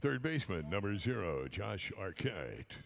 Third baseman, number 0, Josh Arquette.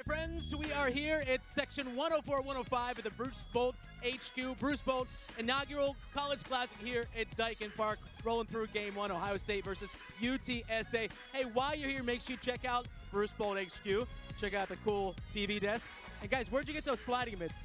Friends, we are here at section 104-105 at the Bruce Bolt HQ. Bruce Bolt inaugural college classic here at Dyken Park, rolling through game 1, Ohio State versus UTSA. Hey, while you're here, make sure you check out Bruce Bolt HQ. Check out the cool TV desk. And guys, where'd you get those sliding mitts?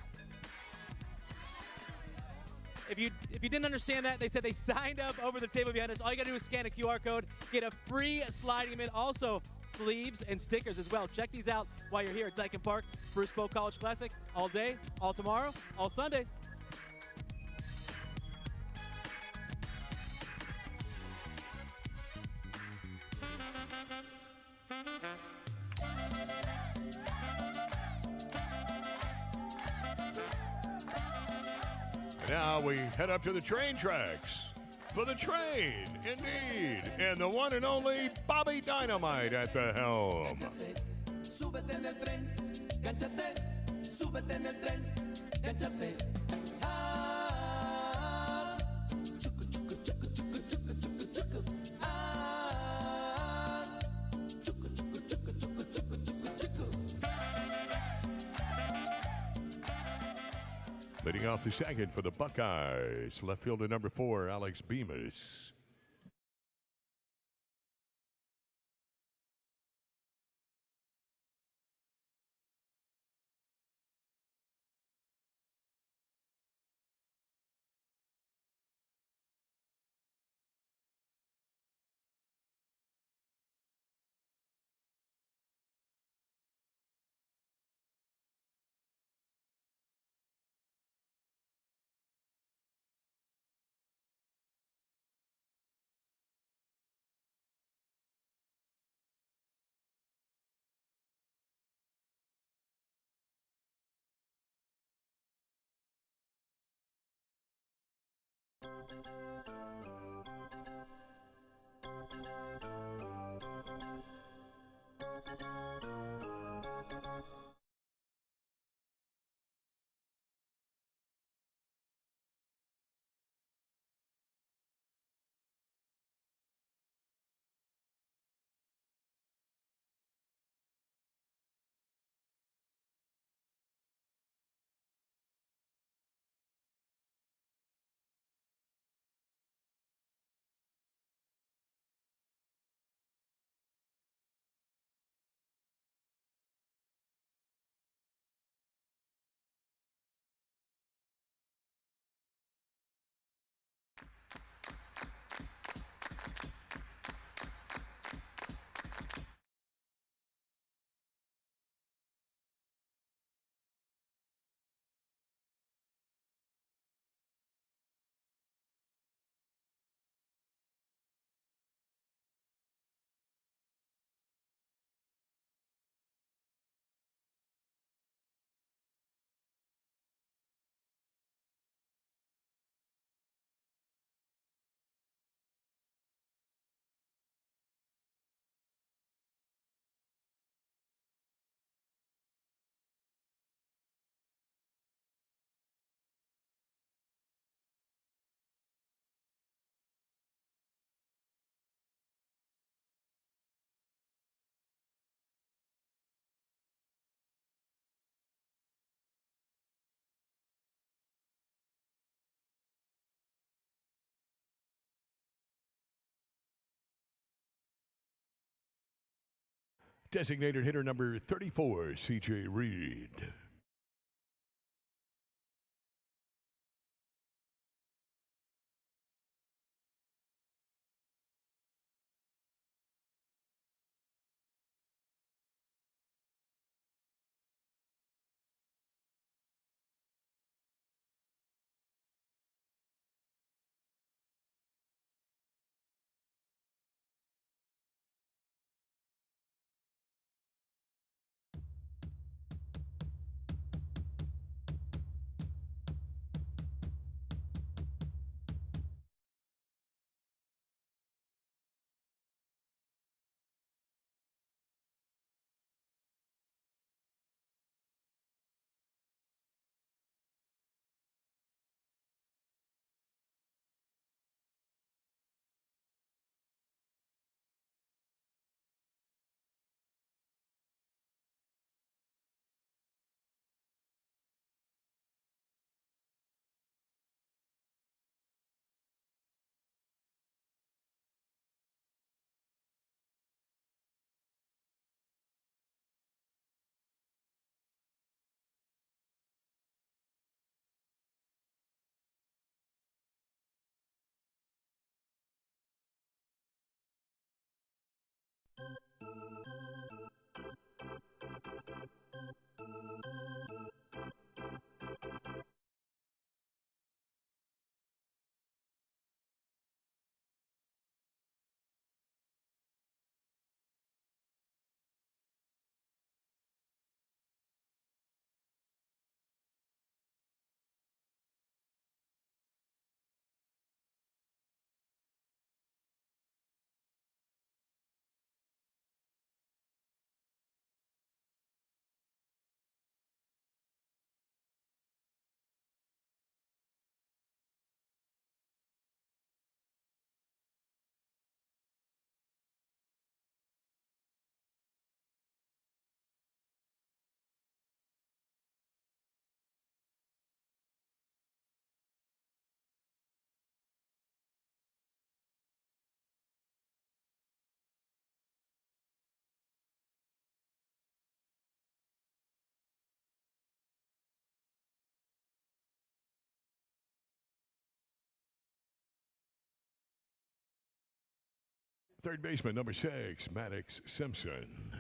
If you didn't understand that, they said they signed up over the table behind us. All you got to do is scan a QR code, get a free sliding mitt, also sleeves and stickers as well. Check these out while you're here at Dyken Park. Bruce Bolt College Classic, all day, all tomorrow, all Sunday. Now we head up to the train tracks for the train, indeed, and the one and only Bobby Dynamite at the helm. Leading off the second for the Buckeyes, left fielder number 4, Alex Bemis. Designated hitter number 34, C.J. Reed. Third baseman, number 6, Maddox Simpson.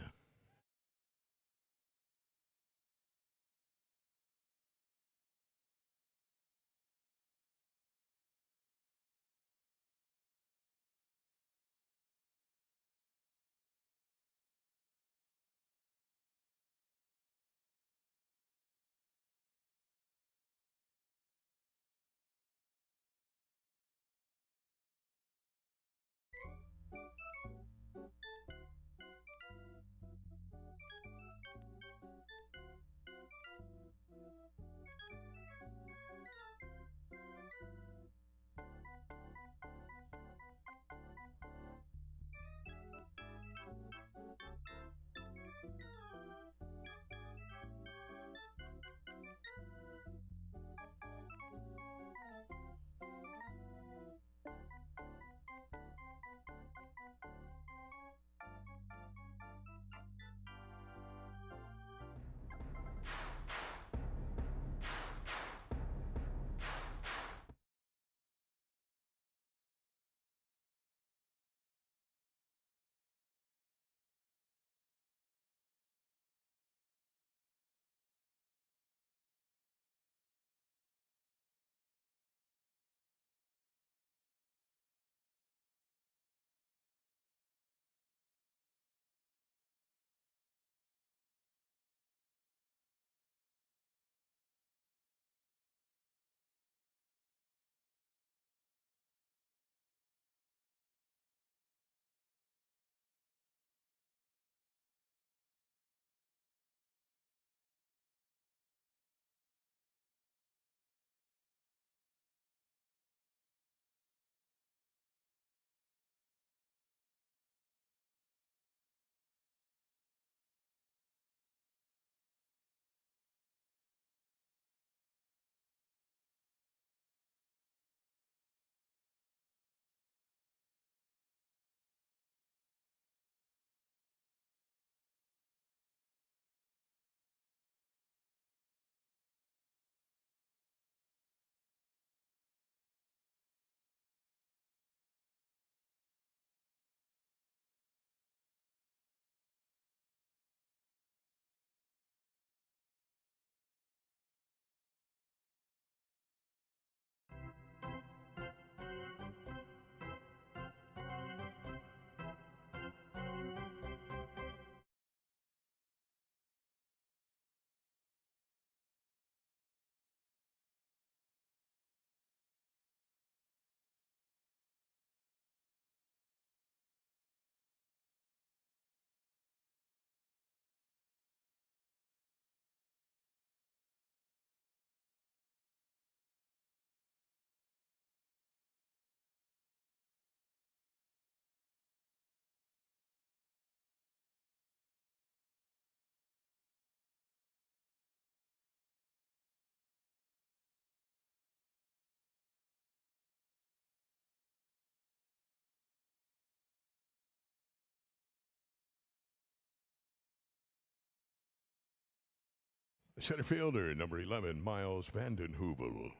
Center fielder, number 11, Miles Vanden Heuvel.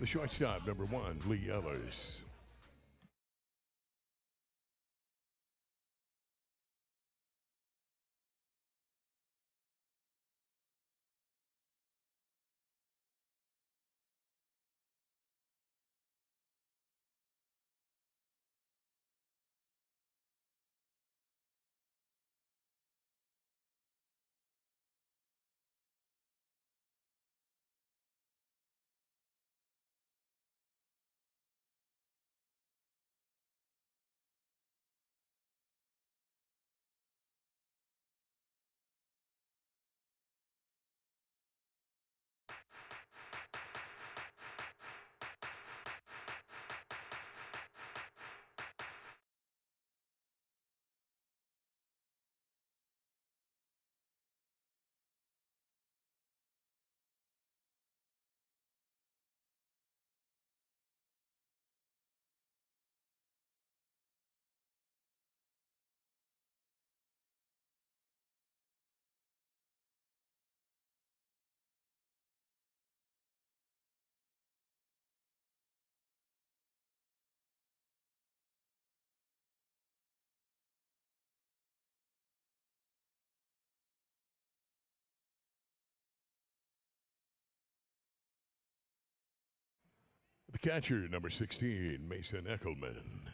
The shortstop, number 1, Lee Ellis. The catcher, number 16, Mason Eckelman.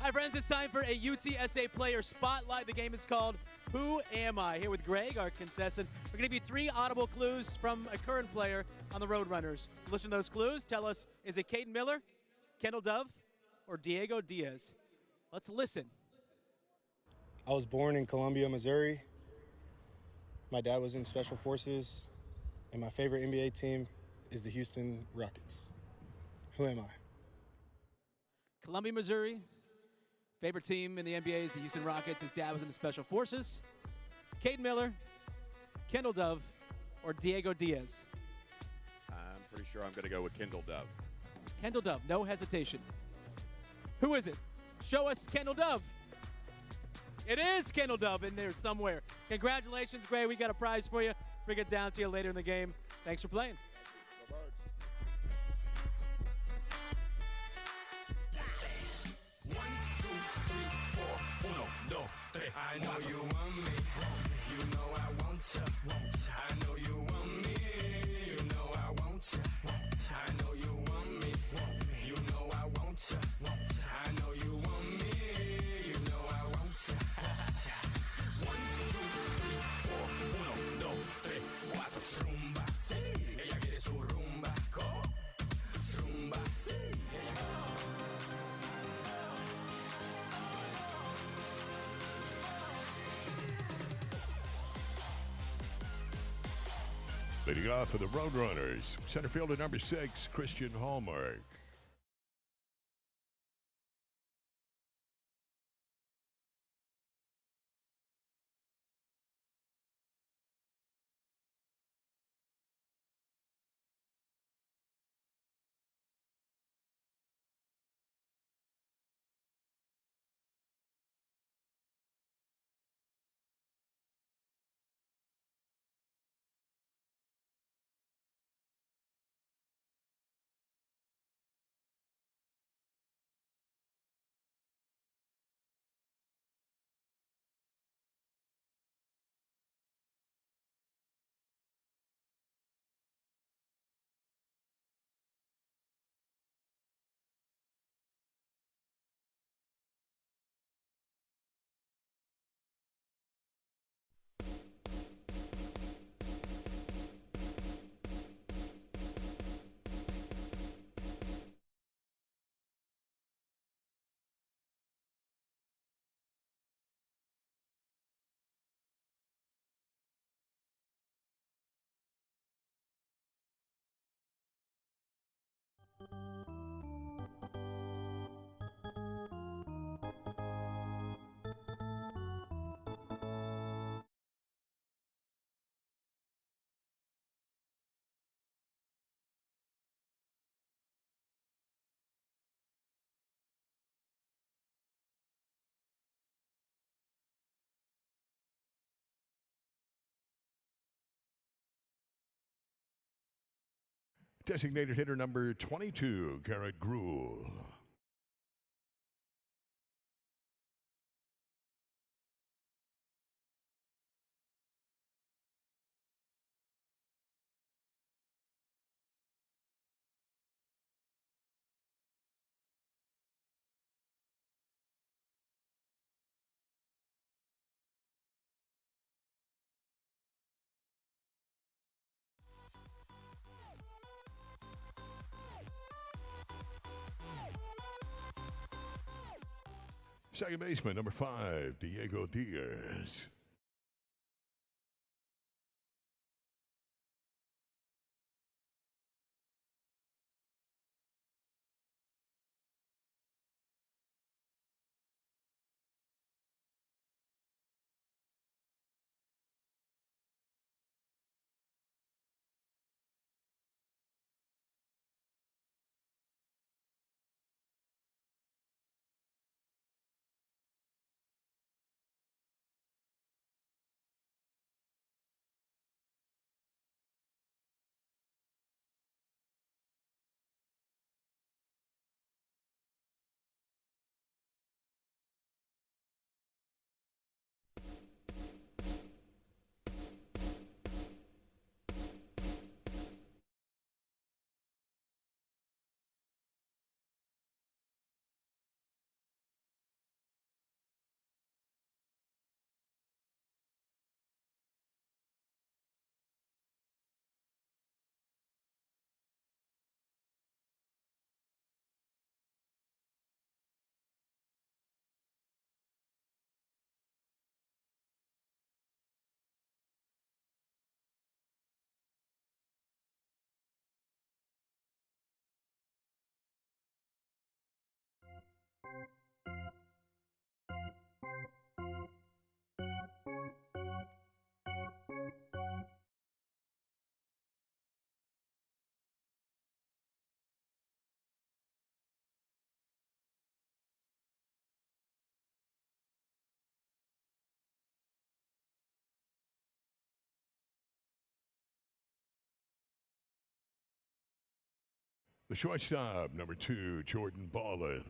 Hi, friends. It's time for a UTSA player spotlight. The game is called Who Am I? Here with Greg, our contestant. We're going to give you 3 audible clues from a current player on the Roadrunners. Listen to those clues. Tell us, is it Caden Miller, Kendall Dove, or Diego Diaz? Let's listen. I was born in Columbia, Missouri. My dad was in Special Forces, and my favorite NBA team is the Houston Rockets. Who am I? Columbia, Missouri. Favorite team in the NBA is the Houston Rockets. His dad was in the Special Forces. Caden Miller, Kendall Dove, or Diego Diaz? I'm pretty sure I'm going to go with Kendall Dove. Kendall Dove, no hesitation. Who is it? Show us Kendall Dove. It is Kendall Dove in there somewhere. Congratulations, Gray. We got a prize for you. Bring it down to you later in the game. Thanks for playing. I know you want me, you know I want you. I know you want me, you know I want you. I know you want me, you know I want you. I know you want me, you know I want you. 1, 2, 3, 4, 1, 2, 3, 4. Rumba, sí, ella quiere su rumba. Go, rumba, sí. Leading off for the Roadrunners, center fielder number 6, Christian Hallmark. Designated hitter number 22, Garrett Gruhl. Second baseman, number 5, Diego Diaz. The shortstop, number 2, Jordan Ballin.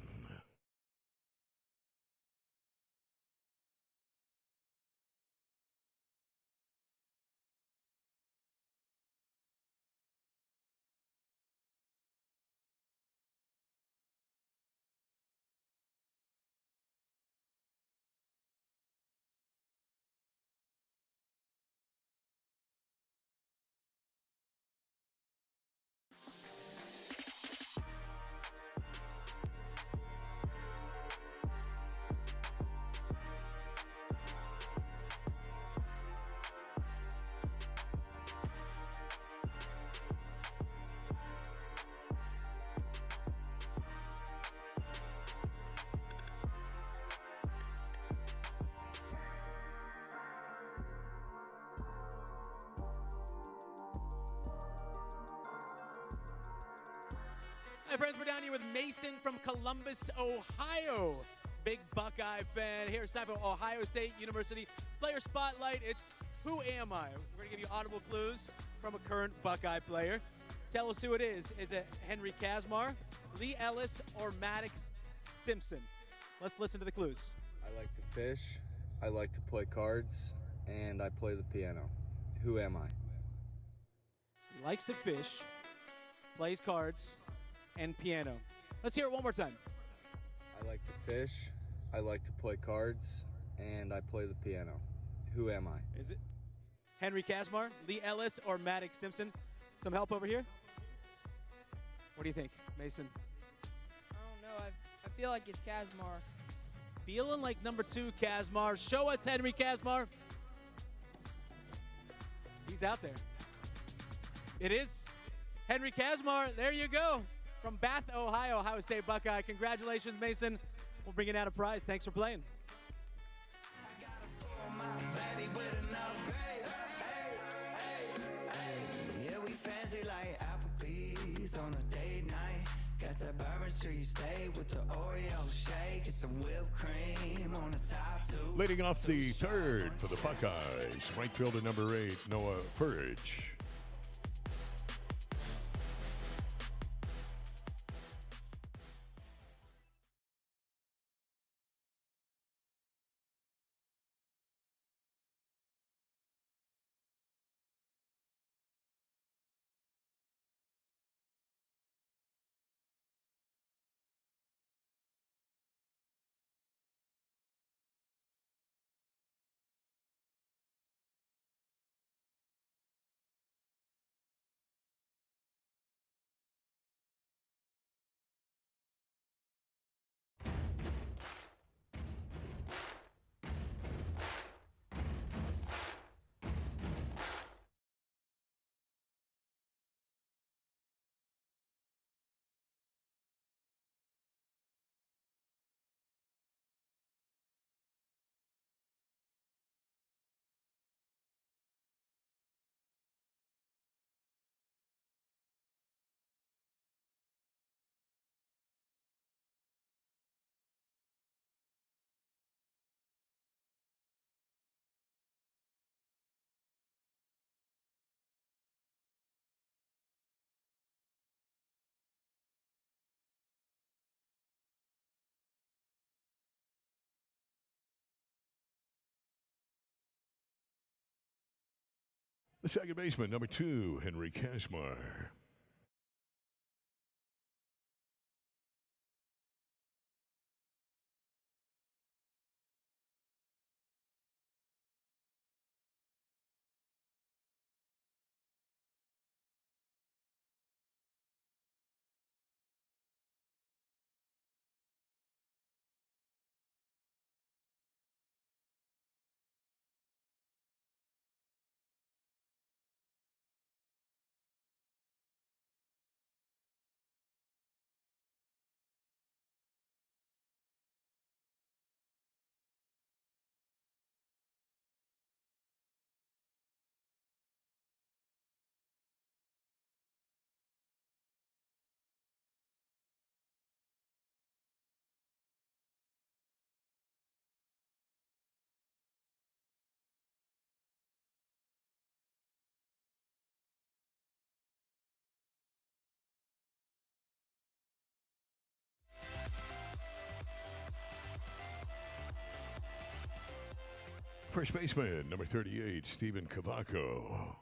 Hi, friends. We're down here with Mason from Columbus, Ohio. Big Buckeye fan. Here, it's time for Ohio State University Player Spotlight. It's Who Am I? We're going to give you audible clues from a current Buckeye player. Tell us who it is. Is it Henry Kazmar, Lee Ellis, or Maddox Simpson? Let's listen to the clues. I like to fish, I like to play cards, and I play the piano. Who am I? He likes to fish, plays cards, and piano. Let's hear it one more time. I like to fish, I like to play cards, and I play the piano. Who am I? Is it Henry Kazmar, Lee Ellis, or Maddox Simpson? Some help over here? What do you think, Mason? I don't know. I feel like it's Kazmar. Feeling like number 2, Kazmar. Show us Henry Kazmar. He's out there. It is Henry Kazmar. There you go. From Bath, Ohio, Ohio State Buckeye. Congratulations, Mason. We'll bring you out a prize. Thanks for playing. Yeah, we fancy like Applebee's on a date night. Got that Bourbon Street steak with the Oreo shake and some whipped cream on the top two. Leading off the third for the Buckeyes, right fielder number 8, Noah Furridge. The second baseman, number 2, Henry Kazmar. First baseman, number 38, Steven Cavaco.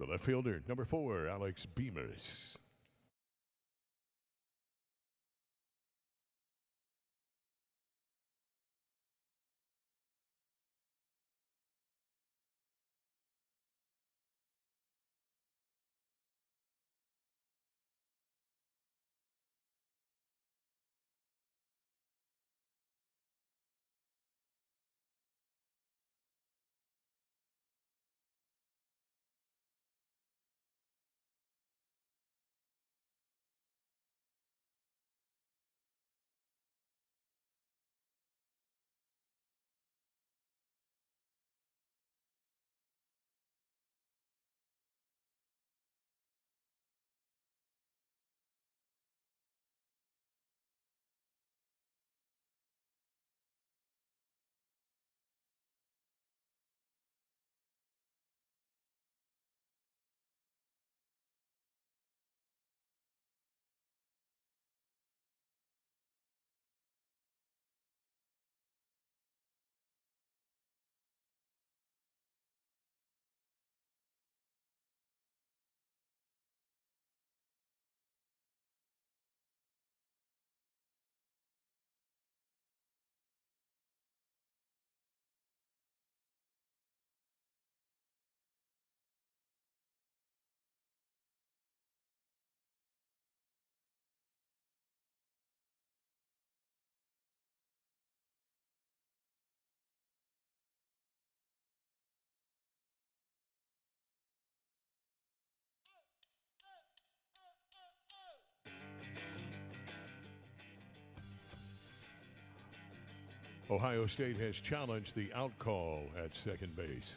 The left fielder, number 4, Alex Beamers. Ohio State has challenged the out call at second base.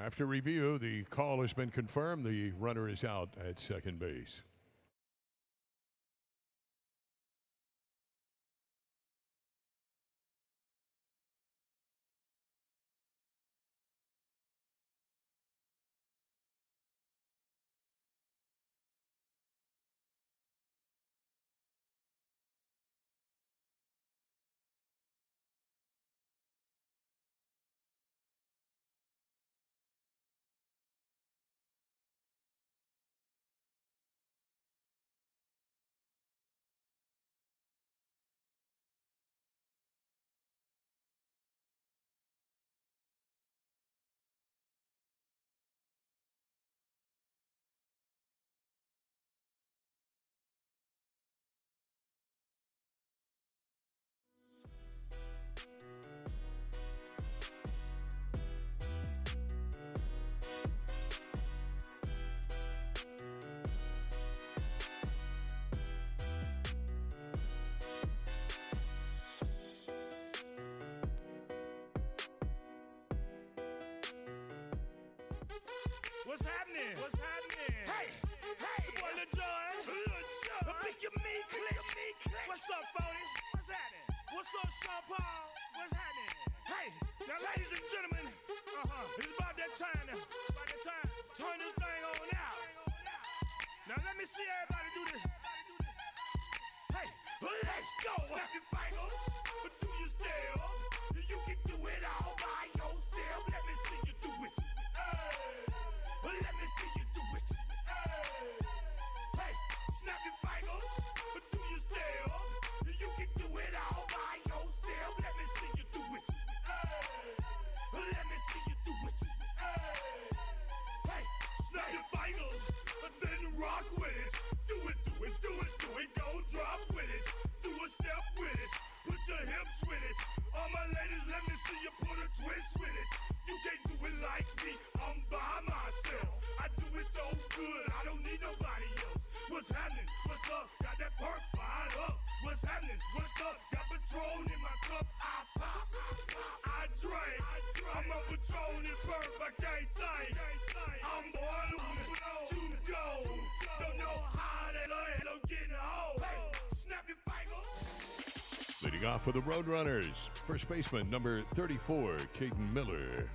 After review, the call has been confirmed. The runner is out at second base. What's happening? What's happening? Hey, hey, it's your boy Lil Jon. The Pick Your Me Click. What's up, Phony? What's happening? What's up, Sean Paul? What's happening? Hey, now, ladies and gentlemen, it's about that time now. About that time. Turn this thing on out. Now let me see everybody do this. Hey, let's go. Snap your fingers, but do you still? You can do it all by yourself. Let me see you do it. Let me see you do it. Hey, snap your fingers, but do you still? You can do it all by yourself. Let me see you do it. Let me see you do it. Hey, snap your fingers, but then rock with it. Do it, do it, do it, do it. Don't drop with it. Do a step with it. Put your hips with it. All my ladies, let me see you put a twist with it. You can't do it like me, I'm by myself. I do it so good, I don't need nobody else. What's happening? What's up? Got that perk fired up. What's happening? What's up? Got Patron in my cup. I pop, I drink. I'm a Patron and perk, I can't think. I'm boiling to go. Don't know how that I'm getting home. Hey, snap your fingers. Leading off for the Roadrunners, first baseman number 34, Caden Miller.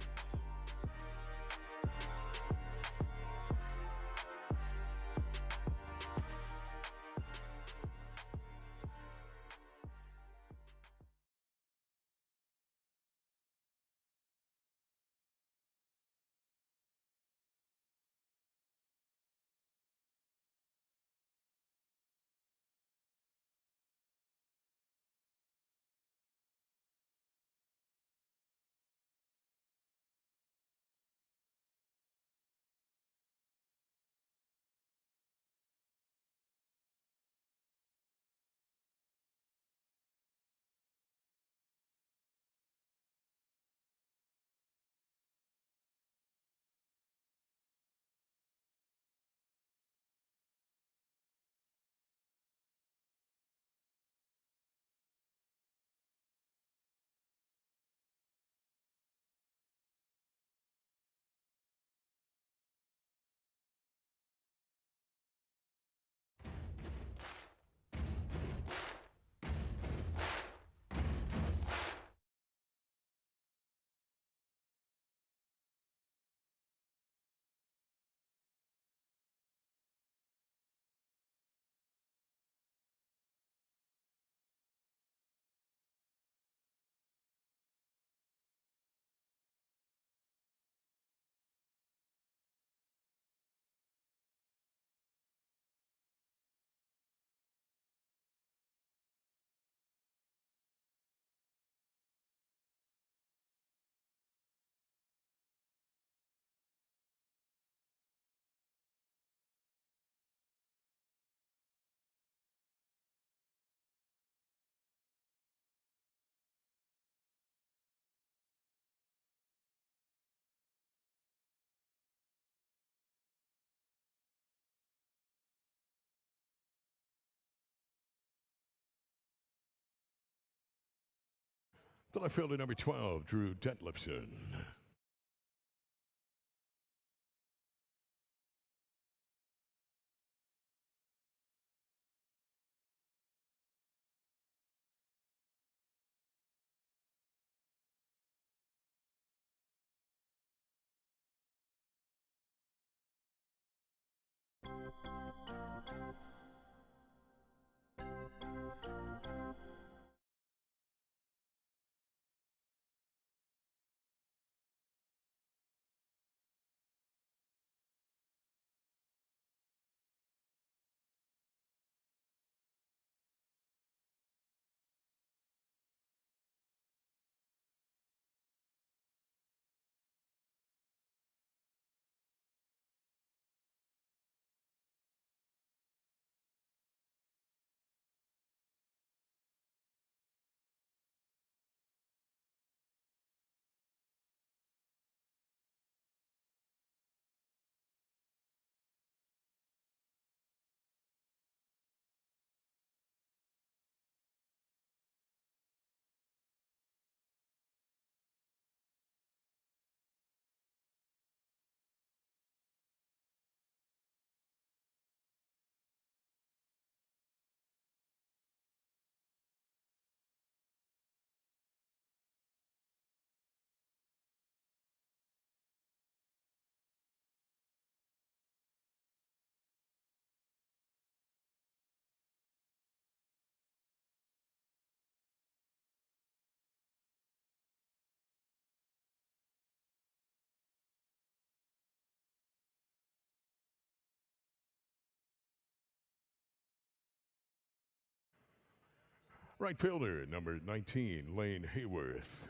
The left fielder, number 12, Drew Detlefson. Right fielder, number 19, Lane Hayworth.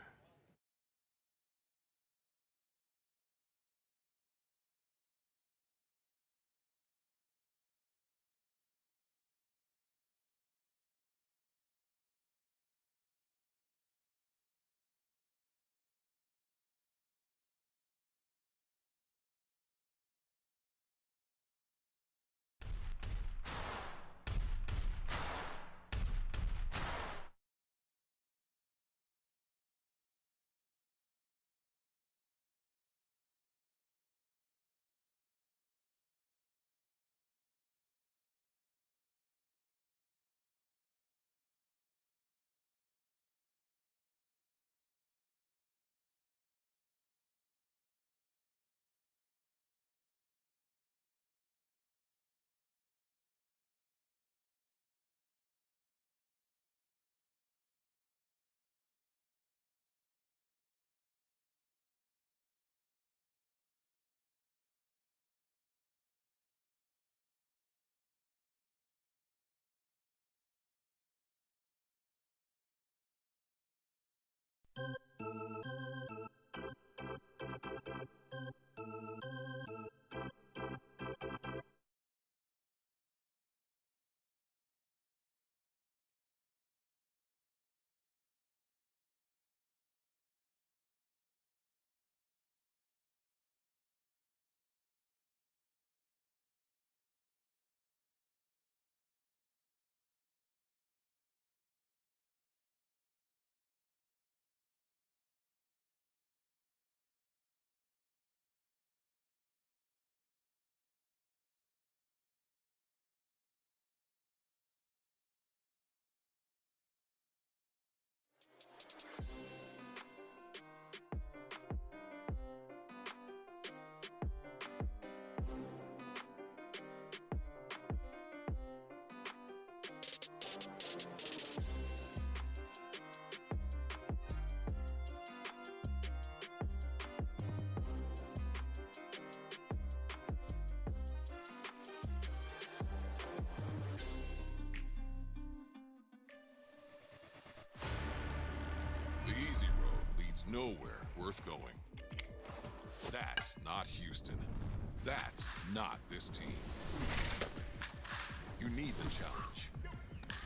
easy road leads nowhere worth going. That's not Houston. That's not this team. You need the challenge.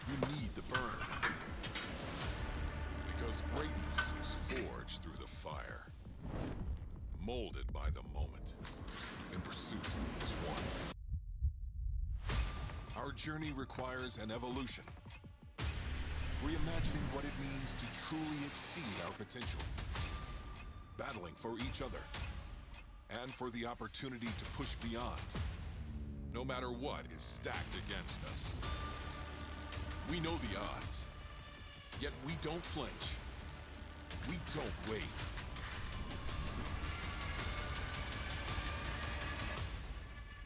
You need the burn. Because greatness is forged through the fire. Molded by the moment. And pursuit is one. Our journey requires an evolution. reimagining what it means to truly exceed our potential, battling for each other, and for the opportunity to push beyond, no matter what is stacked against us. We know the odds, yet we don't flinch. We don't wait.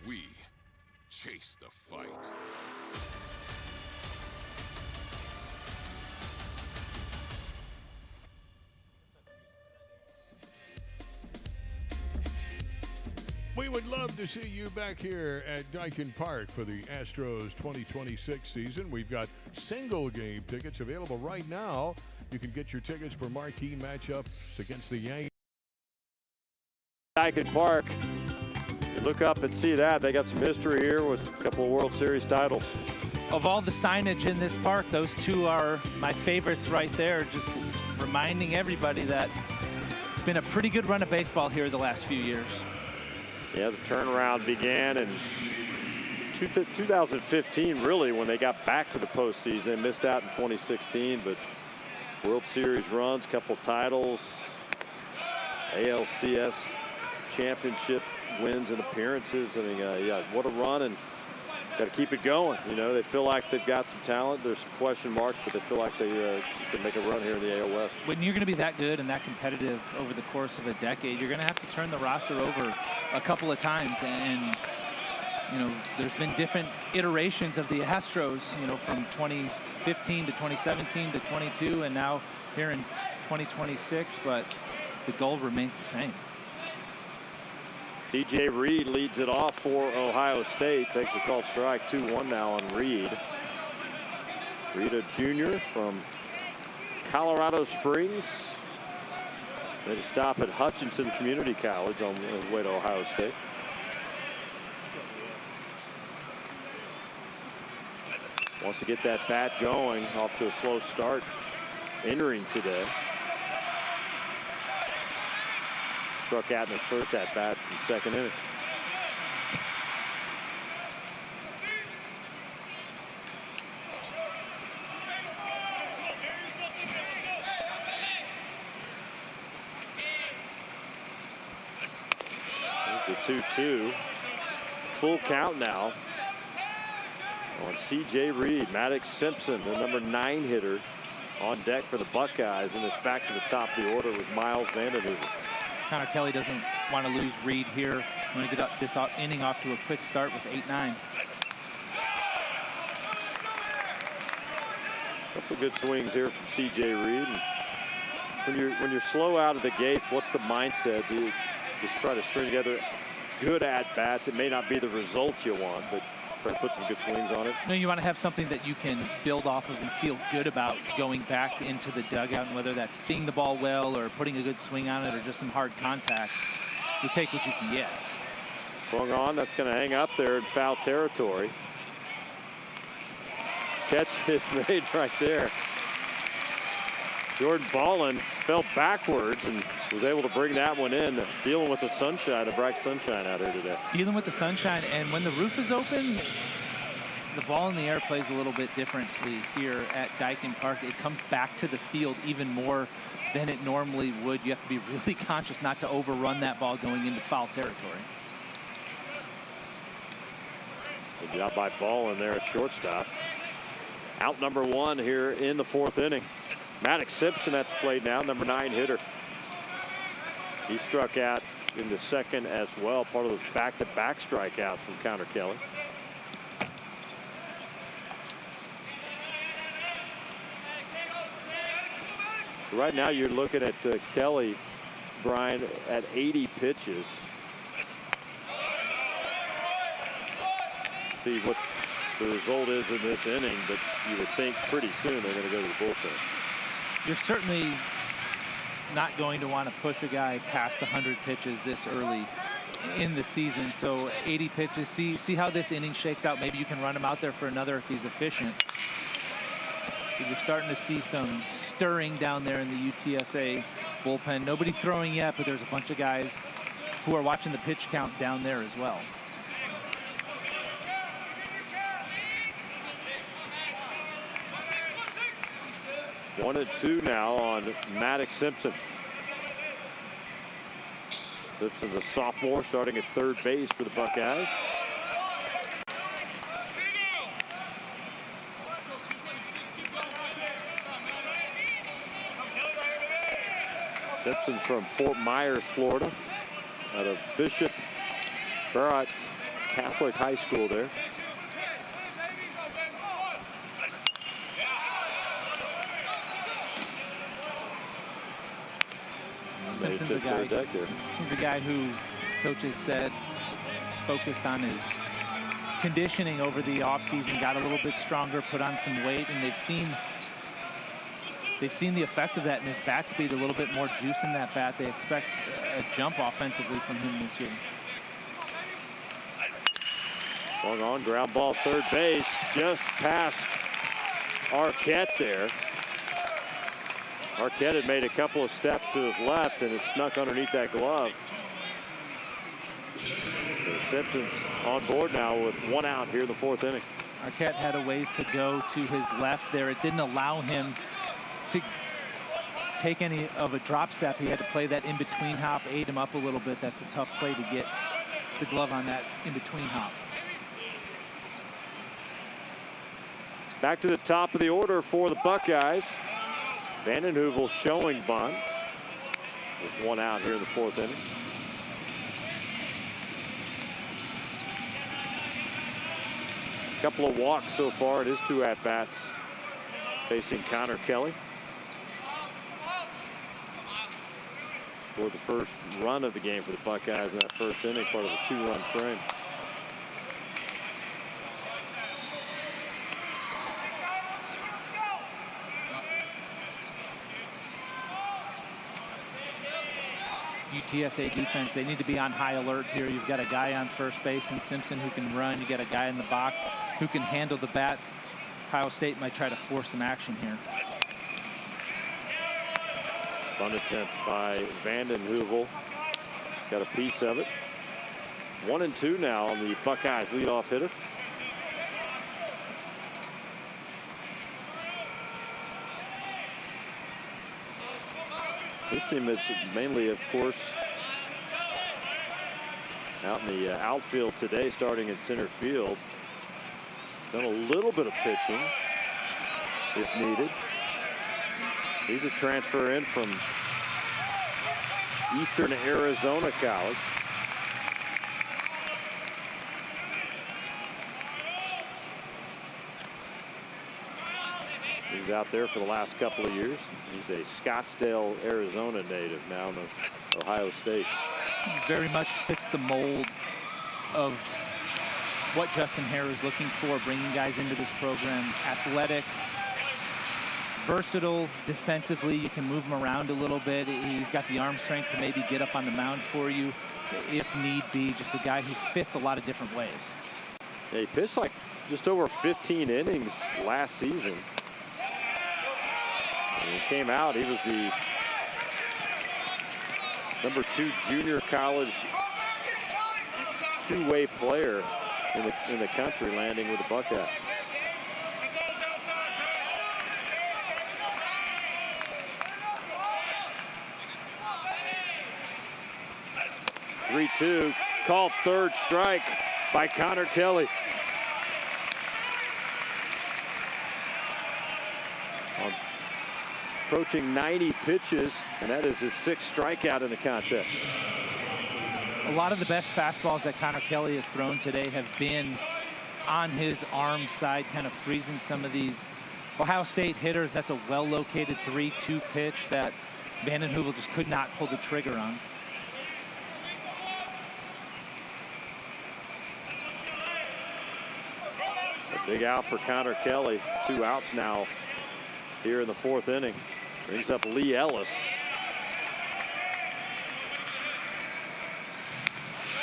We chase the fight. We would love to see you back here at Daikin Park for the Astros 2026 season. We've got single game tickets available right now. You can get your tickets for marquee matchups against the Yankees. Daikin Park. You look up and see that. They got some history here with a couple of World Series titles. Of all the signage in this park, those two are my favorites right there. Just reminding everybody that it's been a pretty good run of baseball here the last few years. Yeah, the turnaround began in 2015, really, when they got back to the postseason. They missed out in 2016, but World Series runs, couple titles, ALCS championship wins and appearances. I mean, yeah, what a run, and got to keep it going. You know, they feel like they've got some talent. There's some question marks, but they feel like they can make a run here in the AL West. When you're going to be that good and that competitive over the course of a decade, you're going to have to turn the roster over a couple of times. And you know, there's been different iterations of the Astros, you know, from 2015 to 2017 to 22, and now here in 2026, but the goal remains the same. C.J. Reed leads it off for Ohio State. Takes a called strike, 2-1 now on Reed. Reed, a junior from Colorado Springs. Made a stop at Hutchinson Community College on his way to Ohio State. Wants to get that bat going, off to a slow start entering today. Struck out in his first at-bat in the second inning. There's the 2-2. Full count now on C.J. Reed. Maddox Simpson, the number 9 hitter, on deck for the Buckeyes, and it's back to the top of the order with Miles Vandenheuvel. Connor Kelly doesn't want to lose Reed here. I'm going to get this inning off to a quick start with 8-9. Couple good swings here from C.J. Reed. And when you're slow out of the gates, what's the mindset? Do you just try to string together good at-bats? It may not be the result you want, but try to put some good swings on it. No, you want to have something that you can build off of and feel good about going back into the dugout, and whether that's seeing the ball well or putting a good swing on it or just some hard contact. You take what you can get. Swung on, that's going to hang up there in foul territory. Catch is made right there. Jordan Ballin fell backwards and was able to bring that one in, dealing with the sunshine, the bright sunshine out here today. Dealing with the sunshine, and when the roof is open, the ball in the air plays a little bit differently here at Daikin Park. It comes back to the field even more than it normally would. You have to be really conscious not to overrun that ball going into foul territory. Good job by Ballin there at shortstop. Out number 1 here in the 4th inning. Maddox Simpson at the plate now, number 9 hitter. He struck out in the second as well, part of those back-to-back strikeouts from Connor Kelly. Right now you're looking at Kelly, Brian, at 80 pitches. See what the result is in this inning, but you would think pretty soon they're going to go to the bullpen. You're certainly not going to want to push a guy past 100 pitches this early in the season. So 80 pitches, see how this inning shakes out. Maybe you can run him out there for another if he's efficient. But you're starting to see some stirring down there in the UTSA bullpen. Nobody throwing yet, but there's a bunch of guys who are watching the pitch count down there as well. 1-2 now on Maddox Simpson. Simpson's a sophomore starting at third base for the Buckeyes. Simpson's from Fort Myers, Florida, out of Bishop Barrett Catholic High School there. Simpson's a guy. He's a guy who coaches said focused on his conditioning over the offseason, got a little bit stronger, put on some weight, and they've seen the effects of that in his bat speed, a little bit more juice in that bat. They expect a jump offensively from him this year. Swung on, ground ball, third base, just past Arquette there. Arquette had made a couple of steps to his left and has snuck underneath that glove. So Simpson's on board now with 1 out here in the 4th inning. Arquette had a ways to go to his left there. It didn't allow him to take any of a drop step. He had to play that in-between hop, ate him up a little bit. That's a tough play to get the glove on that in-between hop. Back to the top of the order for the Buckeyes. Vanden Heuvel showing bunt with 1 out here in the 4th inning. A couple of walks so far in his 2 at-bats facing Connor Kelly. Scored the first run of the game for the Buckeyes in that 1st inning, part of a 2-run frame. UTSA defense, they need to be on high alert here. You've got a guy on first base in Simpson who can run. You got a guy in the box who can handle the bat. Ohio State might try to force some action here. Bunt attempt by Vanden Heuvel. Got a piece of it. 1-2 now on the Buckeyes leadoff hitter. This team is mainly, of course, out in the outfield today, starting in center field. Done a little bit of pitching, if needed. He's a transfer in from Eastern Arizona College. He's out there for the last couple of years. He's a Scottsdale, Arizona native now in Ohio State. Very much fits the mold of what Justin Hare is looking for, bringing guys into this program. Athletic, versatile, defensively, you can move him around a little bit. He's got the arm strength to maybe get up on the mound for you if need be. Just a guy who fits a lot of different ways. Yeah, he pitched like just over 15 innings last season. When he came out, he was the #2 junior college two-way player in the country, landing with the Buckeyes. (3-2) called third strike by Connor Kelly. Approaching 90 pitches, and that is his 6th strikeout in the contest. A lot of the best fastballs that Connor Kelly has thrown today have been on his arm side, kind of freezing some of these Ohio State hitters. That's a well-located 3-2 pitch that Vanden Heuvel just could not pull the trigger on. A big out for Connor Kelly. 2 outs now here in the 4th inning. Brings up Lee Ellis.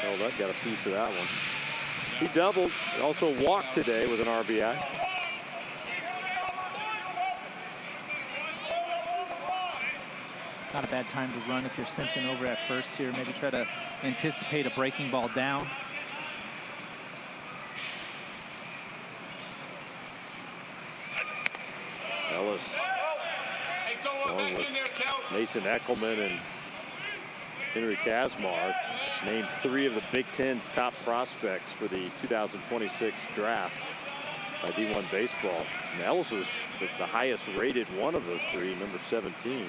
Oh, that got a piece of that one. He doubled, also walked today with an RBI. Not a bad time to run if you're Simpson over at first here. Maybe try to anticipate a breaking ball down. Ellis along with Mason Eckelman and Henry Kazmar, named 3 of the Big Ten's top prospects for the 2026 draft by D1 Baseball. And Ellis was the highest rated one of those 3, number 17.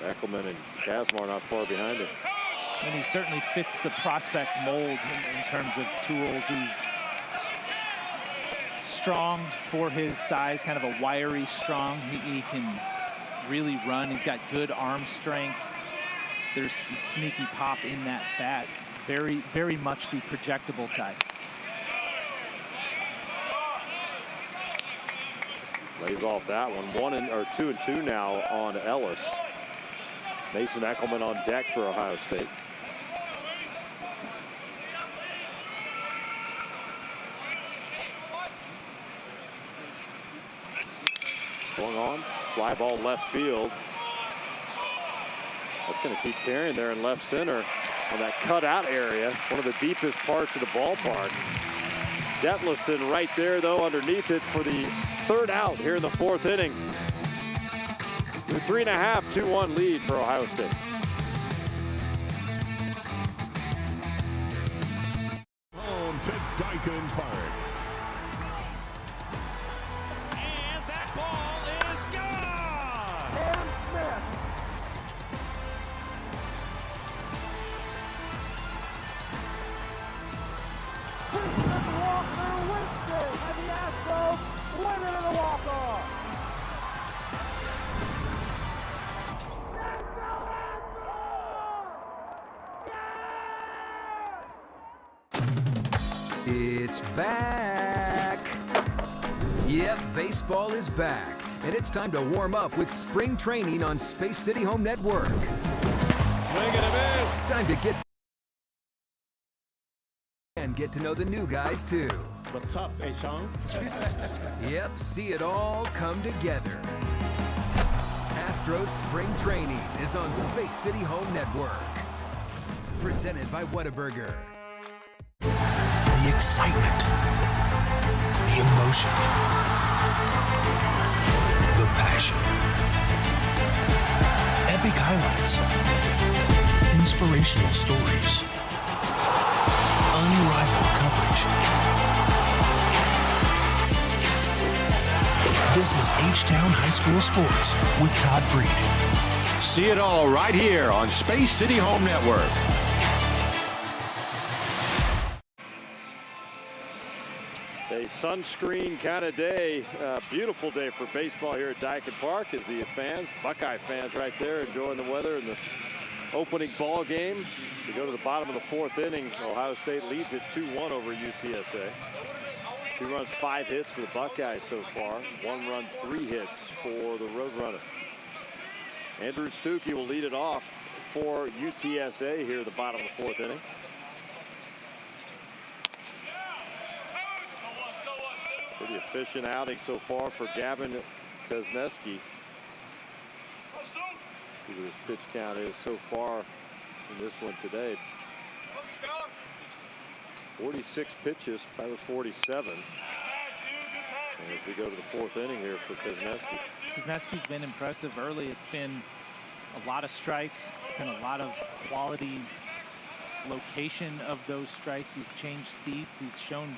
Eckelman and Kazmar not far behind him. And he certainly fits the prospect mold in terms of tools. He's strong for his size, kind of a wiry strong. He can really run. He's got good arm strength. There's some sneaky pop in that bat. Very, very much the projectable type. Lays off that one. 2-2 now on Ellis. Mason Eckelman on deck for Ohio State. Going on, fly ball left field. That's going to keep carrying there in left center on that cutout area, one of the deepest parts of the ballpark. Detlefson right there, though, underneath it for the 3rd out here in the 4th inning. The 3.5, 2-1 lead for Ohio State. Home to Daikin Park. And that ball is gone. It's back. Yep, baseball is back. And it's time to warm up with spring training on Space City Home Network. Swing and a miss. Time to get and get to know the new guys too. What's up, Sean? Yep, see it all come together. Astros Spring Training is on Space City Home Network. Presented by Whataburger. The excitement, the emotion, the passion, epic highlights, inspirational stories, unrivaled coverage. This is H-Town High School Sports with Todd Freed. See it all right here on Space City Home Network. A sunscreen kind of day. Beautiful day for baseball here at Daikin Park as the fans, Buckeye fans right there, enjoying the weather and the opening ball game. We go to the bottom of the 4th inning. Ohio State leads it 2-1 over UTSA. 2 runs, 5 hits for the Buckeyes so far. 1 run, 3 hits for the Roadrunners. Andrew Stuckey will lead it off for UTSA here at the bottom of the 4th inning. Pretty efficient outing so far for Gavin Kozneski. See what his pitch count is so far in this one today. 46 pitches, that was 47. And as we go to the 4th inning here for Kozneski. Kozneski's been impressive early. It's been a lot of strikes. It's been a lot of quality location of those strikes. He's changed speeds. He's shown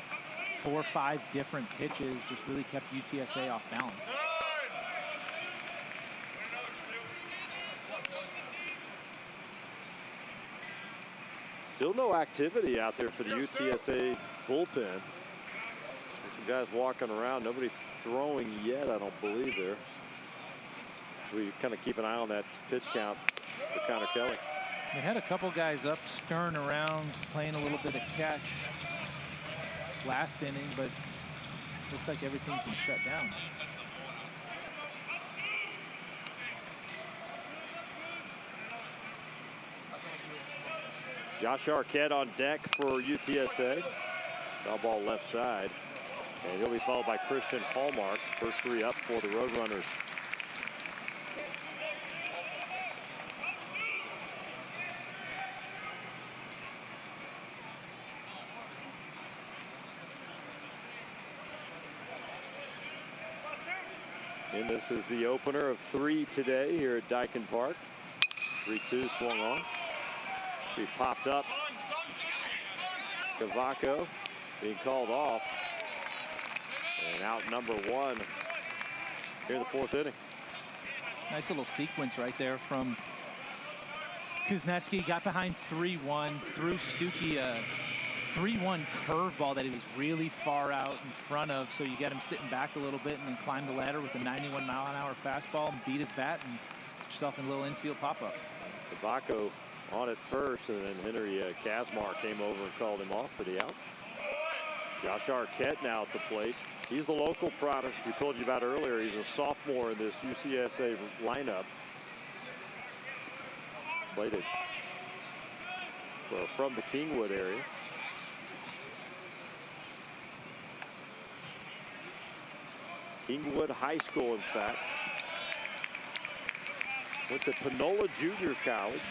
4 or 5 different pitches, just really kept UTSA off balance. Still no activity out there for the UTSA bullpen. There's some guys walking around, nobody throwing yet, I don't believe there. So we kind of keep an eye on that pitch count for Connor Kelly. They had a couple guys up, stirring around, playing a little bit of catch last inning, but looks like everything's been shut down. Josh Arquette on deck for UTSA. Foul ball left side. And he'll be followed by Christian Hallmark. First 3 up for the Roadrunners. And this is the opener of 3 today here at Daikin Park. 3-2 swung on. He popped up. Cavaco being called off. And out number 1 here in the 4th inning. Nice little sequence right there from Kuznetsky. Got behind 3-1, threw Stuckey a 3-1 curveball that he was really far out in front of, so you get him sitting back a little bit and then climb the ladder with a 91-mile-an-hour fastball and beat his bat and get yourself in a little infield pop-up. Cavaco on it first, and then Henry Kazmar came over and called him off for the out. Josh Arquette now at the plate. He's the local product we told you about earlier. He's a sophomore in this UCSA lineup. Played it from the Kingwood area. Kingwood High School, in fact. Went to Panola Junior College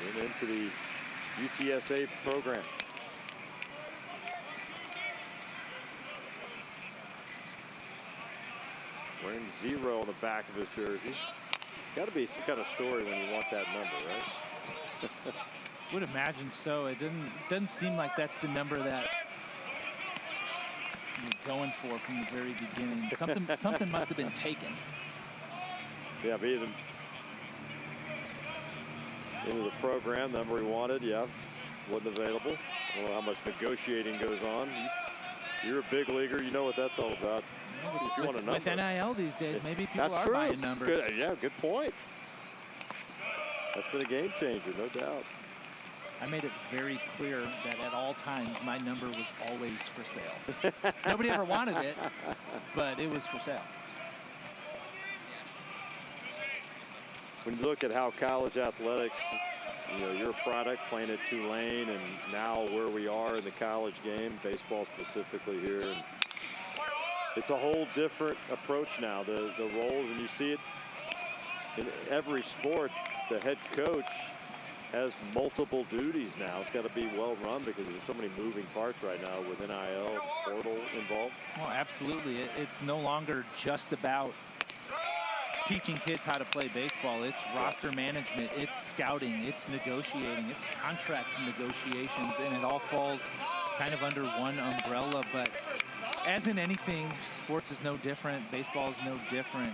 and into the UTSA program. Wearing 0 on the back of his jersey. Got to be some kind of story when you want that number, right? Would imagine so. It doesn't seem like that's the number that you're going for from the very beginning. Something must have been taken. Yeah, being into the program, the number he wanted, yeah, wasn't available. I don't know how much negotiating goes on. You're a big leaguer, you know what that's all about. If you want a number. With NIL these days, maybe people that's are true. buying numbers. Good, yeah, good point. That's been a game changer, no doubt. I made it very clear that at all times my number was always for sale. Nobody ever wanted it, but it was for sale. When you look at how college athletics, you know, you're a product playing at Tulane, and now where we are in the college game, baseball specifically here, and it's a whole different approach now. The roles, and you see it in every sport. The head coach has multiple duties now. It's got to be well run because there's so many moving parts right now with NIL, portal involved. Well, absolutely. It's no longer just about teaching kids how to play baseball. It's roster management, it's scouting, it's negotiating, it's contract negotiations, and it all falls kind of under one umbrella. But as in anything, sports is no different, baseball is no different.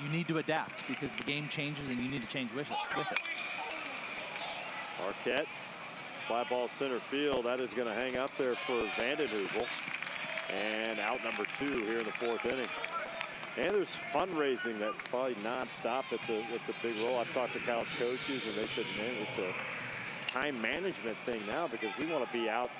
You need to adapt because the game changes and you need to change with it. Arquette, fly ball center field. That is going to hang up there for Vandenheuvel. And out number 2 here in the 4th inning. And there's fundraising that's probably nonstop. It's a big role. I've talked to college coaches, and they said, man, it's a time management thing now because we want to be out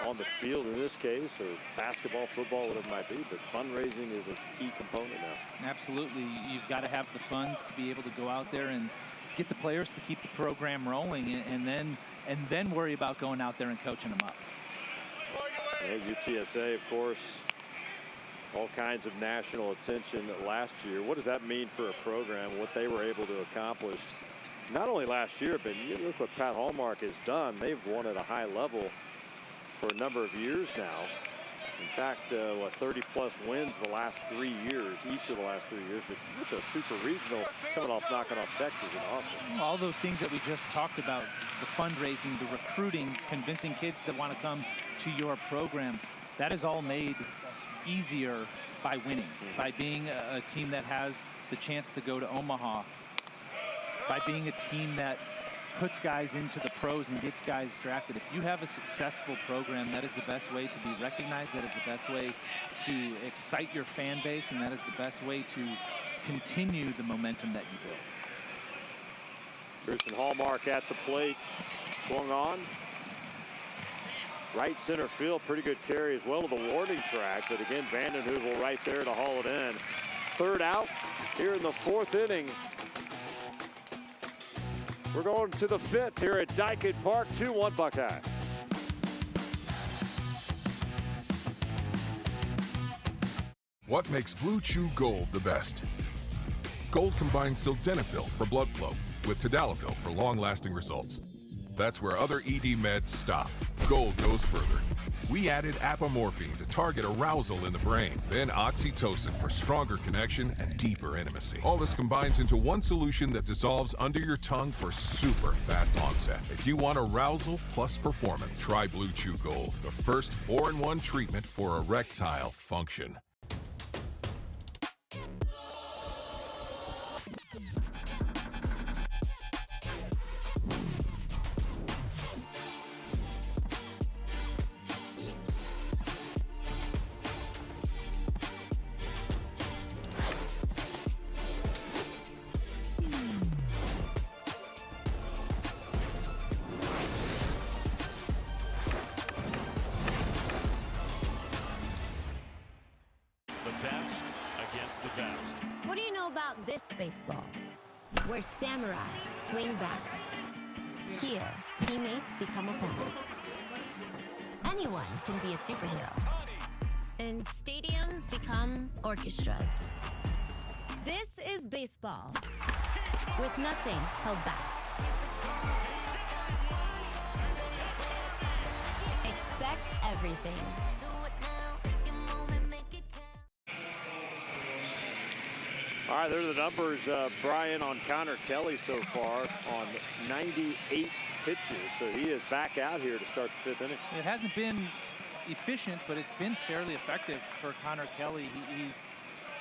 on the field in this case, or basketball, football, whatever it might be. But fundraising is a key component now. Absolutely. You've got to have the funds to be able to go out there and get the players to keep the program rolling, and then worry about going out there and coaching them up. Yeah, UTSA, of course, all kinds of national attention last year. What does that mean for a program, what they were able to accomplish? Not only last year, but you look what Pat Hallmark has done. They've won at a high level for a number of years now. In fact, 30-plus wins the last 3 years, each of the last 3 years. But it's a super regional coming off, knocking off Texas and Austin. All those things that we just talked about, the fundraising, the recruiting, convincing kids that want to come to your program, that is all made easier by winning, by being a team that has the chance to go to Omaha, by being a team that puts guys into the pros and gets guys drafted. If you have a successful program, that is the best way to be recognized. That is the best way to excite your fan base, and that is the best way to continue the momentum that you build. Christian Hallmark at the plate, swung on. Right center field, pretty good carry as well to the warning track, but again, Vandenheuvel right there to haul it in. 3rd out here in the 4th inning. We're going to the 5th here at Daikin Park, 2-1 Buckeyes. What makes Blue Chew Gold the best? Gold combines sildenafil for blood flow with tadalafil for long-lasting results. That's where other ED meds stop. Gold goes further. we added apomorphine to target arousal in the brain, then oxytocin for stronger connection and deeper intimacy. All this combines into one solution that dissolves under your tongue for super fast onset. If you want arousal plus performance, try Blue Chew Gold, the first 4-in-1 treatment for erectile function. What do you know about this baseball? Where samurai swing bats. Here, teammates become opponents. Anyone can be a superhero. And stadiums become orchestras. This is baseball, with nothing held back. Expect everything. All right, there are the numbers, Brian, on Connor Kelly so far on 98 pitches. So he is back out here to start the 5th inning. It hasn't been efficient, but it's been fairly effective for Connor Kelly. He's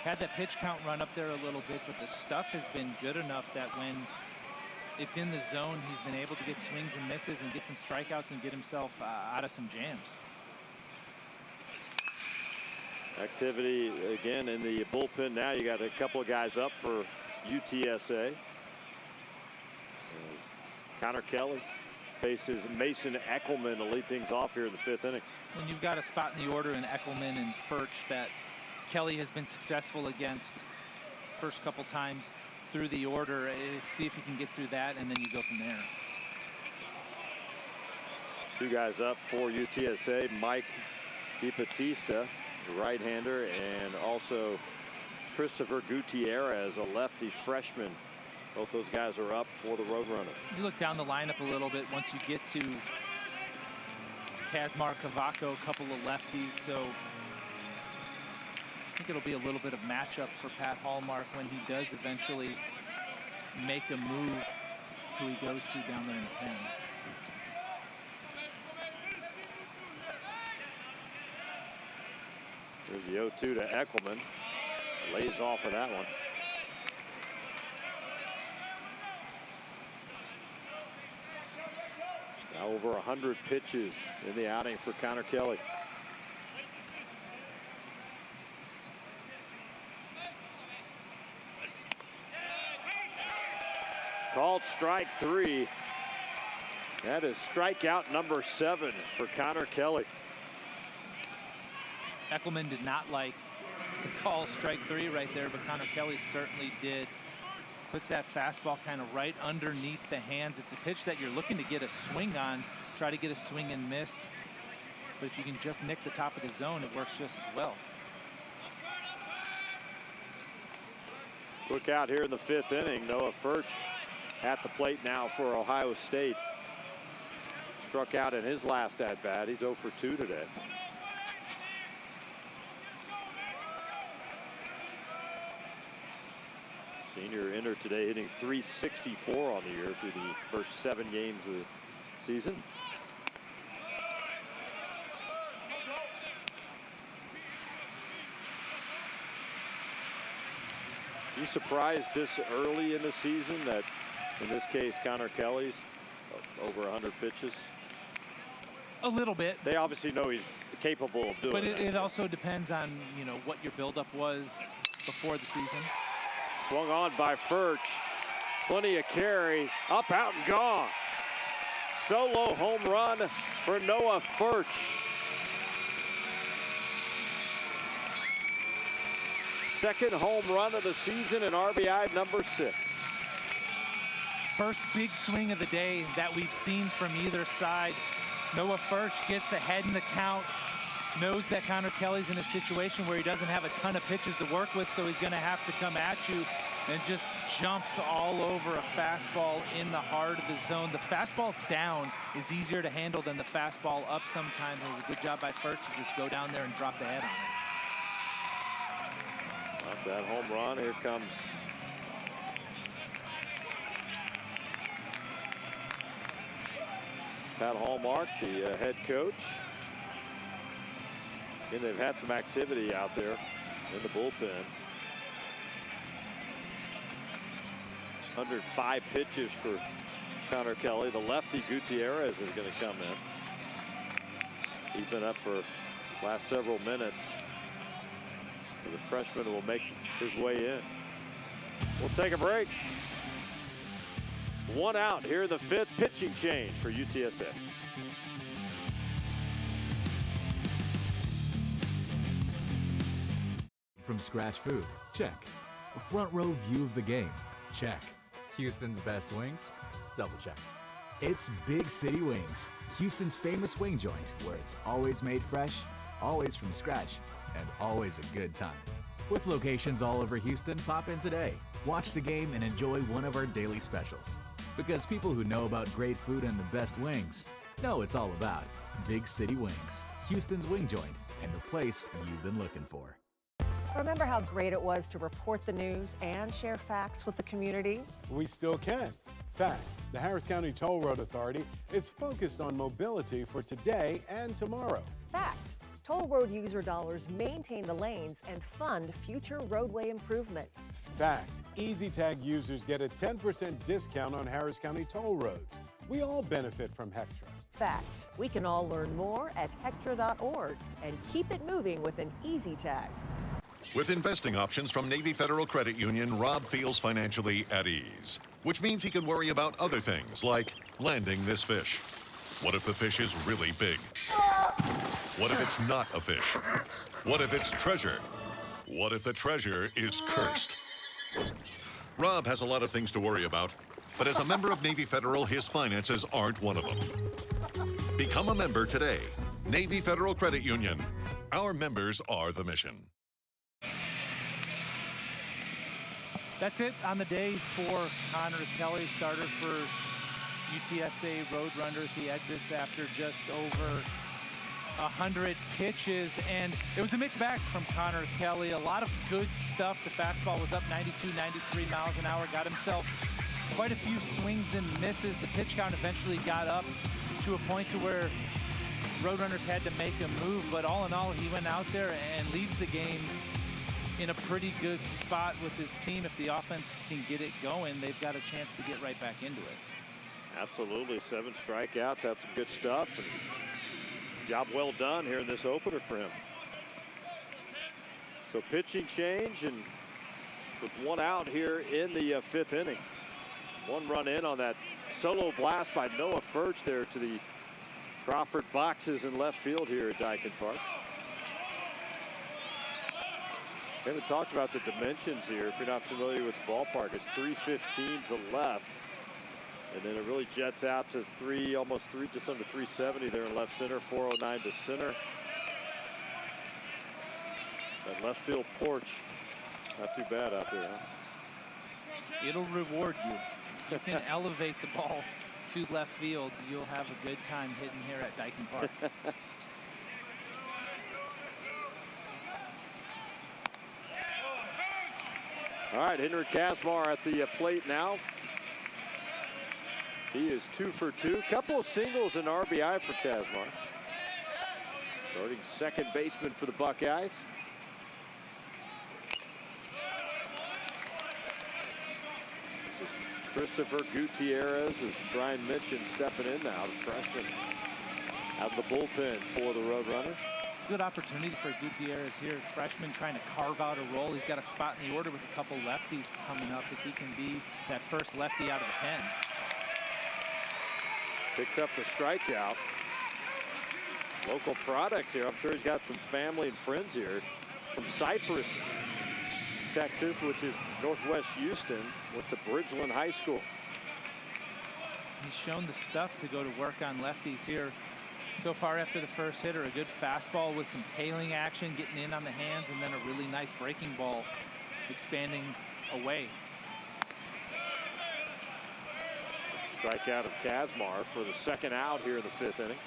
had that pitch count run up there a little bit, but the stuff has been good enough that when it's in the zone, he's been able to get swings and misses and get some strikeouts and get himself out of some jams. Activity again in the bullpen now. You got a couple of guys up for UTSA. As Connor Kelly faces Mason Eckelman to lead things off here in the 5th inning. When you've got a spot in the order in Eckelman and Furch that Kelly has been successful against first couple times through the order, see if you can get through that, and then you go from there. Two guys up for UTSA, Mike DiBattista, the right-hander, and also Christopher Gutierrez, a lefty freshman. Both those guys are up for the Roadrunners. You look down the lineup a little bit once you get to Kazmar Cavaco, a couple of lefties, so I think it'll be a little bit of matchup for Pat Hallmark when he does eventually make a move who he goes to down there in the pen. There's the 0-2 to Eckelman. Lays off of that one. Now over 100 pitches in the outing for Connor Kelly. Called strike 3. That is strikeout number 7 for Connor Kelly. Eckelman did not like the call strike 3 right there, but Connor Kelly certainly did. Puts that fastball kind of right underneath the hands. It's a pitch that you're looking to get a swing on, try to get a swing and miss. But if you can just nick the top of the zone, it works just as well. Quick out here in the 5th inning. Noah Furch at the plate now for Ohio State. Struck out in his last at-bat. He's 0 for 2 today. Senior ender today, hitting .364 on the year through the first 7 games of the season. You surprised this early in the season that, in this case, Connor Kelly's over 100 pitches? A little bit. They obviously know he's capable of doing but that. It also depends on, you know, what your buildup was before the season. Swung on by Furch. Plenty of carry. Up, out, and gone. Solo home run for Noah Furch. Second home run of the season and RBI number 6. First big swing of the day that we've seen from either side. Noah Furch gets ahead in the count. Knows that Connor Kelly's in a situation where he doesn't have a ton of pitches to work with, so he's going to have to come at you. and just jumps all over a fastball in the heart of the zone. The fastball down is easier to handle than the fastball up sometimes. It was a good job by first to just go down there and drop the head on it. Not that home run. Here comes Pat Hallmark, the head coach. And they've had some activity out there in the bullpen. 105 pitches for Connor Kelly. The lefty Gutierrez is going to come in. He's been up for the last several minutes. So the freshman will make his way in. We'll take a break. 1 out here in the 5th. Pitching change for UTSA. From scratch food, check. A front row view of the game, check. Houston's best wings, double check. It's Big City Wings, Houston's famous wing joint, where it's always made fresh, always from scratch, and always a good time. With locations all over Houston, pop in today. Watch the game and enjoy one of our daily specials. Because people who know about great food and the best wings know it's all about Big City Wings, Houston's wing joint, and the place you've been looking for. Remember how great it was to report the news and share facts with the community? We still can. Fact, the Harris County Toll Road Authority is focused on mobility for today and tomorrow. Fact, toll road user dollars maintain the lanes and fund future roadway improvements. Fact, Easy Tag users get a 10% discount on Harris County toll roads. We all benefit from Hectra. Fact, we can all learn more at hectra.org and keep it moving with an Easy Tag. With investing options from Navy Federal Credit Union, Rob feels financially at ease, which means he can worry about other things like landing this fish. What if the fish is really big? What if it's not a fish? What if it's treasure? What if the treasure is cursed? Rob has a lot of things to worry about, but as a member of Navy Federal, his finances aren't one of them. Become a member today. Navy Federal Credit Union. Our members are the mission. That's it on the day for Connor Kelly, starter for UTSA Roadrunners. He exits after just over 100 pitches, and it was a mixed bag from Connor Kelly. A lot of good stuff. The fastball was up 92, 93 miles an hour. Got himself quite a few swings and misses. The pitch count eventually got up to a point to where Roadrunners had to make a move, but all in all, he went out there and leaves the game in a pretty good spot with his team. If the offense can get it going, they've got a chance to get right back into it. Absolutely. 7 strikeouts. That's some good stuff. And job well done here in this opener for him. So pitching change, and with 1 out here in the 5th inning. 1 run in on that solo blast by Noah Furch there to the Crawford boxes in left field here at Daikin Park. We haven't talked about the dimensions here. If you're not familiar with the ballpark, it's 315 to left. And then it really jets out to almost just under 370 there in left center, 409 to center. That left field porch, not too bad out there, huh? It'll reward you. If you can elevate the ball to left field, you'll have a good time hitting here at Daikin Park. All right, Henry Kazmar at the plate now. He is 2 for 2. Couple of singles and RBI for Kazmar. Starting second baseman for the Buckeyes. This is Christopher Gutierrez, as Brian mentioned, stepping in now, the freshman out of the bullpen for the Roadrunners. Good opportunity for Gutierrez here. Freshman trying to carve out a role. He's got a spot in the order with a couple lefties coming up if he can be that first lefty out of the pen. Picks up the strikeout. Local product here. I'm sure he's got some family and friends here from Cypress, Texas, which is northwest Houston. Went to Bridgeland High School. He's shown the stuff to go to work on lefties here. So far after the first hitter, a good fastball with some tailing action, getting in on the hands, and then a really nice breaking ball expanding away. Strikeout of Kazmar for the second out here in the 5th inning.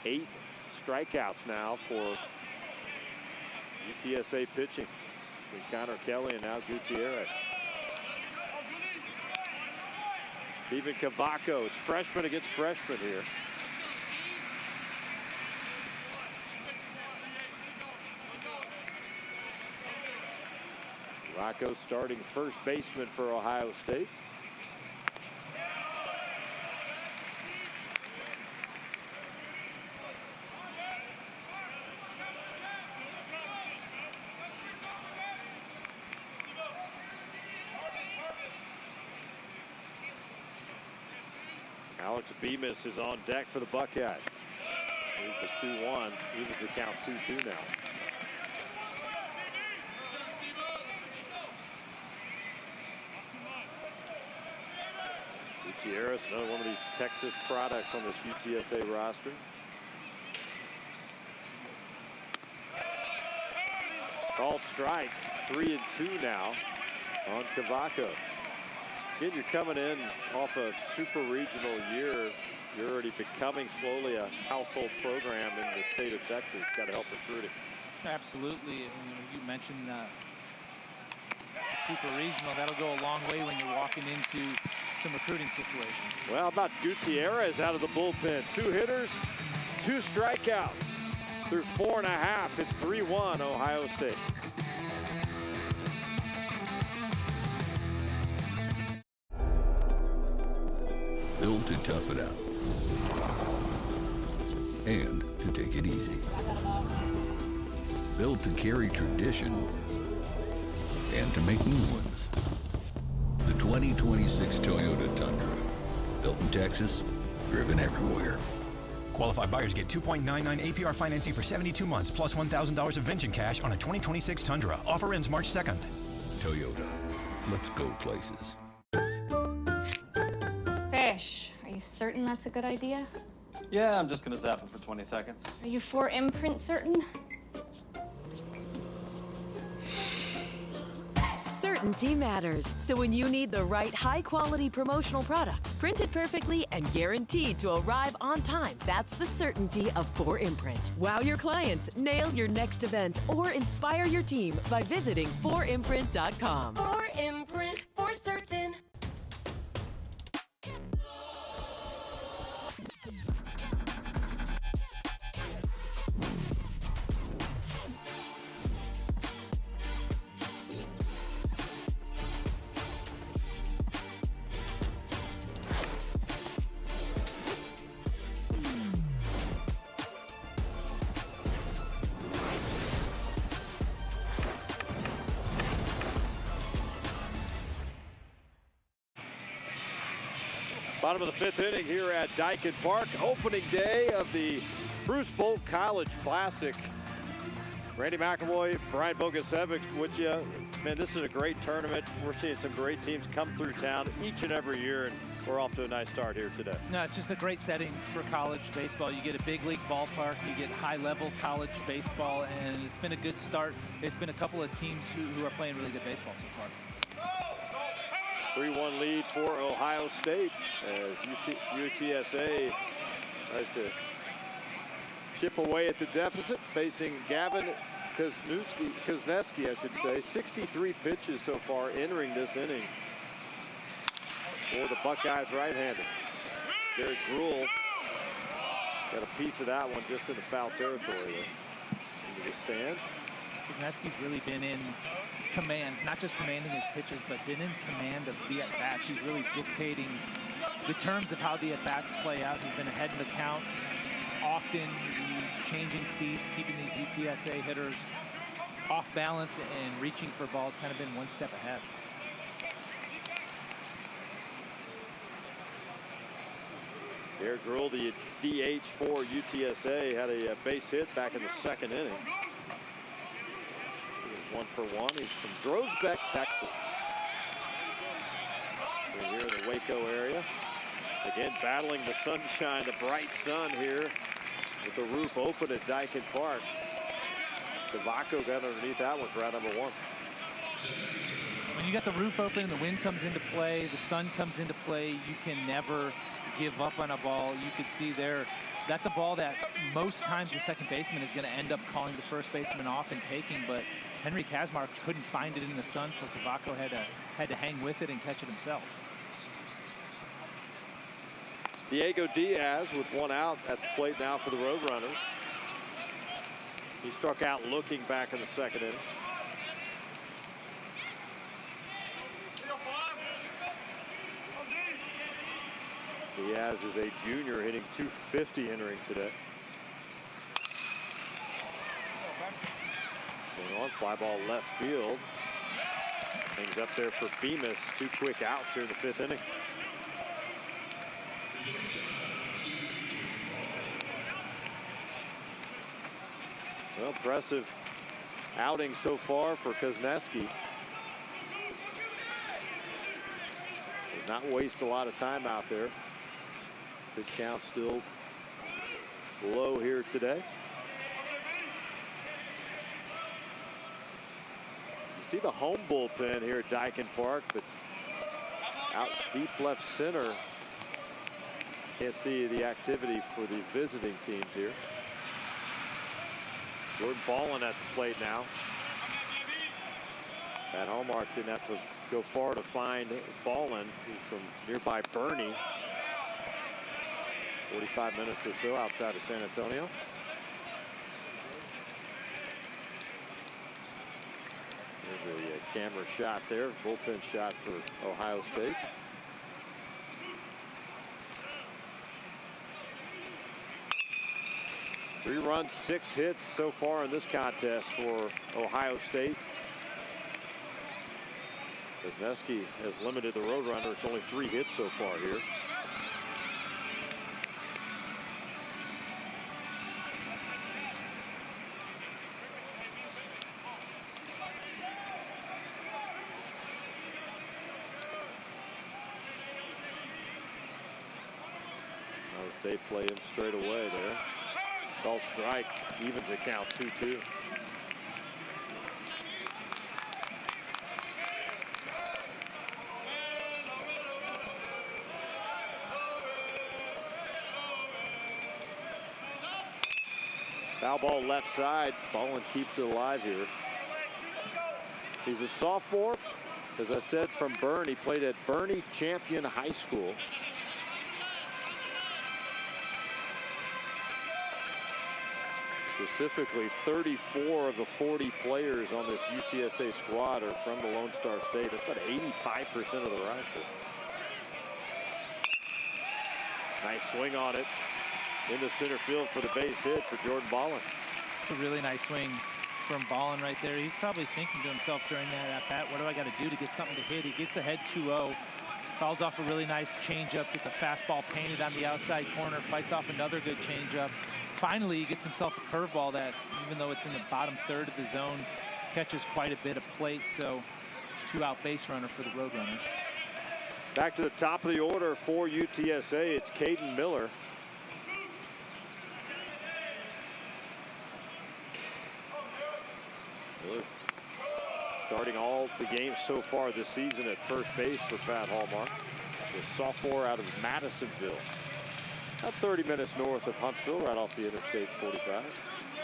8 strikeouts now for UTSA pitching. With Connor Kelly and now Gutierrez. Steven Cavaco, it's freshman against freshman here. Cavaco starting first baseman for Ohio State. Alex Bemis is on deck for the Buckeyes. Leads a 2-1, evens the count 2-2 now. Gutierrez, another one of these Texas products on this UTSA roster. Called strike, 3-2 now on Cavaco. Again, you're coming in off a super regional year. You're already becoming slowly a household program in the state of Texas. It's got to help recruiting. Absolutely. You mentioned super regional. That'll go a long way when you're walking into some recruiting situations. Well, how about Gutierrez out of the bullpen? 2 hitters, 2 strikeouts through 4.5. It's 3-1 Ohio State. Built to tough it out and to take it easy. Built to carry tradition and to make new ones. The 2026 Toyota Tundra. Built in Texas, driven everywhere. Qualified buyers get 2.99 APR financing for 72 months plus $1,000 of Venture cash on a 2026 Tundra. Offer ends March 2nd. Toyota. Let's go places. Fish. Are you certain that's a good idea? Yeah, I'm just gonna zap it for 20 seconds. Are you for imprint certain? Certainty matters. So when you need the right high-quality promotional products, printed perfectly and guaranteed to arrive on time, that's the certainty of 4imprint. Wow your clients, nail your next event, or inspire your team by visiting 4imprint.com. 4imprint, for certain. Bottom of the 5th inning here at Daikin Park. Opening day of the Bruce Bolt College Classic. Randy McAvoy, Brian Bogusevic with you. Man, this is a great tournament. We're seeing some great teams come through town each and every year, and we're off to a nice start here today. No, it's just a great setting for college baseball. You get a big league ballpark, you get high-level college baseball, and it's been a good start. It's been a couple of teams who are playing really good baseball so far. 3-1 lead for Ohio State as UTSA tries to chip away at the deficit, facing Gavin Kozneski, I should say. 63 pitches so far entering this inning for the Buckeyes right-handed. Derek Gruhl got a piece of that one just in the foul territory there. Into the stands. Kozneski's really been in command, not just commanding his pitches, but been in command of the at-bats. He's really dictating the terms of how the at-bats play out. He's been ahead in the count often. He's changing speeds, keeping these UTSA hitters off balance and reaching for balls, kind of been one step ahead. Derek Gruhl, the DH for UTSA, had a base hit back in the 2nd inning. 1-for-1. He's from Groesbeck, Texas. We're here in the Waco area. Again, battling the sunshine, the bright sun here with the roof open at Daikin Park. Cavaco got underneath that one for out number 1. When you got the roof open and the wind comes into play, the sun comes into play, you can never give up on a ball. You could see there, that's a ball that most times the second baseman is going to end up calling the first baseman off and taking, but Henry Kazmar couldn't find it in the sun, so Cavaco had to hang with it and catch it himself. Diego Diaz with one out at the plate now for the Roadrunners. He struck out looking back in the second inning. Diaz is a junior, hitting .250 entering today. Going on, fly ball left field. Things up there for Bemis. 2 quick outs here in the 5th inning. Well, impressive outing so far for Kozneski. Does not waste a lot of time out there. Pitch count still low here today. You see the home bullpen here at Daikin Park, but out deep left center. Can't see the activity for the visiting teams here. Jordan Ballin at the plate now. Pat Hallmark didn't have to go far to find Ballin, who's from nearby Bernie. 45 minutes or so outside of San Antonio. There's a camera shot there, bullpen shot for Ohio State. Three runs, 6 hits so far in this contest for Ohio State. Kozneski has limited the Roadrunners, only 3 hits so far here. Ohio State play him straight away there. Call strike, evens the count 2-2. Foul ball left side. Ballin keeps it alive here. He's a sophomore. As I said, from Bern. He played at Bernie Champion High School. Specifically, 34 of the 40 players on this UTSA squad are from the Lone Star State. That's about 85% of the roster. Nice swing on it. Into center field for the base hit for Jordan Ballin. It's a really nice swing from Ballin right there. He's probably thinking to himself during that at bat, what do I got to do to get something to hit? He gets ahead 2-0. Fouls off a really nice changeup, gets a fastball painted on the outside corner, fights off another good changeup. Finally, he gets himself a curveball that, even though it's in the bottom third of the zone, catches quite a bit of plate. So 2-out base runner for the Roadrunners. Back to the top of the order for UTSA. It's Caden Miller. Miller starting all the games so far this season at first base for Pat Hallmark. The sophomore out of Madisonville. About 30 minutes north of Huntsville, right off the Interstate 45.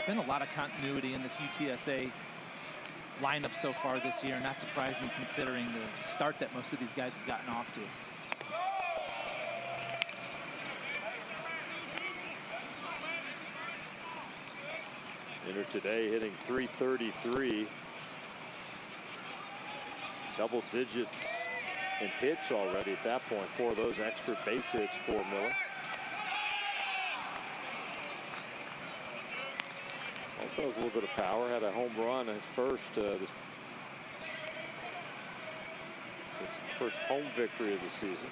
Been a lot of continuity in this UTSA lineup so far this year. Not surprising considering the start that most of these guys have gotten off to. Entered today hitting .333. Double digits in hits already at that point. 4 of those extra base hits for Miller. Also has a little bit of power. Had a home run at first. This first home victory of the season.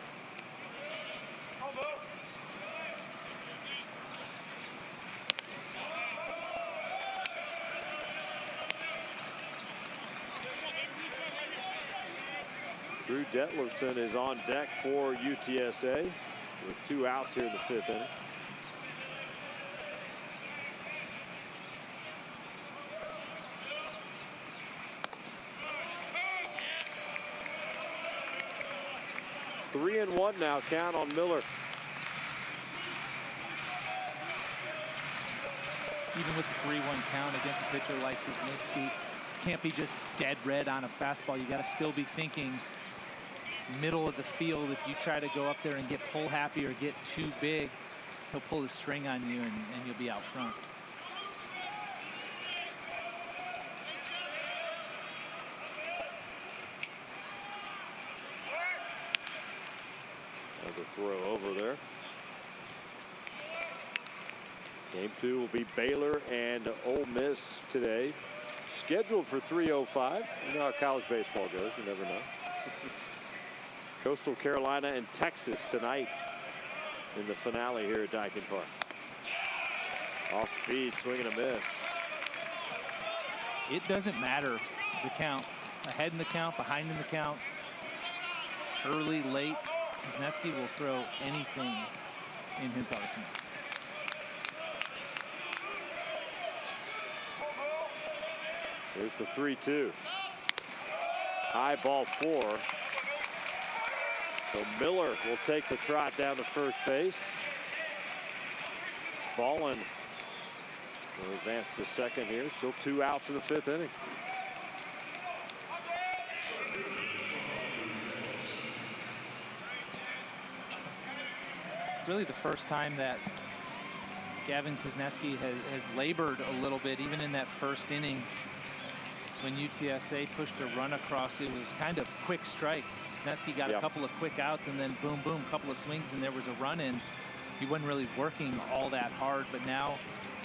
Drew Detlefson is on deck for UTSA with 2 outs here in the 5th inning. 3-1 now. Count on Miller. Even with the 3-1 count against a pitcher like Kuzniewski, can't be just dead red on a fastball. You got to still be thinking middle of the field. If you try to go up there and get pull happy or get too big, he'll pull the string on you and you'll be out front. Another throw over there. Game 2 will be Baylor and Ole Miss today. Scheduled for 3:05. You know how college baseball goes. You never know. Coastal Carolina and Texas tonight in the finale here at Daikin Park. Off speed, swing and a miss. It doesn't matter the count. Ahead in the count, behind in the count. Early, late. Kuzniewski will throw anything in his arsenal. Here's the 3-2. High ball 4. So Miller will take the trot down to first base. Ballin will advance to second here. Still 2 outs in the 5th inning. Really the first time that Gavin Kuzniewski has labored a little bit, even in that first inning. When UTSA pushed a run across, it was kind of quick strike. Kuzniewski got a couple of quick outs and then boom, boom, couple of swings and there was a run in. He wasn't really working all that hard, but now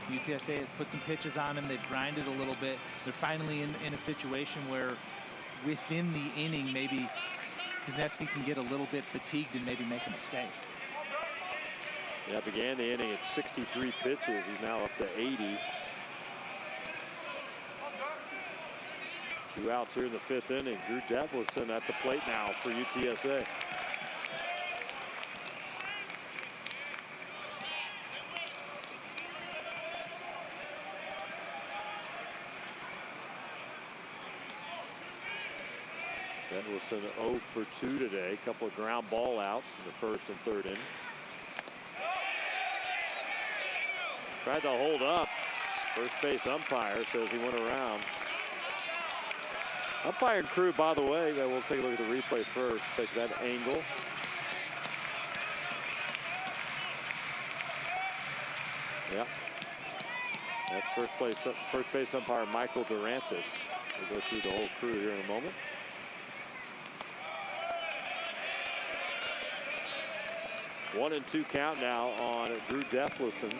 UTSA has put some pitches on him. They've grinded a little bit. They're finally in a situation where within the inning, maybe Kuzniewski can get a little bit fatigued and maybe make a mistake. Yeah, began the inning at 63 pitches. He's now up to 80. 2 outs here in the 5th inning. Drew Detlefsen at the plate now for UTSA. Detlefsen 0 for 2 today. A couple of ground ball outs in the 1st and 3rd inning. Tried to hold up. First base umpire says he went around. Umpire and crew, by the way, we'll take a look at the replay first. Take that angle. Yeah. That's first base umpire Michael Durantis. We'll go through the whole crew here in a moment. One and 2 count now on Drew Detlefsen.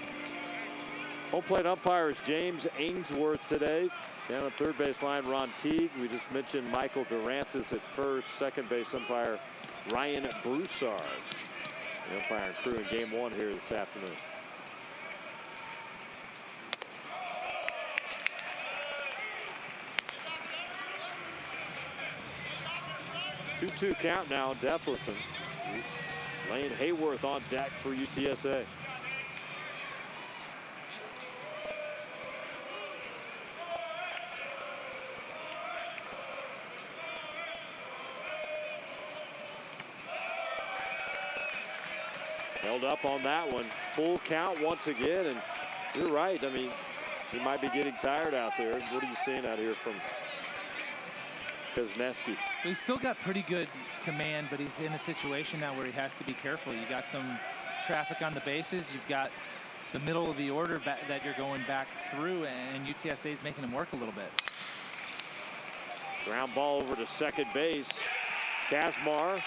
Home plate umpire is James Ainsworth today. Down on third base line, Ron Teague. We just mentioned Michael Durantis at first. Second base umpire Ryan Broussard. The umpire and crew in game 1 here this afternoon. Two count now, Detlefsen. Lane Hayworth on deck for UTSA. Held up on that one. Full count once again, and you're right. I mean, he might be getting tired out there. What are you seeing out here from Kuzniewski? He's still got pretty good command, but he's in a situation now where he has to be careful. You got some traffic on the bases. You've got the middle of the order that you're going back through, and UTSA is making him work a little bit. Ground ball over to second base. Kazmar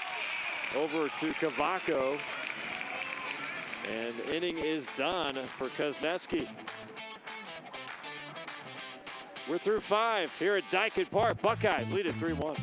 over to Cavaco. And the inning is done for Kuzniewski. We're through 5 here at Daikin Park. Buckeyes lead at 3-1.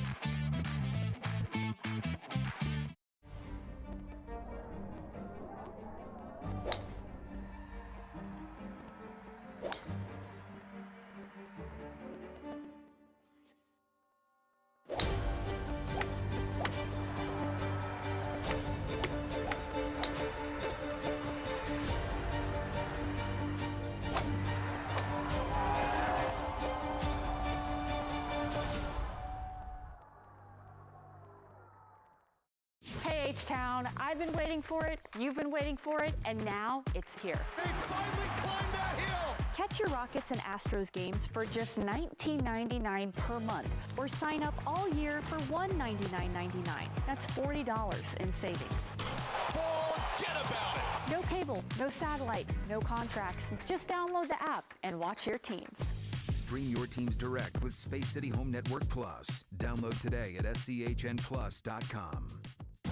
town. I've been waiting for it, you've been waiting for it, and now it's here. They finally climbed that hill! Catch your Rockets and Astros games for just $19.99 per month, or sign up all year for $199.99. That's $40 in savings. Forget about it! No cable, no satellite, no contracts. Just download the app and watch your teams. Stream your teams direct with Space City Home Network Plus. Download today at schnplus.com.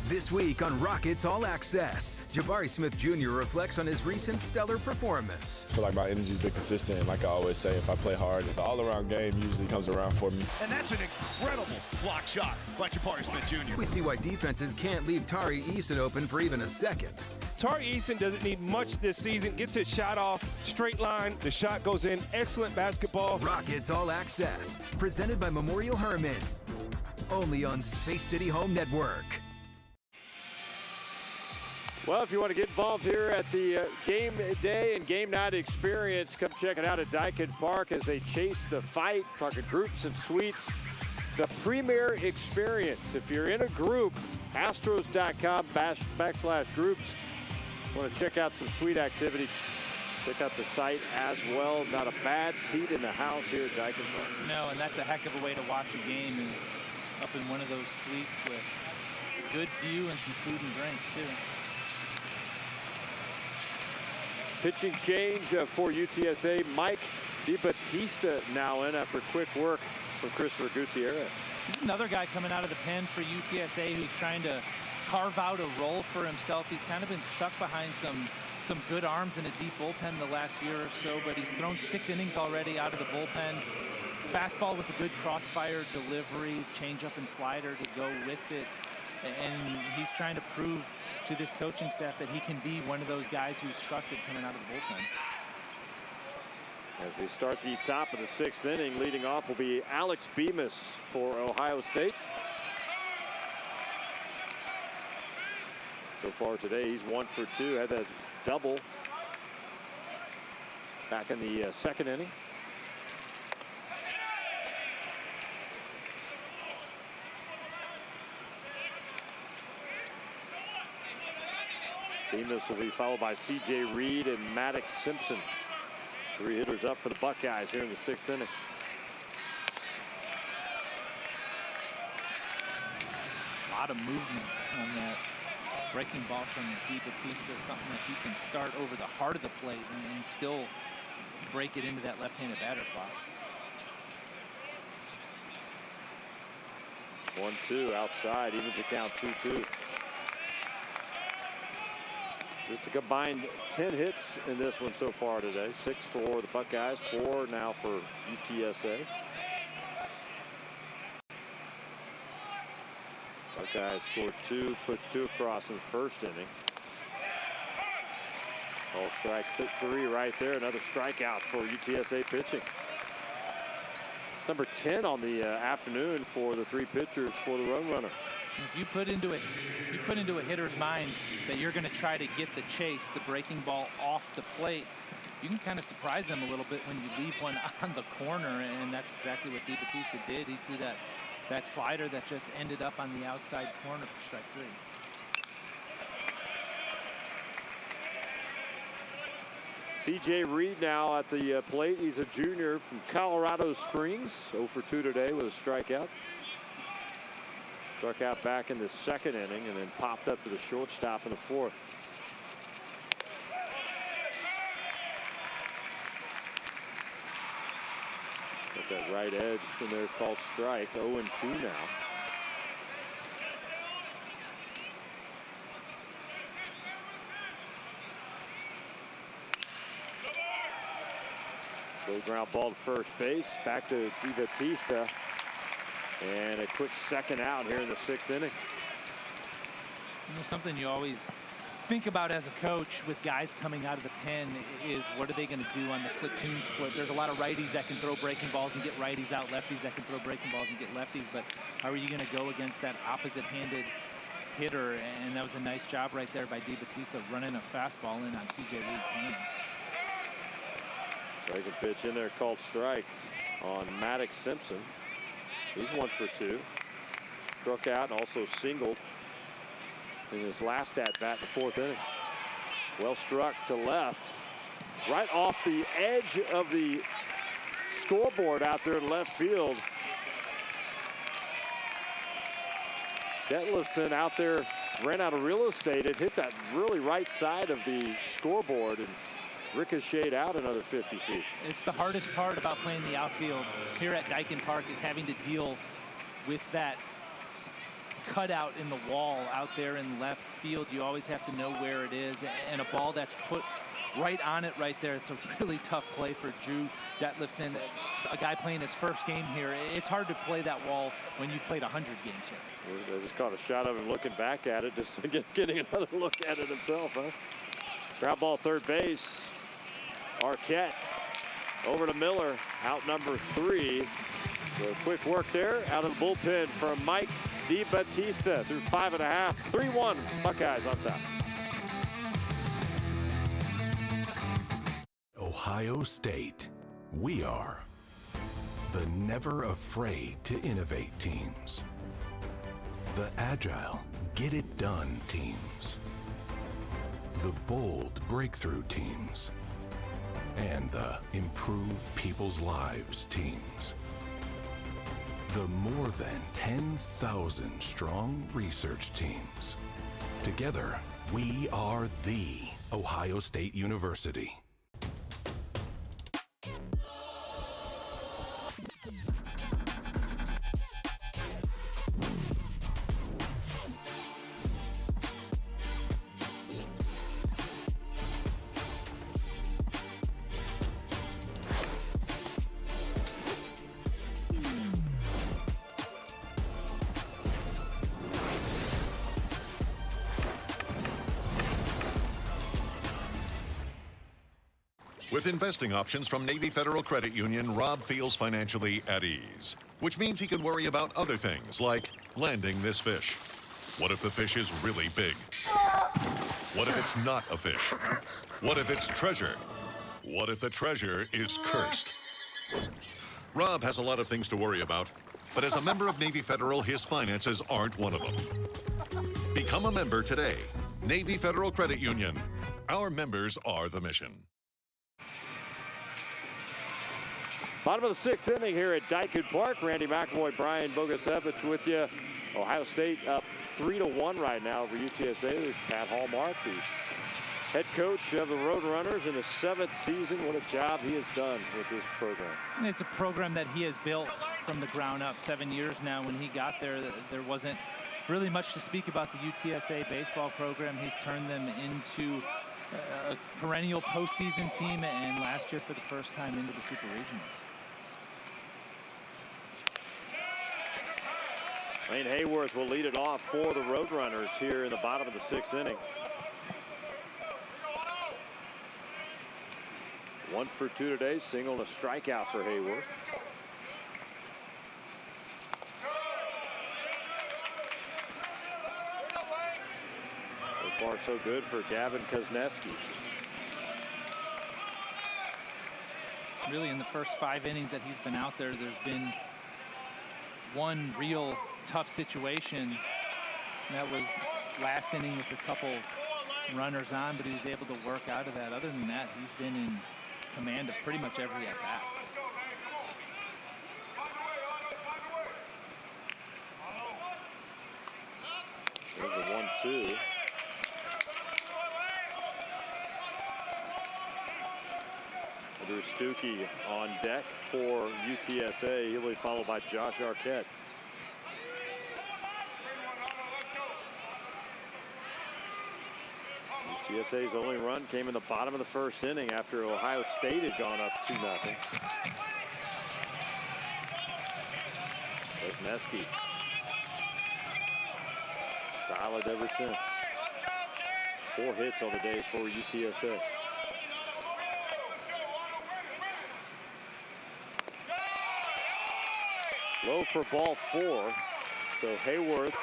This week on Rockets All Access, Jabari Smith Jr. reflects on his recent stellar performance. I feel like my energy's been consistent, and like I always say, if I play hard, the all-around game usually comes around for me. And that's an incredible block shot by Jabari Smith Jr. We see why defenses can't leave Tari Eason open for even a second. Tari Eason doesn't need much this season. Gets his shot off, straight line, the shot goes in. Excellent basketball. Rockets All Access, presented by Memorial Hermann. Only on Space City Home Network. Well, if you want to get involved here at the game day and game night experience, come check it out at Daikin Park as they chase the fight. Talking groups and suites. The premier experience. If you're in a group, astros.com/groups. Want to check out some sweet activities. Check out the site as well. Not a bad seat in the house here at Daikin Park. No, and that's a heck of a way to watch a game, is up in one of those suites with a good view and some food and drinks, too. Pitching change for UTSA. Mike DiBattista now in after quick work from Christopher Gutierrez. This is another guy coming out of the pen for UTSA who's trying to carve out a role for himself. He's kind of been stuck behind some good arms in a deep bullpen the last year or so, but he's thrown 6 innings already out of the bullpen. Fastball with a good crossfire delivery, changeup and slider to go with it. And he's trying to prove to this coaching staff that he can be one of those guys who's trusted coming out of the bullpen. As we start the top of the 6th inning, leading off will be Alex Bemis for Ohio State. So far today, he's 1 for 2. Had that double back in the 2nd inning. Bemis will be followed by C.J. Reed and Maddox Simpson. 3 hitters up for the Buckeyes here in the 6th inning. A lot of movement on that breaking ball from DiBattista, something that he can start over the heart of the plate and still break it into that left-handed batter's box. 1-2 outside, evens the count 2-2. Just a combined 10 hits in this one so far today. 6 for the Buckeyes, 4 now for UTSA. Buckeyes scored 2, pushed 2 across in the 1st inning. Ball strike 3 right there. Another strikeout for UTSA pitching. Number 10 on the afternoon for the 3 pitchers for the run runners. If you put into a hitter's mind that you're going to try to get the chase, the breaking ball off the plate, you can kind of surprise them a little bit when you leave one on the corner, and that's exactly what DiBattista did. He threw that slider that just ended up on the outside corner for strike 3. C.J. Reed now at the plate. He's a junior from Colorado Springs. 0 for 2 today with a strikeout. Struck out back in the 2nd inning and then popped up to the shortstop in the 4th. Got that right edge in there called strike. 0-2 now. Slow ground ball to first base. Back to DiBattista. And a quick 2nd out here in the 6th inning. You know, something you always think about as a coach with guys coming out of the pen is what are they going to do on the platoon split. There's a lot of righties that can throw breaking balls and get righties out, lefties that can throw breaking balls and get lefties, but how are you going to go against that opposite-handed hitter? And that was a nice job right there by DiBattista running a fastball in on C.J. Reed's hands. Breaking pitch in there called strike on Maddox Simpson. He's 1 for 2. Struck out and also singled in his last at-bat in the fourth inning. Well struck to left. Right off the edge of the scoreboard out there in left field. Detlefson out there ran out of real estate. It hit that really right side of the scoreboard and ricocheted out another 50 feet. It's the hardest part about playing the outfield here at Daikin Park is having to deal with that cutout in the wall out there in left field. You always have to know where it is, and a ball that's put right on it right there. It's a really tough play for Drew Detlefson, a guy playing his first game here. It's hard to play that wall when you've played 100 games here. They just caught a shot of him looking back at it, just getting another look at it himself, huh? Ground ball third base. Arquette over to Miller, out number 3. So quick work there out of the bullpen from Mike DiBattista through 5.5. 3-1 Buckeyes on top. Ohio State. We are the never afraid to innovate teams. The agile, get it done teams. The bold breakthrough teams. And the improve people's lives teams. The more than 10,000 strong research teams. Together, we are the Ohio State University. With investing options from Navy Federal Credit Union, Rob feels financially at ease, which means he can worry about other things like landing this fish. What if the fish is really big? What if it's not a fish? What if it's treasure? What if the treasure is cursed? Rob has a lot of things to worry about, but as a member of Navy Federal, his finances aren't one of them. Become a member today. Navy Federal Credit Union. Our members are the mission. Bottom of the 6th inning here at Daikin Park. Randy McAvoy, Brian Bogasevich with you. Ohio State up 3-1 right now over UTSA. Pat Hallmark, the head coach of the Roadrunners in his 7th season. What a job he has done with this program. And it's a program that he has built from the ground up. 7 years now. When he got there, there wasn't really much to speak about the UTSA baseball program. He's turned them into a perennial postseason team, and last year for the first time into the Super Regionals. Lane Hayworth will lead it off for the Roadrunners here in the bottom of the 6th inning. 1 for 2 today, single and a strikeout for Hayworth. So far so good for Gavin Kozneski. Really in the first 5 innings that he's been out there, there's been one real tough situation. That was last inning with a couple runners on, but he was able to work out of that. Other than that, he's been in command of pretty much every at-bat. There's a 1-2. Drew Stuckey on deck for UTSA. He'll be followed by Josh Arquette. UTSA's only run came in the bottom of the 1st inning after Ohio State had gone up 2-0. Kozneski. Solid ever since. 4 hits on the day for UTSA. Low for ball 4. So Hayworth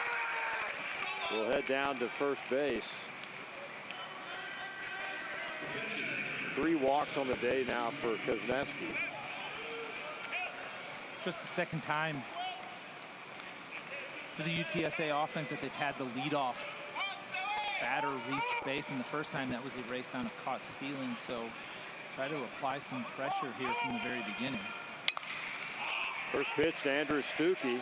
will head down to first base. 3 walks on the day now for Kozneski. Just the 2nd time for the UTSA offense that they've had the leadoff batter reached base, and the first time that was erased on a caught stealing. So try to apply some pressure here from the very beginning. First pitch to Andrew Stuckey.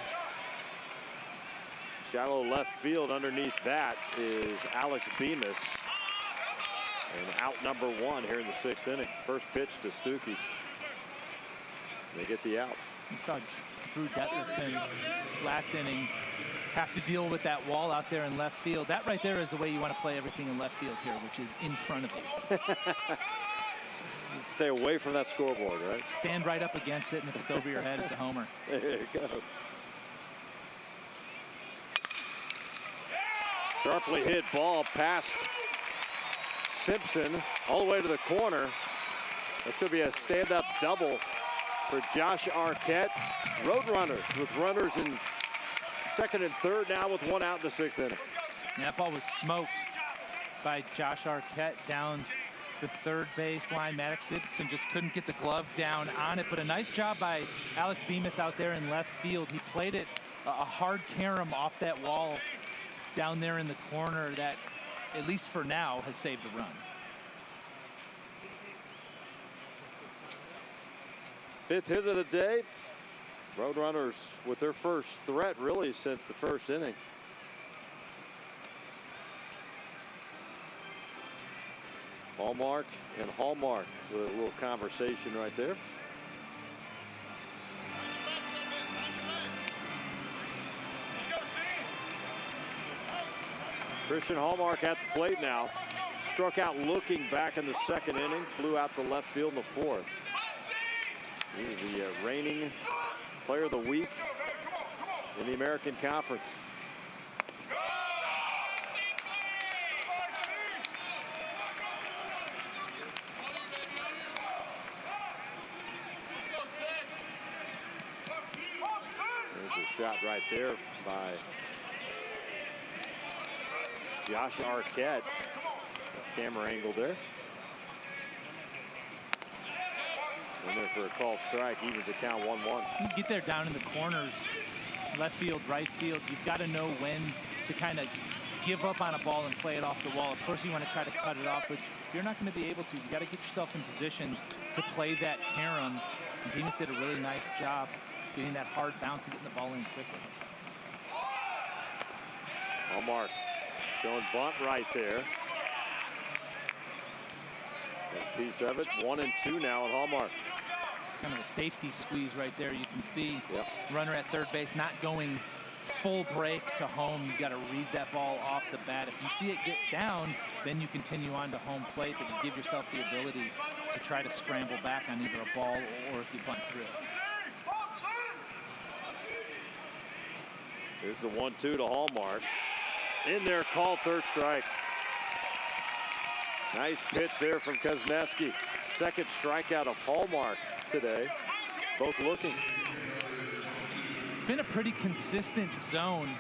Shallow left field. Underneath that is Alex Bemis. And out number 1 here in the 6th inning. First pitch to Stuckey. They get the out. You saw Drew Detlerson last inning have to deal with that wall out there in left field. That right there is the way you want to play everything in left field here, which is in front of you. Stay away from that scoreboard, right? Stand right up against it, and if it's over your head, it's a homer. There you go. Sharply hit ball past Simpson all the way to the corner. That's going to be a stand-up double for Josh Arquette. Roadrunners with runners in 2nd and 3rd now with 1 out in the 6th inning. And that ball was smoked by Josh Arquette down the 3rd baseline. Maddox Simpson just couldn't get the glove down on it, but a nice job by Alex Bemis out there in left field. He played it a hard carom off that wall down there in the corner that, at least for now, has saved the run. 5th hit of the day. Roadrunners with their first threat really since the 1st inning. Hallmark and Hallmark with a little conversation right there. Christian Hallmark at the plate now. Struck out looking back in the 2nd inning. Flew out to left field in the 4th. He was the reigning Player of the Week in the American Conference. There's a shot right there by Josh Arquette. Camera angle there. In there for a called strike, evens the count 1-1. You get there down in the corners, left field, right field. You've got to know when to kind of give up on a ball and play it off the wall. Of course, you want to try to cut it off, but if you're not going to be able to, you got to get yourself in position to play that carom. And Bemis did a really nice job getting that hard bounce and getting the ball in quickly. Hallmark showing bunt right there. A piece of it, 1 and 2 now at Hallmark. It's kind of a safety squeeze right there. You can see runner at 3rd base not going full break to home. You got to read that ball off the bat. If you see it get down, then you continue on to home plate, but you give yourself the ability to try to scramble back on either a ball or if you bunt through it. Here's the 1-2 to Hallmark. In there, called 3rd strike. Nice pitch there from Kozneski. 2nd strikeout of Hallmark today. Both looking. It's been a pretty consistent zone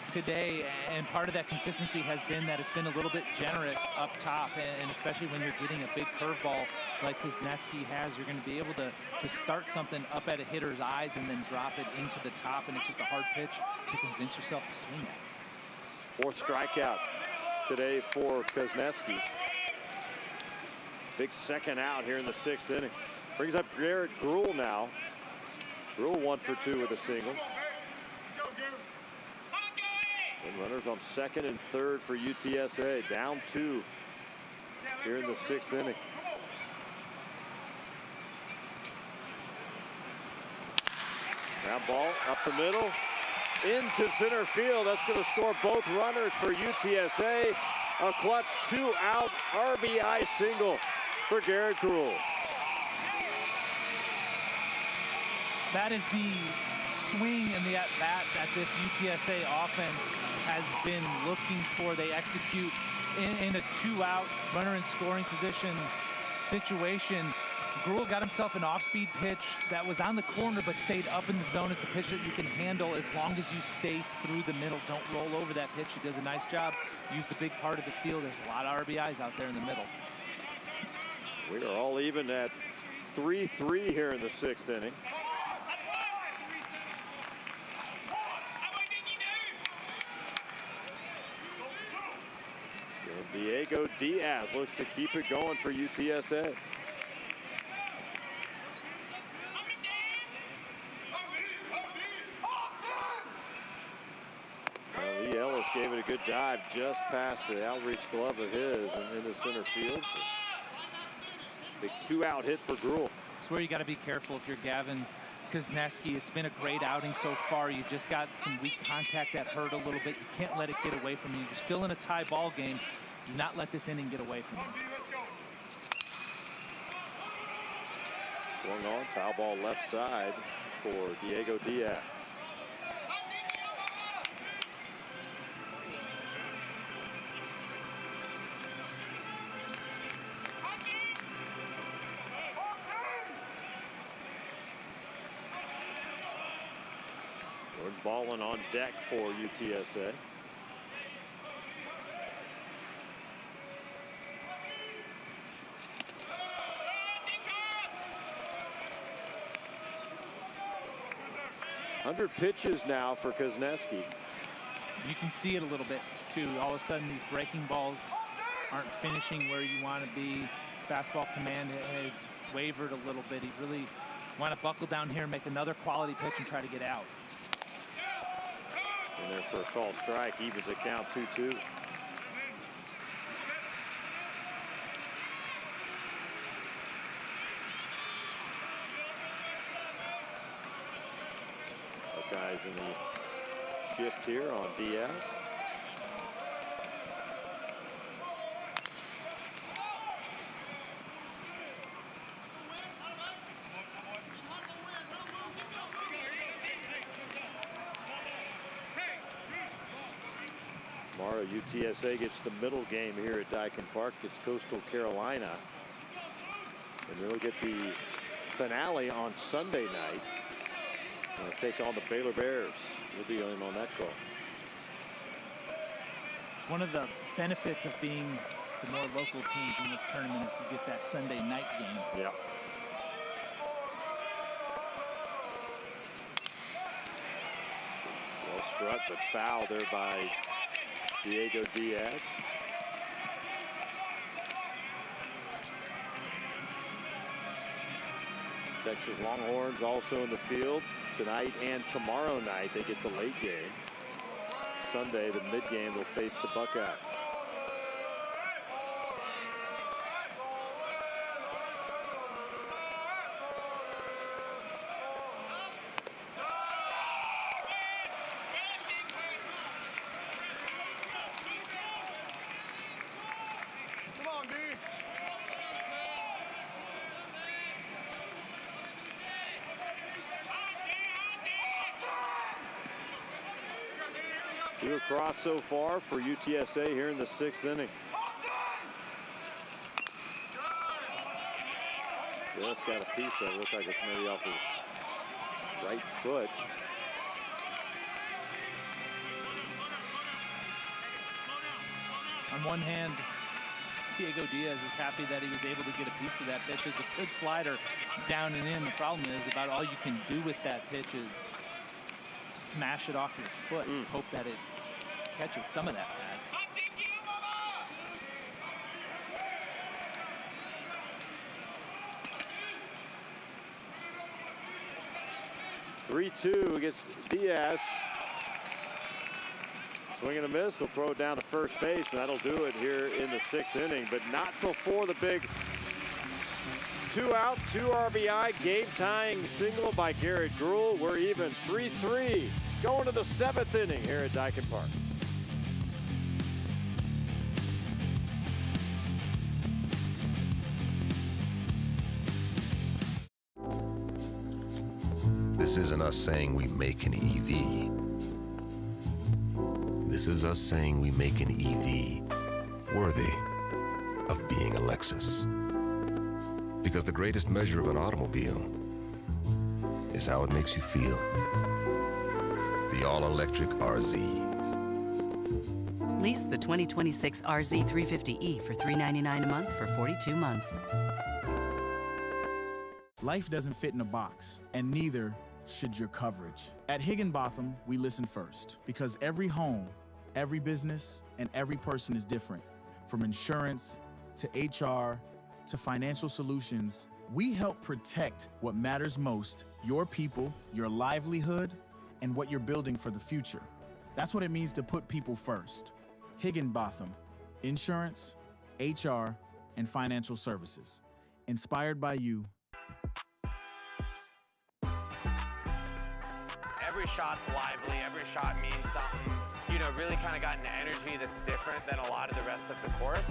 today, and part of that consistency has been that it's been a little bit generous up top, and especially when you're getting a big curveball like Kozneski has, you're going to be able to start something up at a hitter's eyes and then drop it into the top, and it's just a hard pitch to convince yourself to swing at. 4th strikeout today for Kozneski. Big 2nd out here in the 6th inning. Brings up Garrett Gruhl now. Gruhl 1 for 2 with a single. And runners on 2nd and 3rd for UTSA. Down 2 here in the 6th inning. Ground ball up the middle. Into center field. That's going to score both runners for UTSA. A clutch 2-out RBI single for Garrett Gruhl. That is the swing and the at-bat that this UTSA offense has been looking for. They execute in a 2-out runner in scoring position situation. Gruhl got himself an off-speed pitch that was on the corner but stayed up in the zone. It's a pitch that you can handle as long as you stay through the middle. Don't roll over that pitch. He does a nice job. Use the big part of the field. There's a lot of RBIs out there in the middle. We are all even at 3-3 here in the 6th inning. Diego Diaz looks to keep it going for UTSA. Lee Ellis gave it a good dive just past the outreach glove of his and into center field. So big 2-out hit for Gruhl. It's where you got to be careful if you're Gavin Kozneski. It's been a great outing so far. You just got some weak contact that hurt a little bit. You can't let it get away from you. You're still in a tie ball game. Do not let this inning get away from you. Swung on, foul ball left side for Diego Diaz. Ballin on deck for UTSA. Hundred pitches now for Kozneski. You can see it a little bit too. All of a sudden these breaking balls aren't finishing where you want to be. Fastball command has wavered a little bit. He really want to buckle down here and make another quality pitch and try to get out. In there for a called strike, evens the count 2-2. Guys in the shift here on Diaz. Tomorrow, UTSA gets the middle game here at Dyken Park. It's Coastal Carolina. And we'll get the finale on Sunday night. We'll take on the Baylor Bears. We'll be on that call. It's one of the benefits of being the more local teams in this tournament is you get that Sunday night game. Yeah. Well struck, but foul there by Diego Diaz. Texas Longhorns also in the field tonight and tomorrow night. They get the late game. Sunday, the mid game, will face the Buckeyes. Two across so far for UTSA here in the 6th inning. Just got a piece of it. Looks like it's maybe off his right foot. On one hand, Diego Diaz is happy that he was able to get a piece of that pitch. It's a good slider down and in. The problem is about all you can do with that pitch is smash it off your foot and hope that it catches some of that pad. (3-2) against Diaz. Swing and a miss. He'll throw it down to first base, and that'll do it here in the 6th inning, but not before the big 2-out, 2 RBI, game-tying single by Garrett Gruhl. We're even 3-3 going to the 7th inning here at Dyken Park. This isn't us saying we make an EV. This is us saying we make an EV worthy of being a Lexus. Because the greatest measure of an automobile is how it makes you feel. The all-electric RZ. Lease the 2026 RZ 350e for $399 a month for 42 months. Life doesn't fit in a box, and neither should your coverage. At Higginbotham, we listen first, because every home, every business, and every person is different. From insurance to HR to financial solutions, we help protect what matters most, your people, your livelihood, and what you're building for the future. That's what it means to put people first. Higginbotham, insurance, HR, and financial services. Inspired by you. Every shot's lively, every shot means something. You know, really kind of got an energy that's different than a lot of the rest of the course.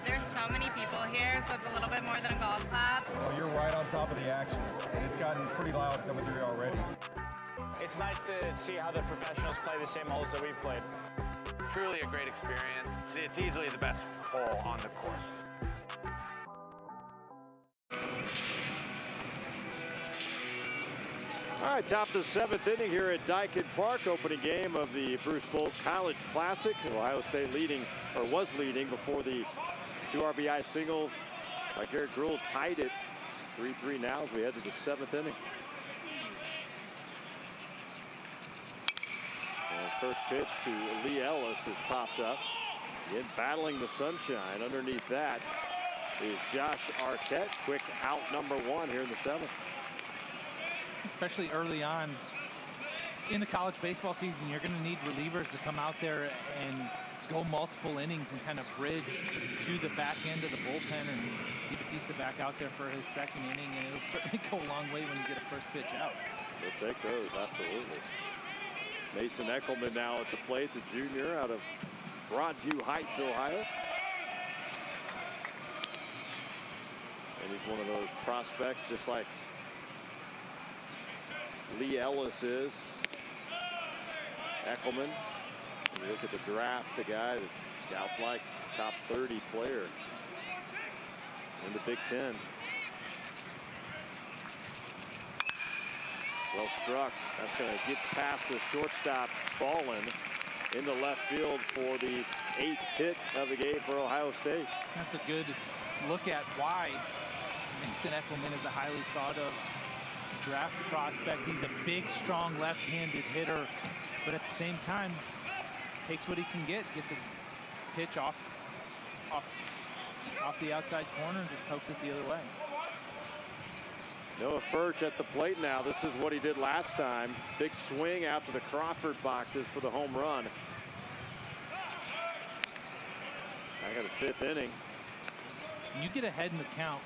There's so many people here, so it's a little bit more than a golf clap. Well, you're right on top of the action, and it's gotten pretty loud coming through already. It's nice to see how the professionals play the same holes that we've played. Truly a great experience. It's easily the best hole on the course. All right, top of the 7th inning here at Daikin Park, opening game of the Bruce Bolt College Classic. Ohio State was leading before the 2 RBI single by Garrett Gould tied it 3-3 now as we head to the 7th inning. And first pitch to Lee Ellis has popped up. Again, battling the sunshine. Underneath that is Josh Arquette. Quick out number 1 here in the 7th. Especially early on in the college baseball season, you're going to need relievers to come out there and go multiple innings and kind of bridge to the back end of the bullpen. And DiBattista back out there for his 2nd inning, and it'll certainly go a long way when you get a first pitch out. They'll take those, absolutely. Mason Eckelman now at the plate, the junior out of Broadview Heights, Ohio. And he's one of those prospects just like Lee Ellis is. Eckelman, when you look at the draft, the guy that scouts like top 30 player in the Big Ten. Well struck. That's going to get past the shortstop Ballin into left field for the 8th hit of the game for Ohio State. That's a good look at why Mason Eckelman is a highly thought of draft prospect. He's a big, strong left-handed hitter, but at the same time, takes what he can get. Gets a pitch off the outside corner and just pokes it the other way. Noah Furch at the plate now. This is what he did last time. Big swing out to the Crawford boxes for the home run. I got a 5th inning. When you get ahead in the count,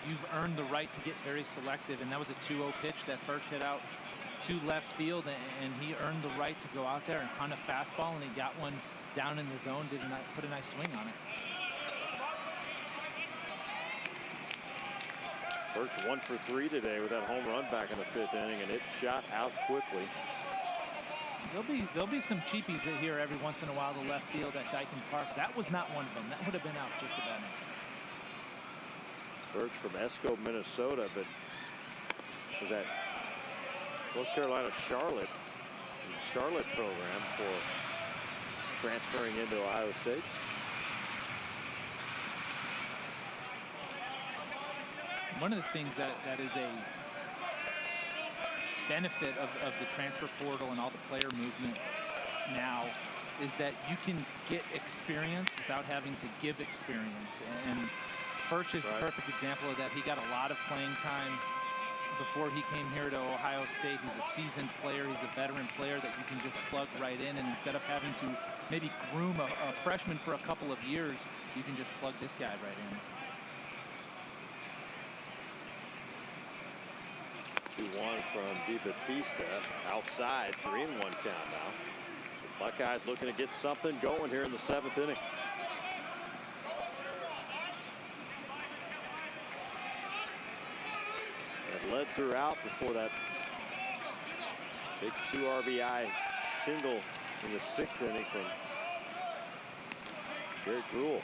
you've earned the right to get very selective, and that was a 2-0 pitch that Furch hit out to left field, and he earned the right to go out there and hunt a fastball, and he got one down in the zone, put a nice swing on it. Furch 1 for 3 today with that home run back in the 5th inning, and it shot out quickly. There'll be some cheapies here every once in a while to left field at Daikin Park. That was not one of them. That would have been out just about now. Furch from Esco, Minnesota, but was at North Carolina Charlotte program for transferring into Ohio State. One of the things that is a benefit of the transfer portal and all the player movement now is that you can get experience without having to give experience. And Furch is the perfect example of that. He got a lot of playing time before he came here to Ohio State. He's a seasoned player. He's a veteran player that you can just plug right in. And instead of having to maybe groom a freshman for a couple of years, you can just plug this guy right in. 2-1 from DiBattista outside, 3-1 count now. The Buckeyes looking to get something going here in the 7th inning. It led throughout before that big 2 RBI single in the 6th inning from Garrett Gould.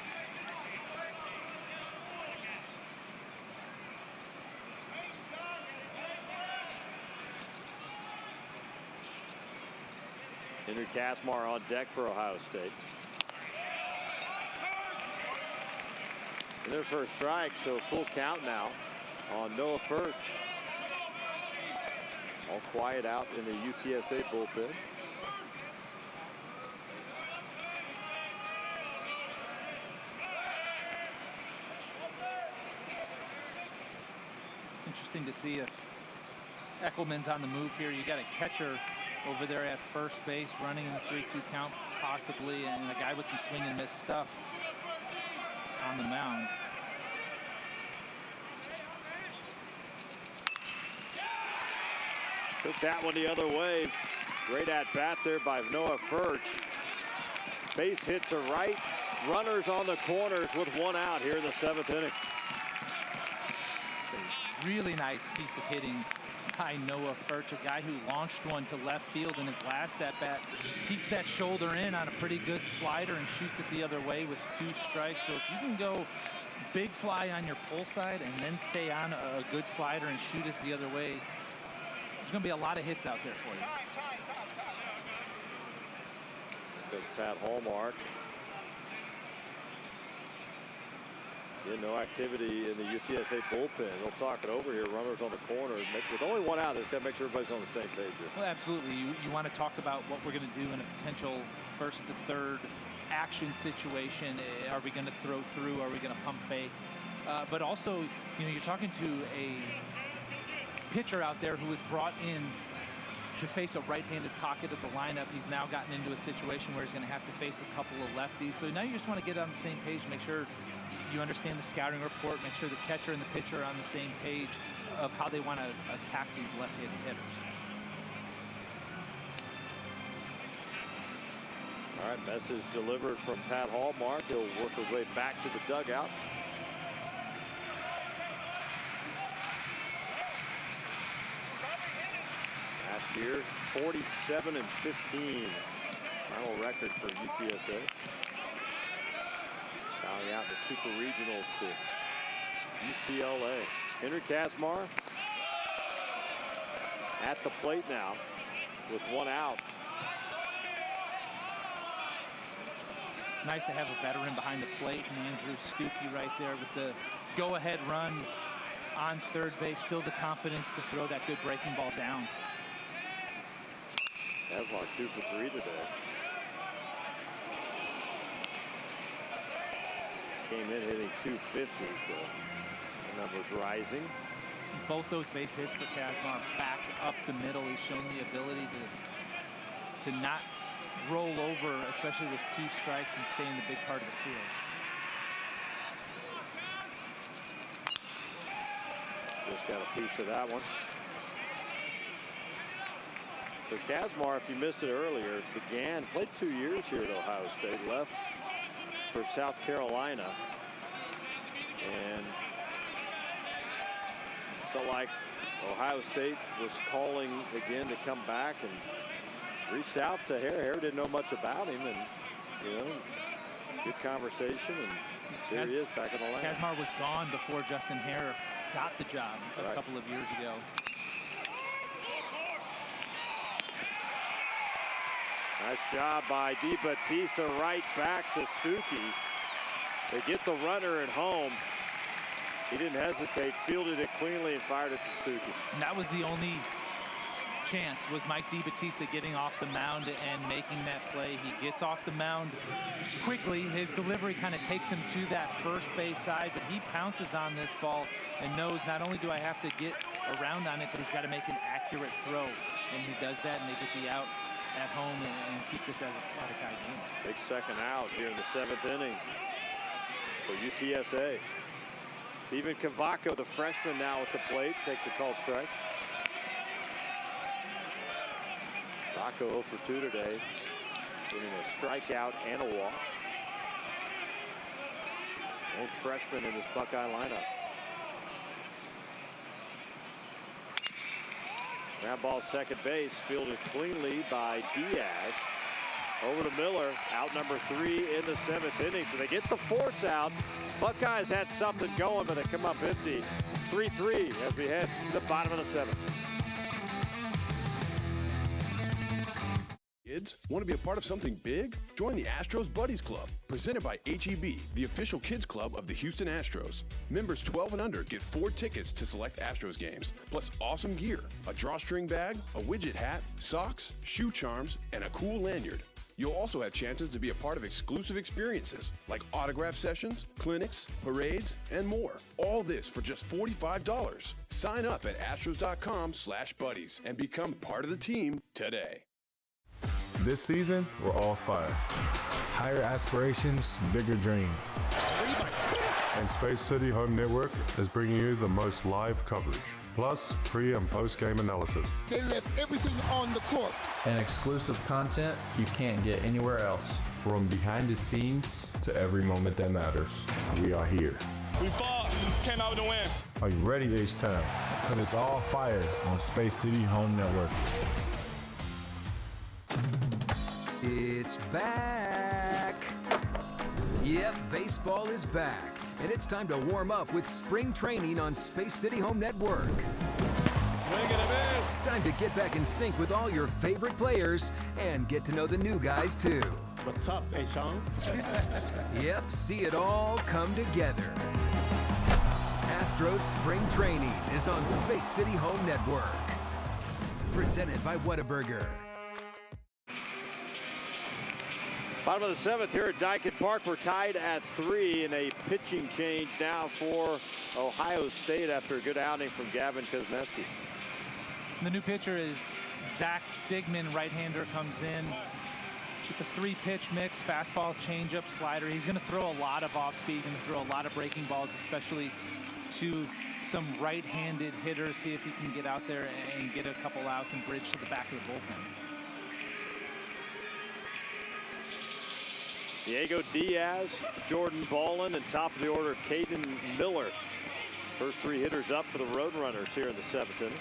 Henry Casmar on deck for Ohio State. And their first strike, so full count now on Noah Furch. All quiet out in the UTSA bullpen. Interesting to see if Eckelman's on the move here. You got a catcher over there at first base running in the 3-2 count possibly, and a guy with some swing and miss stuff on the mound. Took that one the other way. Great at bat there by Noah Furch. Base hit to right. Runners on the corners with one out here in the 7th inning. It's a really nice piece of hitting by Noah Furch, a guy who launched one to left field in his last at-bat. Keeps that shoulder in on a pretty good slider and shoots it the other way with 2 strikes. So if you can go big fly on your pull side and then stay on a good slider and shoot it the other way, there's going to be a lot of hits out there for you. There's Pat Hallmark. No activity in the UTSA bullpen. They'll talk it over here. Runners on the corner. With only one out, they've got to make sure everybody's on the same page here. Well, absolutely. You want to talk about what we're going to do in a potential first to third action situation. Are we going to throw through? Are we going to pump fake? But also, you're talking to a pitcher out there who was brought in to face a right-handed pocket of the lineup. He's now gotten into a situation where he's going to have to face a couple of lefties. So now you just want to get on the same page, make sure you understand the scouting report, make sure the catcher and the pitcher are on the same page of how they want to attack these left-handed hitters. All right, message delivered from Pat Hallmark. He'll work his way back to the dugout. Last year, 47-15. Final record for UTSA. Bowing out the Super Regionals to UCLA. Henry Kazmar at the plate now with one out. It's nice to have a veteran behind the plate, and Andrew Stuckey right there with the go-ahead run on third base. Still the confidence to throw that good breaking ball down. Kazmar 2 for 3 today. Came in hitting 250, so the number's rising. Both those base hits for Kazmar back up the middle. He's shown the ability to not roll over, especially with 2 strikes, and stay in the big part of the field. Just got a piece of that one. So Kazmar, if you missed it earlier, played 2 years here at Ohio State, left for South Carolina, and felt like Ohio State was calling again to come back, and reached out to Hare. Hare didn't know much about him, and good conversation, and there he is back in the lineup. Kazmar was gone before Justin Hare got the job a couple of years ago. Nice job by DeBattista, right back to Stuckey. They get the runner at home. He didn't hesitate, fielded it cleanly, and fired it to Stuckey. And that was the only chance, was Mike DeBattista getting off the mound and making that play. He gets off the mound quickly. His delivery kind of takes him to that first base side, but he pounces on this ball and knows not only do I have to get around on it, but he's got to make an accurate throw. And he does that, and they get the out at home and keep this as a tie game. Big second out here in the 7th inning for UTSA. Steven Cavaco, the freshman, now at the plate, takes a called strike. Cavaco 0 for 2 today, getting a strikeout and a walk. Old freshman in his Buckeye lineup. Ground ball second base, fielded cleanly by Diaz. Over to Miller, out number 3 in the 7th inning. So they get the force out. Buckeyes had something going, but they come up empty. 3-3 as we head to the bottom of the 7th. Kids, want to be a part of something big? Join the Astros Buddies Club, presented by HEB, the official kids club of the Houston Astros. Members 12 and under get 4 tickets to select Astros games, plus awesome gear, a drawstring bag, a widget hat, socks, shoe charms, and a cool lanyard. You'll also have chances to be a part of exclusive experiences like autograph sessions, clinics, parades, and more. All this for just $45. Sign up at astros.com/buddies and become part of the team today. This season, we're all fire. Higher aspirations, bigger dreams. And Space City Home Network is bringing you the most live coverage, plus pre- and post-game analysis. They left everything on the court. And exclusive content you can't get anywhere else. From behind the scenes to every moment that matters, we are here. We fought, came out with a win. Are you ready, H-Town? Because it's all fire on Space City Home Network. It's back. Yep, baseball is back. And it's time to warm up with spring training on Space City Home Network. Time to get back in sync with all your favorite players and get to know the new guys too. What's up, Sean? Yep, see it all come together. Astros Spring Training is on Space City Home Network. Presented by Whataburger. Bottom of the 7th here at Dyken Park. We're tied at 3 in a pitching change now for Ohio State after a good outing from Gavin Kozneski. The new pitcher is Zach Sigmund. Right-hander comes in with the 3-pitch mix, fastball, changeup, slider. He's going to throw a lot of off-speed, going to throw a lot of breaking balls, especially to some right-handed hitters. See if he can get out there and get a couple outs and bridge to the back of the bullpen. Diego Diaz, Jordan Ballin, and top of the order, Caden Miller. First 3 hitters up for the Roadrunners here in the 7th inning.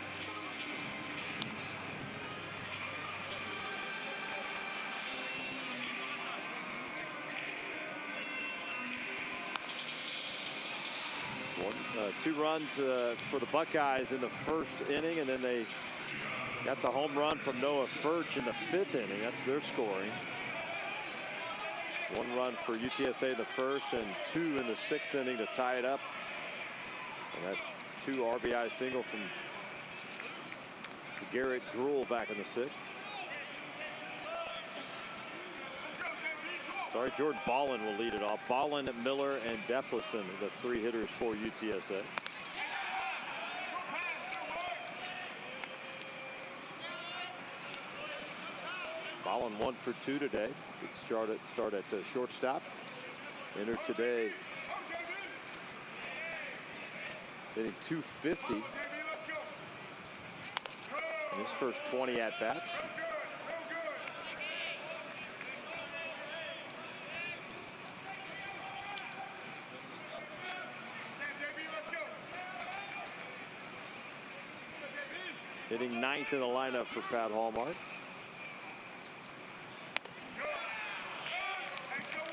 Two runs for the Buckeyes in the first inning, and then they got the home run from Noah Furch in the 5th inning. That's their scoring. 1 run for UTSA in the first and 2 in the 6th inning to tie it up. And that 2 RBI single from Garrett Gruhl back in the 6th. Sorry, Jordan Ballin will lead it off. Ballin, Miller, and Defleson, the 3 hitters for UTSA. Ballin 1 for 2 today. Start at shortstop. Entered today hitting .250 in his first 20 at-bats. Hitting 9th in the lineup for Pat Hallmark.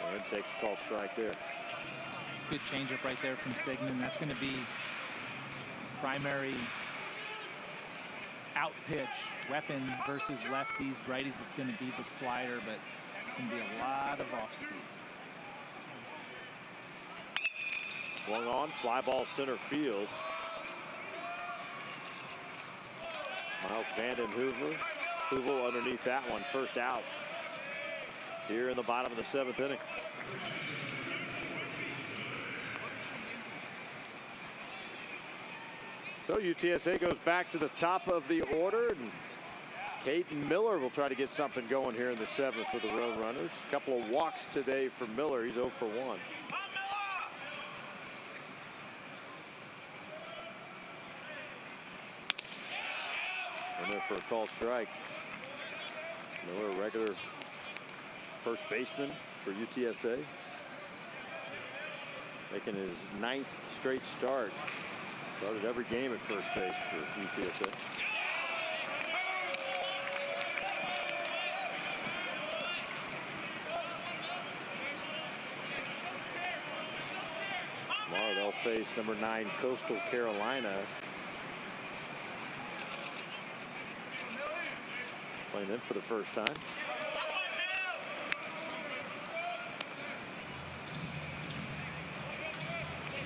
And takes a called strike there. It's a good changeup right there from Sigmund. That's going to be primary out pitch weapon versus lefties. Righties, it's going to be the slider, but it's going to be a lot of off speed. Swung on, fly ball center field. Miles Vanden Heuvel underneath that one. First out here in the bottom of the 7th inning. So UTSA goes back to the top of the order, and Caden Miller will try to get something going here in the 7th for the Roadrunners. A couple of walks today for Miller. He's 0 for 1. In there for a called strike. Miller, a regular first baseman for UTSA. Making his 9th straight start. Started every game at first base for UTSA. Tomorrow they'll face number 9 Coastal Carolina. Playing in for the first time.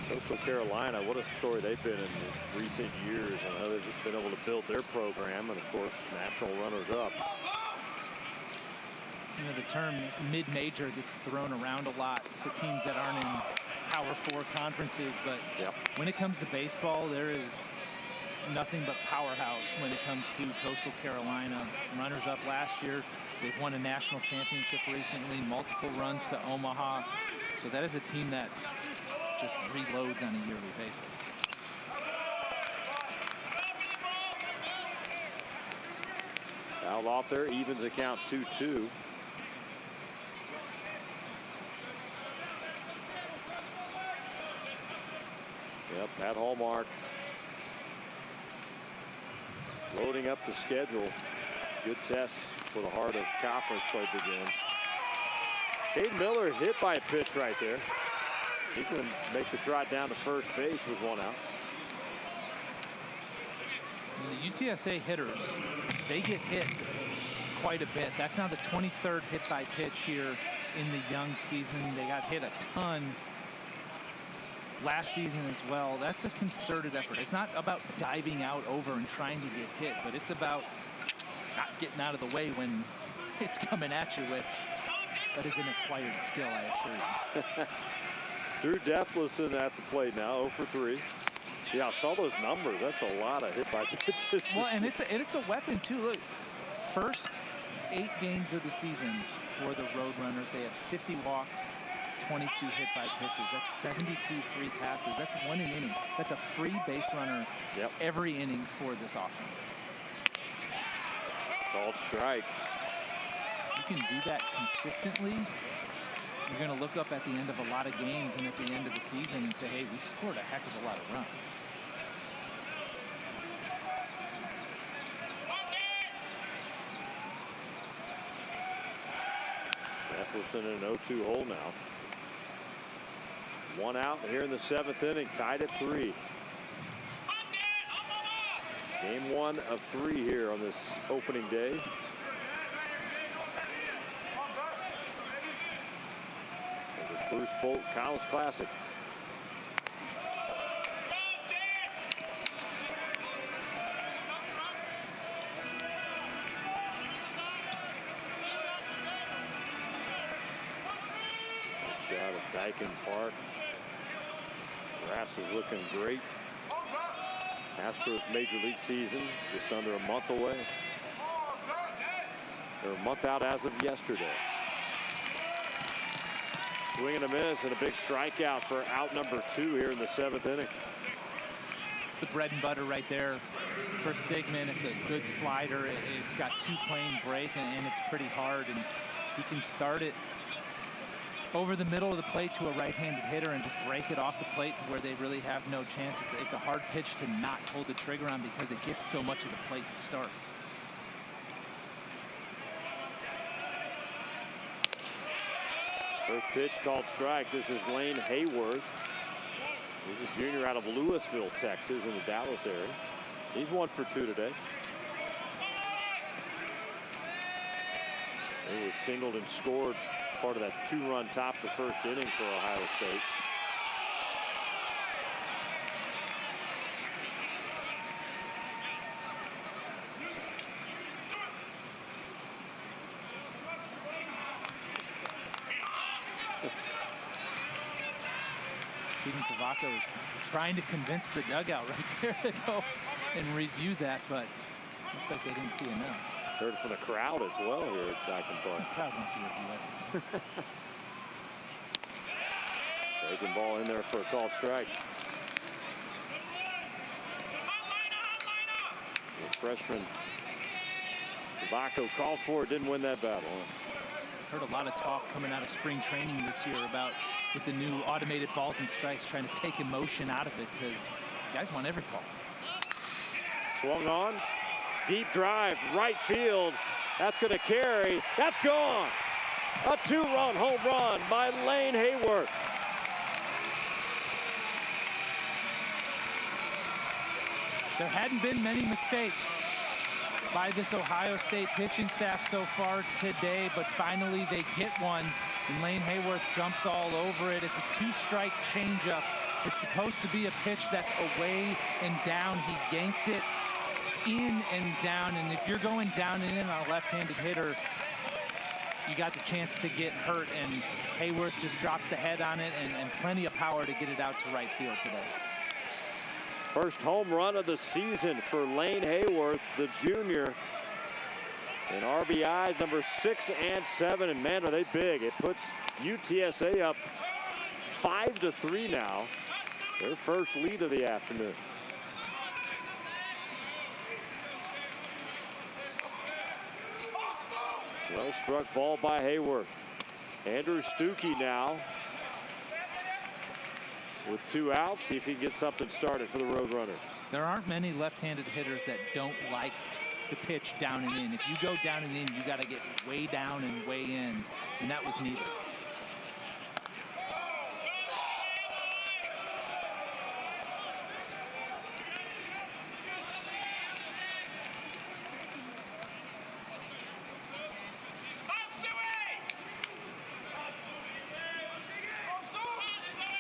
Coastal Carolina, what a story they've been in recent years, and how they've been able to build their program, and of course national runners up. You know, the term mid-major gets thrown around a lot for teams that aren't in Power 4 conferences, but when it comes to baseball, there is nothing but powerhouse when it comes to Coastal Carolina. Runners-up last year. They've won a national championship recently, multiple runs to Omaha. So that is a team that just reloads on a yearly basis. Foul off there, evens account 2-2. Yep, Pat Hallmark loading up the schedule. Good test for the heart of conference play begins. Cade Miller hit by a pitch right there. He's going to make the trot down to first base with one out. And the UTSA hitters, they get hit quite a bit. That's now the 23rd hit by pitch here in the young season. They got hit a ton last season as well. That's a concerted effort. It's not about diving out over and trying to get hit, but it's about not getting out of the way when it's coming at you, which that is an acquired skill, I assure you. Drew Deflison at the plate now, 0 for 3. Yeah, I saw those numbers. That's a lot of hit by pitches. Well, and it's a weapon too. Look, first 8 games of the season for the Roadrunners, they had 50 walks, 22 hit by pitches. That's 72 free passes. That's 1 an inning. That's a free base runner every inning for this offense. Called strike. You can do that consistently. You're going to look up at the end of a lot of games and at the end of the season and say, hey, we scored a heck of a lot of runs. Deflison in an 0-2 hole now. 1 out here in the 7th inning, tied at 3. Game 1 of 3 here on this opening day. The Bruce Bolt College Classic. Shot of Dyken Park. Grass is looking great. Astros Major League season just under a month away. They're a month out as of yesterday. Swing and a miss and a big strikeout for out number 2 here in the 7th inning. It's the bread and butter right there for Sigmund. It's a good slider. It's got 2-plane break and it's pretty hard, and he can start it over the middle of the plate to a right-handed hitter and just break it off the plate to where they really have no chance. It's a hard pitch to not pull the trigger on because it gets so much of the plate to start. First pitch called strike. This is Lane Hayworth. He's a junior out of Louisville, Texas, in the Dallas area. He's 1 for 2 today. He was singled and scored part of that 2-run top the first inning for Ohio State. Stephen Cavacos trying to convince the dugout right there to go and review that, but looks like they didn't see enough. Heard from the crowd as well here at Dyken Park. The crowd wants to review everything. Breaking ball in there for a called strike. The freshman Cavaco called for it, didn't win that battle. Heard a lot of talk coming out of spring training this year about with the new automated balls and strikes trying to take emotion out of it because guys want every call. Swung on. Deep drive, right field. That's going to carry. That's gone. A 2-run home run by Lane Hayworth. There hadn't been many mistakes by this Ohio State pitching staff so far today, but finally they get one, and Lane Hayworth jumps all over it. It's a 2-strike changeup. It's supposed to be a pitch that's away and down. He yanks it in and down, and if you're going down and in on a left-handed hitter, you got the chance to get hurt, and Hayworth just drops the head on it, and plenty of power to get it out to right field today. First home run of the season for Lane Hayworth, the junior. And RBI number 6 and 7, and man, are they big. It puts UTSA up 5-3 now. Their first lead of the afternoon. Well struck ball by Hayworth. Andrew Stuckey now with 2 outs. See if he can get something started for the Roadrunners. There aren't many left-handed hitters that don't like the pitch down and in. If you go down and in, you got to get way down and way in, and that was neither.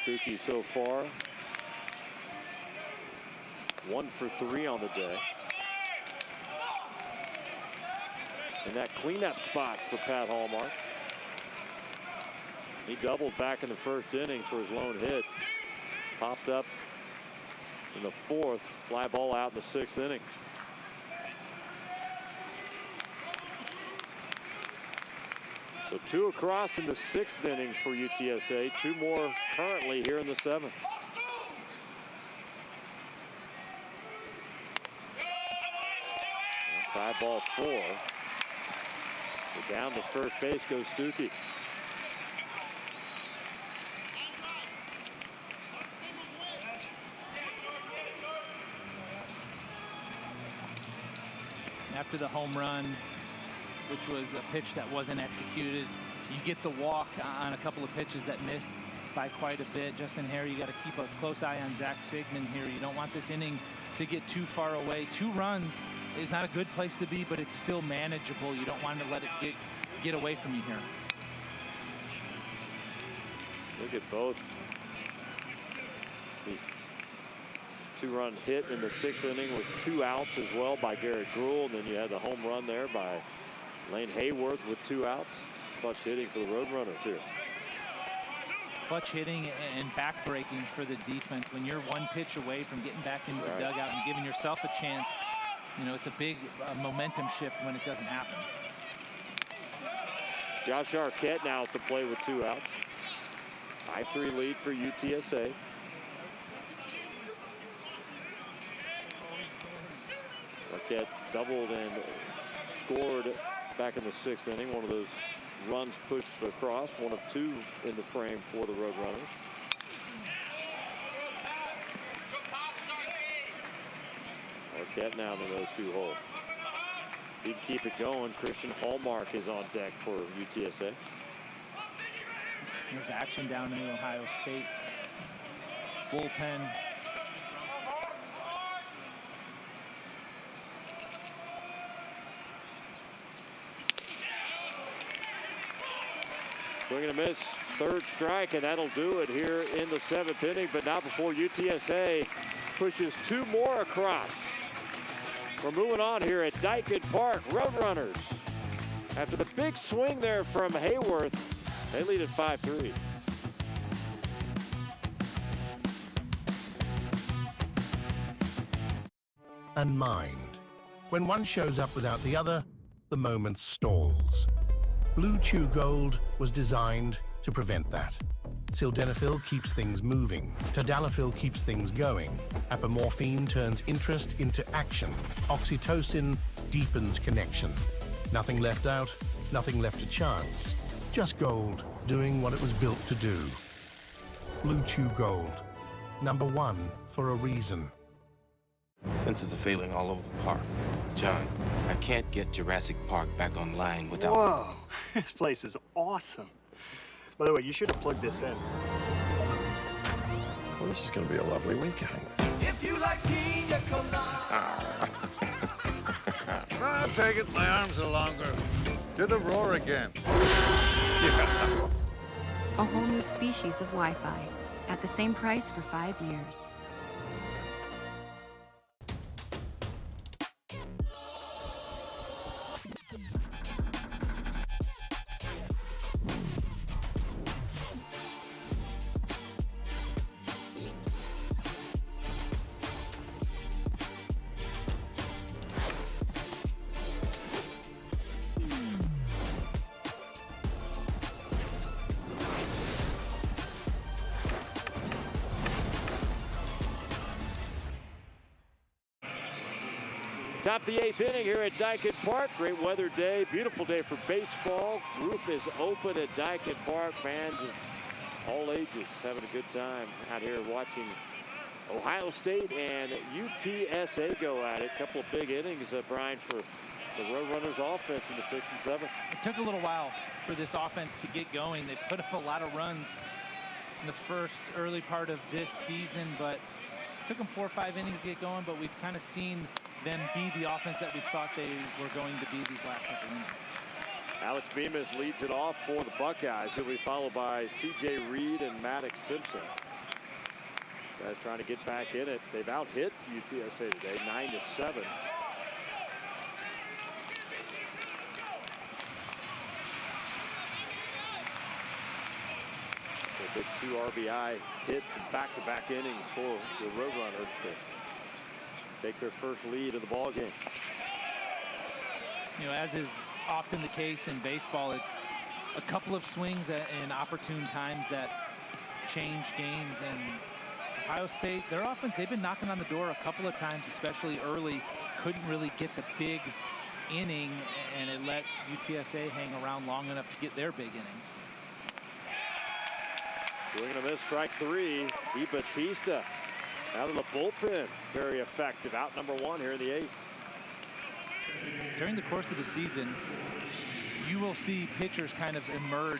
Stuckey so far 1 for 3 on the day. And that cleanup spot for Pat Hallmark. He doubled back in the first inning for his lone hit. Popped up in the 4th. Fly ball out in the 6th inning. So 2 across in the 6th inning for UTSA. 2 more currently here in the 7th. That's high ball 4. Down to first base goes Stuckey. After the home run, which was a pitch that wasn't executed, you get the walk on a couple of pitches that missed by quite a bit. Justin Harry, you got to keep a close eye on Zach Sigmund here. You don't want this inning to get too far away. 2 runs is not a good place to be, but it's still manageable. You don't want to let it get away from you here. Look at both these 2-run hit in the 6th inning with 2 outs as well by Garrett Gruhl, and then you had the home run there by Lane Hayworth with 2 outs. Clutch hitting for the Roadrunners here. Clutch hitting and back-breaking for the defense. When you're 1 pitch away from getting back into the dugout and giving yourself a chance, you know, it's a big momentum shift when it doesn't happen. Josh Arquette now at the play with 2 outs. 5-3 lead for UTSA. Arquette doubled and scored back in the 6th inning. One of those runs pushed across, 1 of 2 in the frame for the Roadrunners. Arquette now in the 0-2 hole. He'd keep it going. Christian Hallmark is on deck for UTSA. There's action down in the Ohio State bullpen. Swing and a miss, 3rd strike, and that'll do it here in the 7th inning. But not before UTSA pushes 2 more across. We're moving on here at Dyken Park. Roadrunners, after the big swing there from Hayworth, they lead at 5-3. And mind. When one shows up without the other, the moment stalls. Blue Chew Gold was designed to prevent that. Sildenafil keeps things moving. Tadalafil keeps things going. Apomorphine turns interest into action. Oxytocin deepens connection. Nothing left out, nothing left to chance. Just gold, doing what it was built to do. Blue Chew Gold. #1 for a reason. Fences are failing all over the park. John, I can't get Jurassic Park back online without... Whoa, this place is awesome. By the way, you should have plugged this in. Well, this is going to be a lovely weekend. If you like pina colada. I'll take it. My arms are longer. Do the roar again. A whole new species of Wi-Fi at the same price for 5 years. Top of the 8th inning here at Dyken Park. Great weather day, beautiful day for baseball. Roof is open at Dyken Park. Fans of all ages having a good time out here watching Ohio State and UTSA go at it. A couple of big innings, Brian, for the Roadrunners offense in the 6th and 7th. It took a little while for this offense to get going. They've put up a lot of runs in the early part of this season, but it took them 4 or 5 innings to get going, but we've kind of seen them be the offense that we thought they were going to be these last couple innings. Alex Bemis leads it off for the Buckeyes. He'll be followed by C.J. Reed and Maddox Simpson. Guys trying to get back in it. They've out-hit UTSA today, 9-7. A big 2 RBI hits and back-to-back innings for the Roadrunners to take their first lead of the ball game. You know, as is often the case in baseball, it's a couple of swings in opportune times that change games. And Ohio State, their offense, they've been knocking on the door a couple of times, especially early. Couldn't really get the big inning, and it let UTSA hang around long enough to get their big innings. Swing and a miss, strike 3. Batista out of the bullpen, very effective. Out number 1 here in the 8th. During the course of the season, you will see pitchers kind of emerge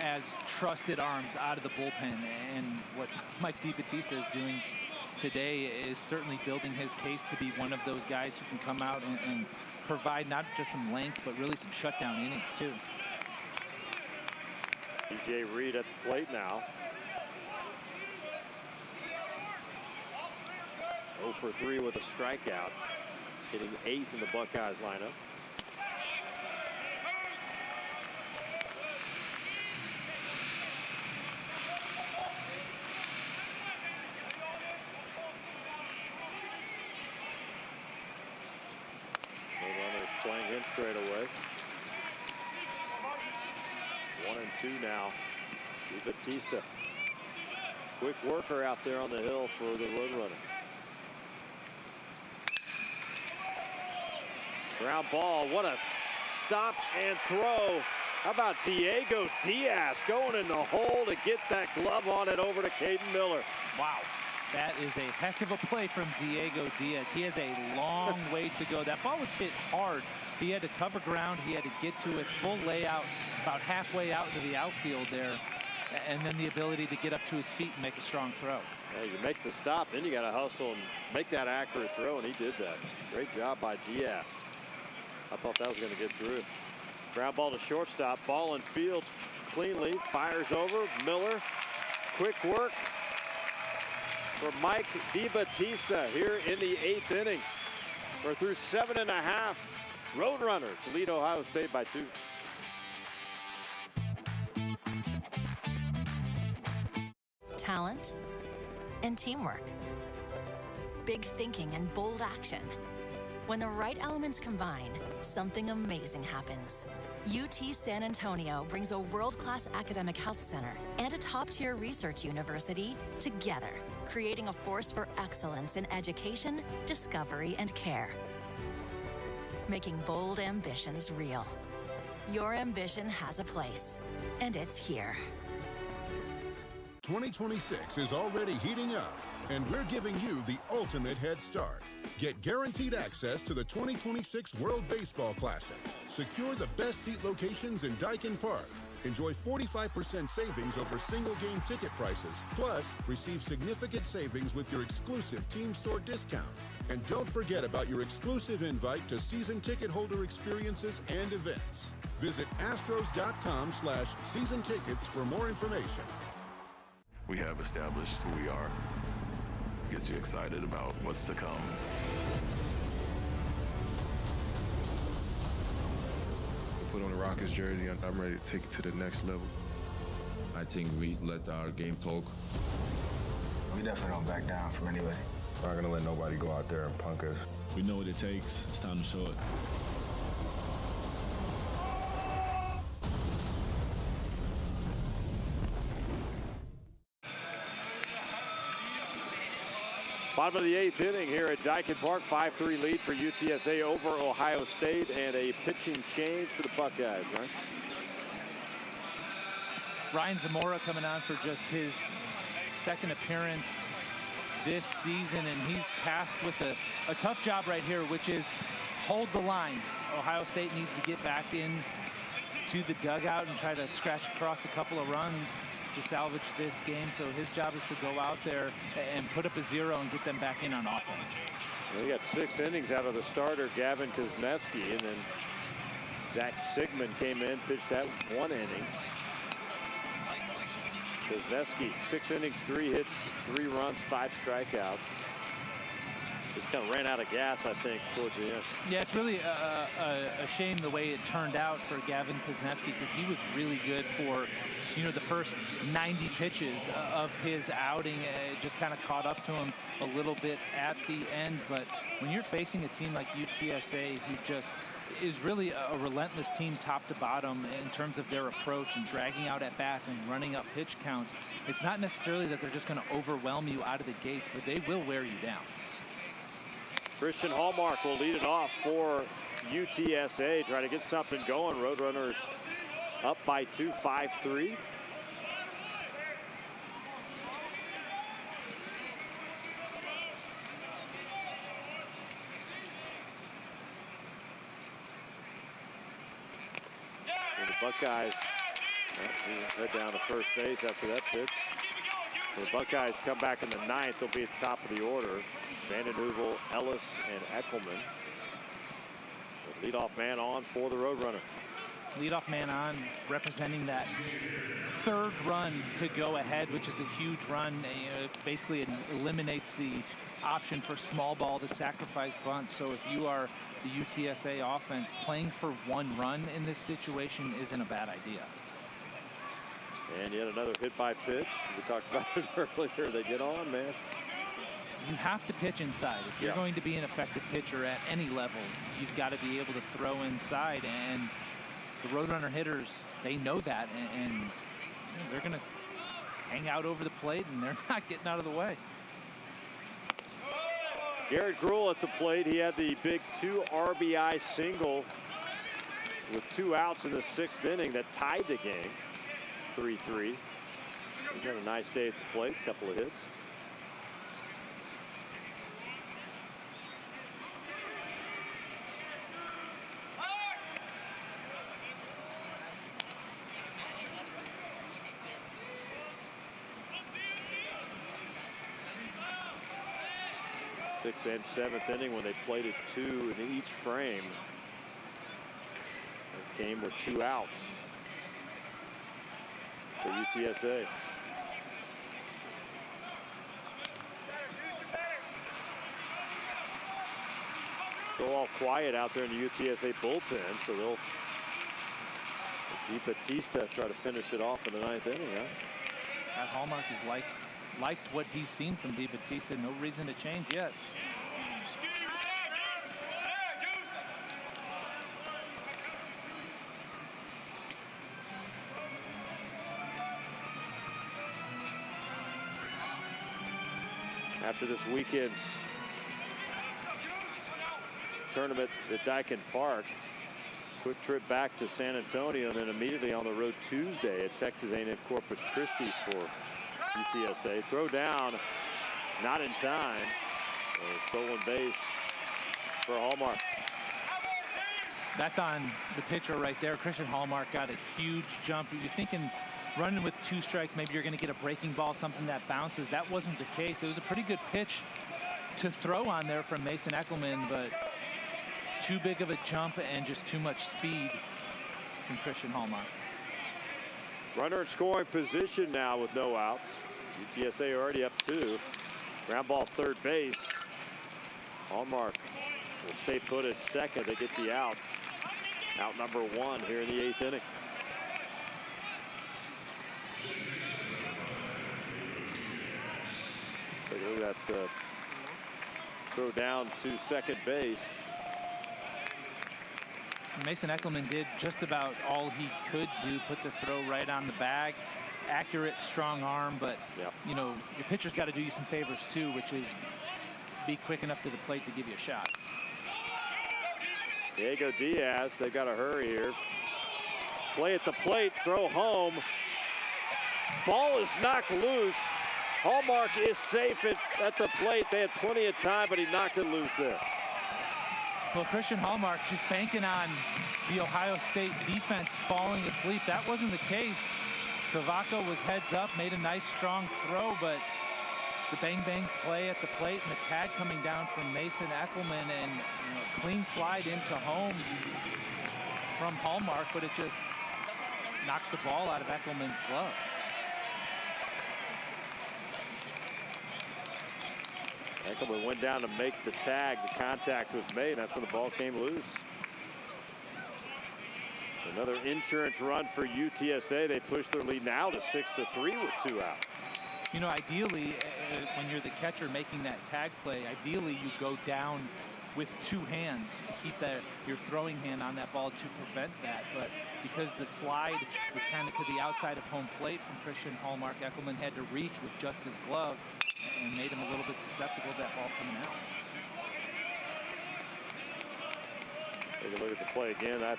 as trusted arms out of the bullpen, and what Mike Batista is doing today is certainly building his case to be one of those guys who can come out and provide not just some length, but really some shutdown innings too. C.J. Reed at the plate now. 0 for 3 with a strikeout, hitting 8th in the Buckeyes lineup. No runners playing him straight away. 1 and 2 now. Batista. Quick worker out there on the hill for the Roadrunners. Ground ball, what a stop and throw. How about Diego Diaz going in the hole to get that glove on it over to Caden Miller. Wow, that is a heck of a play from Diego Diaz. He has a long way to go. That ball was hit hard. He had to cover ground. He had to get to it full layout, about halfway out into the outfield there. And then the ability to get up to his feet and make a strong throw. Yeah, you make the stop, then you got to hustle and make that accurate throw, and he did that. Great job by Diaz. I thought that was going to get through. Ground ball to shortstop. Ball in field cleanly. Fires over. Miller. Quick work for Mike Batista here in the 8th inning. We're through 7.5. Roadrunners lead Ohio State by 2. Talent and teamwork. Big thinking and bold action. When the right elements combine, something amazing happens. UT San Antonio brings a world-class academic health center and a top-tier research university together, creating a force for excellence in education, discovery, and care. Making bold ambitions real. Your ambition has a place, and it's here. 2026 is already heating up, and we're giving you the ultimate head start. Get guaranteed access to the 2026 World Baseball Classic. Secure the best seat locations in Dyken Park. Enjoy 45% savings over single-game ticket prices. Plus, receive significant savings with your exclusive team store discount. And don't forget about your exclusive invite to season ticket holder experiences and events. Visit astros.com/season tickets for more information. We have established who we are. Gets you excited about what's to come. Put on the Rockies jersey, I'm ready to take it to the next level. I think we let our game talk. We definitely don't back down from anybody. We're not gonna let nobody go out there and punk us. We know what it takes. It's time to show it. Bottom Bottom of the 8th inning here at Dyken Park. 5-3 lead for UTSA over Ohio State, and a pitching change for the Buckeyes, right? Ryan Zamora coming on for just his second appearance this season, and he's tasked with a tough job right here, which is hold the line. Ohio State needs to get back in to the dugout and try to scratch across a couple of runs to salvage this game. So his job is to go out there and put up a 0 and get them back in on offense. Well, he got 6 innings out of the starter, Gavin Kozneski, and then Zach Sigmund came in, pitched that 1 inning. Kozneski, 6 innings, 3 hits, 3 runs, 5 strikeouts. Just kind of ran out of gas, I think, towards the end. Yeah, it's really a shame the way it turned out for Gavin Kozneski, because he was really good for, the first 90 pitches of his outing. It just kind of caught up to him a little bit at the end. But when you're facing a team like UTSA, who just is really a relentless team top to bottom in terms of their approach and dragging out at bats and running up pitch counts, it's not necessarily that they're just going to overwhelm you out of the gates, but they will wear you down. Christian Hallmark will lead it off for UTSA. Try to get something going. Roadrunners up by 2, 5-3. And the Buckeyes head down to first base after that pitch. The Buckeyes come back in the 9th. They'll be at the top of the order. Vanden Heuvel, Ellis, and Eckelman. The leadoff man on for the Roadrunner. Leadoff man on, representing that 3rd run to go ahead, which is a huge run. Basically, it eliminates the option for small ball to sacrifice bunt. So if you are the UTSA offense, playing for 1 run in this situation isn't a bad idea. And yet another hit by pitch. We talked about it earlier. They get on, man. You have to pitch inside. If you're going to be an effective pitcher at any level, you've got to be able to throw inside. And the Roadrunner hitters, they know that, and they're going to hang out over the plate, and they're not getting out of the way. Garrett Gruhl at the plate. He had the big 2 RBI single with 2 outs in the 6th inning that tied the game, 3-3. He's had a nice day at the plate, a couple of hits. Sixth and 7th inning when they played at 2 in each frame. This game with 2 outs for UTSA. So all quiet out there in the UTSA bullpen, so they'll Di Battista try to finish it off in the 9th inning, huh? That Hallmark is liked what he's seen from Di Battista. No reason to change yet. After this weekend's tournament at Dyken Park, quick trip back to San Antonio, and then immediately on the road Tuesday at Texas A&M Corpus Christi for UTSA. Throw down, not in time. A stolen base for Hallmark. That's on the pitcher right there. Christian Hallmark got a huge jump. You're thinking running with 2 strikes, maybe you're going to get a breaking ball, something that bounces. That wasn't the case. It was a pretty good pitch to throw on there from Mason Eckelman, but too big of a jump and just too much speed from Christian Hallmark. Runner in scoring position now with no outs. UTSA already up 2. Ground ball 3rd base. Hallmark will stay put at second. They get the out. Out number 1 here in the 8th inning. Take a look at that throw down to second base. Mason Eckelman did just about all he could do, put the throw right on the bag. Accurate, strong arm, but your pitcher's got to do you some favors too, which is be quick enough to the plate to give you a shot. Diego Diaz, they've got to hurry here. Play at the plate, throw home. Ball is knocked loose. Hallmark is safe at the plate. They had plenty of time, but he knocked it loose there. Well, Christian Hallmark just banking on the Ohio State defense falling asleep. That wasn't the case. Cavaco was heads up, made a nice strong throw, but the bang-bang play at the plate and the tag coming down from Mason Eckelman, and clean slide into home from Hallmark, but it just knocks the ball out of Eckelman's glove. Eckelman went down to make the tag. The contact was made. That's when the ball came loose. Another insurance run for UTSA. They push their lead now to 6-3 with 2 out. You know, ideally, when you're the catcher making that tag play, ideally you go down with 2 hands to keep your throwing hand on that ball to prevent that. But because the slide was kind of to the outside of home plate from Christian Hallmark, Eckelman had to reach with just his glove and made him a little bit susceptible to that ball coming out. Take a look at the play again at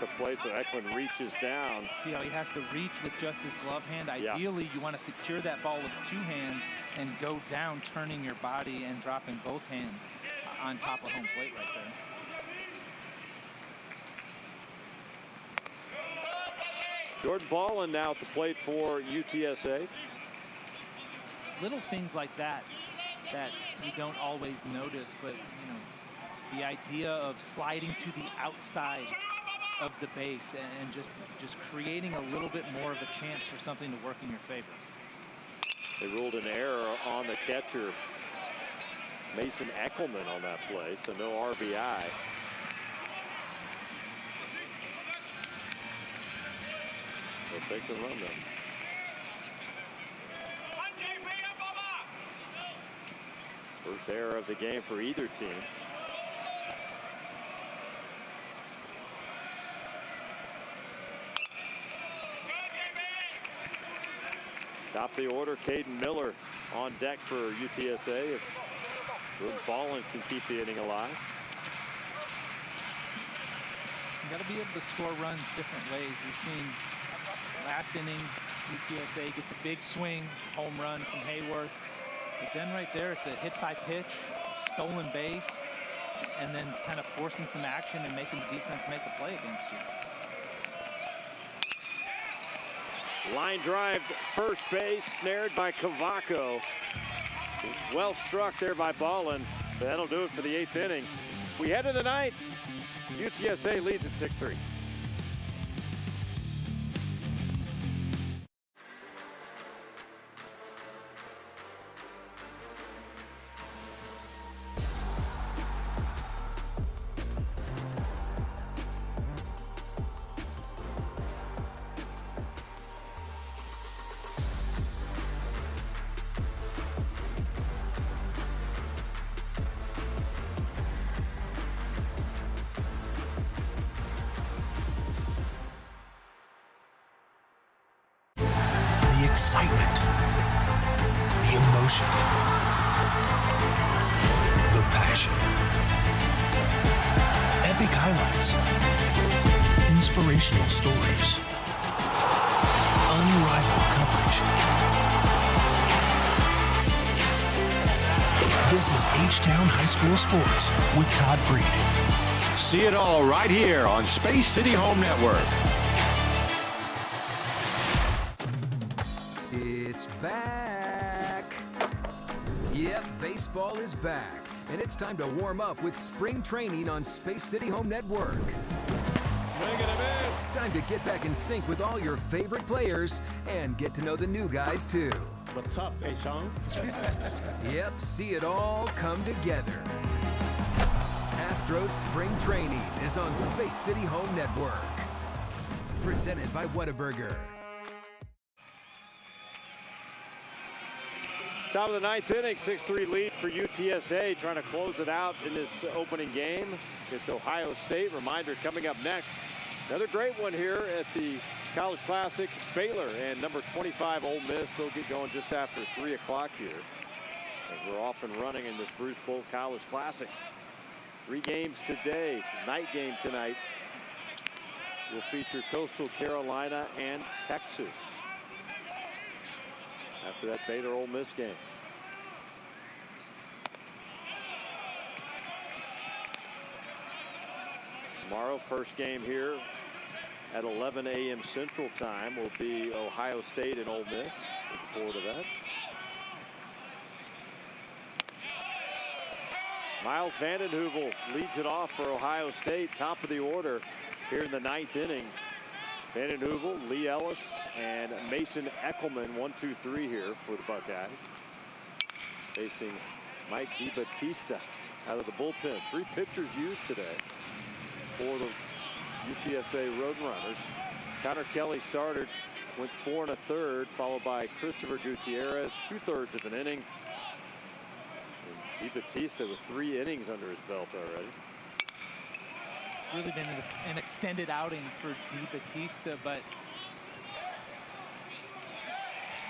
the plate, so Eckelman reaches down. See how he has to reach with just his glove hand? Ideally, you want to secure that ball with 2 hands and go down, turning your body and dropping both hands on top of home plate right there. Jordan Ballin now at the plate for UTSA. Little things like that you don't always notice, but the idea of sliding to the outside of the base and just creating a little bit more of a chance for something to work in your favor. They ruled an error on the catcher, Mason Eckelman, on that play, so no RBI. They'll take the run then. First error of the game for either team. Top of the order, Caden Miller on deck for UTSA if Jordan Ballin can keep the inning alive. You got to be able to score runs different ways. We've seen last inning UTSA get the big swing, home run from Hayworth. But then right there, it's a hit by pitch, stolen base, and then kind of forcing some action and making the defense make a play against you. Line drive, first base, snared by Cavaco. Well struck there by Ballin. That'll do it for the 8th inning. We head to the 9th. UTSA leads at 6-3. excitement, the emotion, the passion, epic highlights, inspirational stories, unrivaled coverage. This is H-Town High School Sports with Todd Freed. See it all right here on Space City Home Network. It's back. Yep, baseball is back. And it's time to warm up with spring training on Space City Home Network. Time to get back in sync with all your favorite players and get to know the new guys too. What's up, Sean? Yep, see it all come together. Astros Spring Training is on Space City Home Network. Presented by Whataburger. Top of the 9th inning, 6-3 lead for UTSA, trying to close it out in this opening game against Ohio State. Reminder coming up next. Another great one here at the College Classic. Baylor and number 25 Ole Miss. They'll get going just after 3 o'clock here. And we're off and running in this Bruce Bolt College Classic. 3 games today. Night game tonight will feature Coastal Carolina and Texas. After that Baylor Ole Miss game. Tomorrow, first game here at 11 a.m. Central Time will be Ohio State and Ole Miss. Looking forward to that. Miles Vanden Heuvel leads it off for Ohio State, top of the order here in the 9th inning. Vanden Heuvel, Lee Ellis, and Mason Eckelman, 1-2-3 here for the Buckeyes. Facing Mike DiBattista out of the bullpen. 3 pitchers used today for the UTSA Roadrunners. Connor Kelly started, went 4 1/3, followed by Christopher Gutierrez, 2/3 of an inning. And DiBattista with 3 innings under his belt already. It's really been an extended outing for DiBattista, but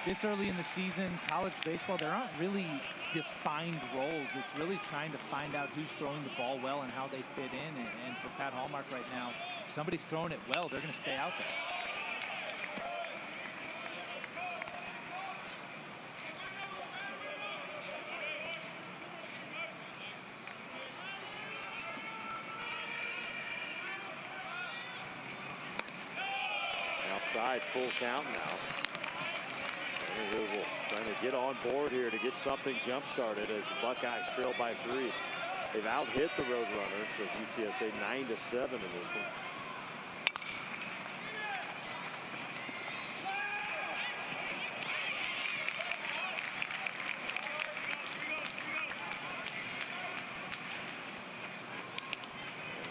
this early in the season, college baseball, there aren't really defined roles. It's really trying to find out who's throwing the ball well and how they fit in. And for Pat Hallmark right now, if somebody's throwing it well, they're going to stay out there. Outside, full count now. Heuvel trying to get on board here to get something jump-started as the Buckeyes trail by 3. They've out-hit the Roadrunners of UTSA 9-7 in this one.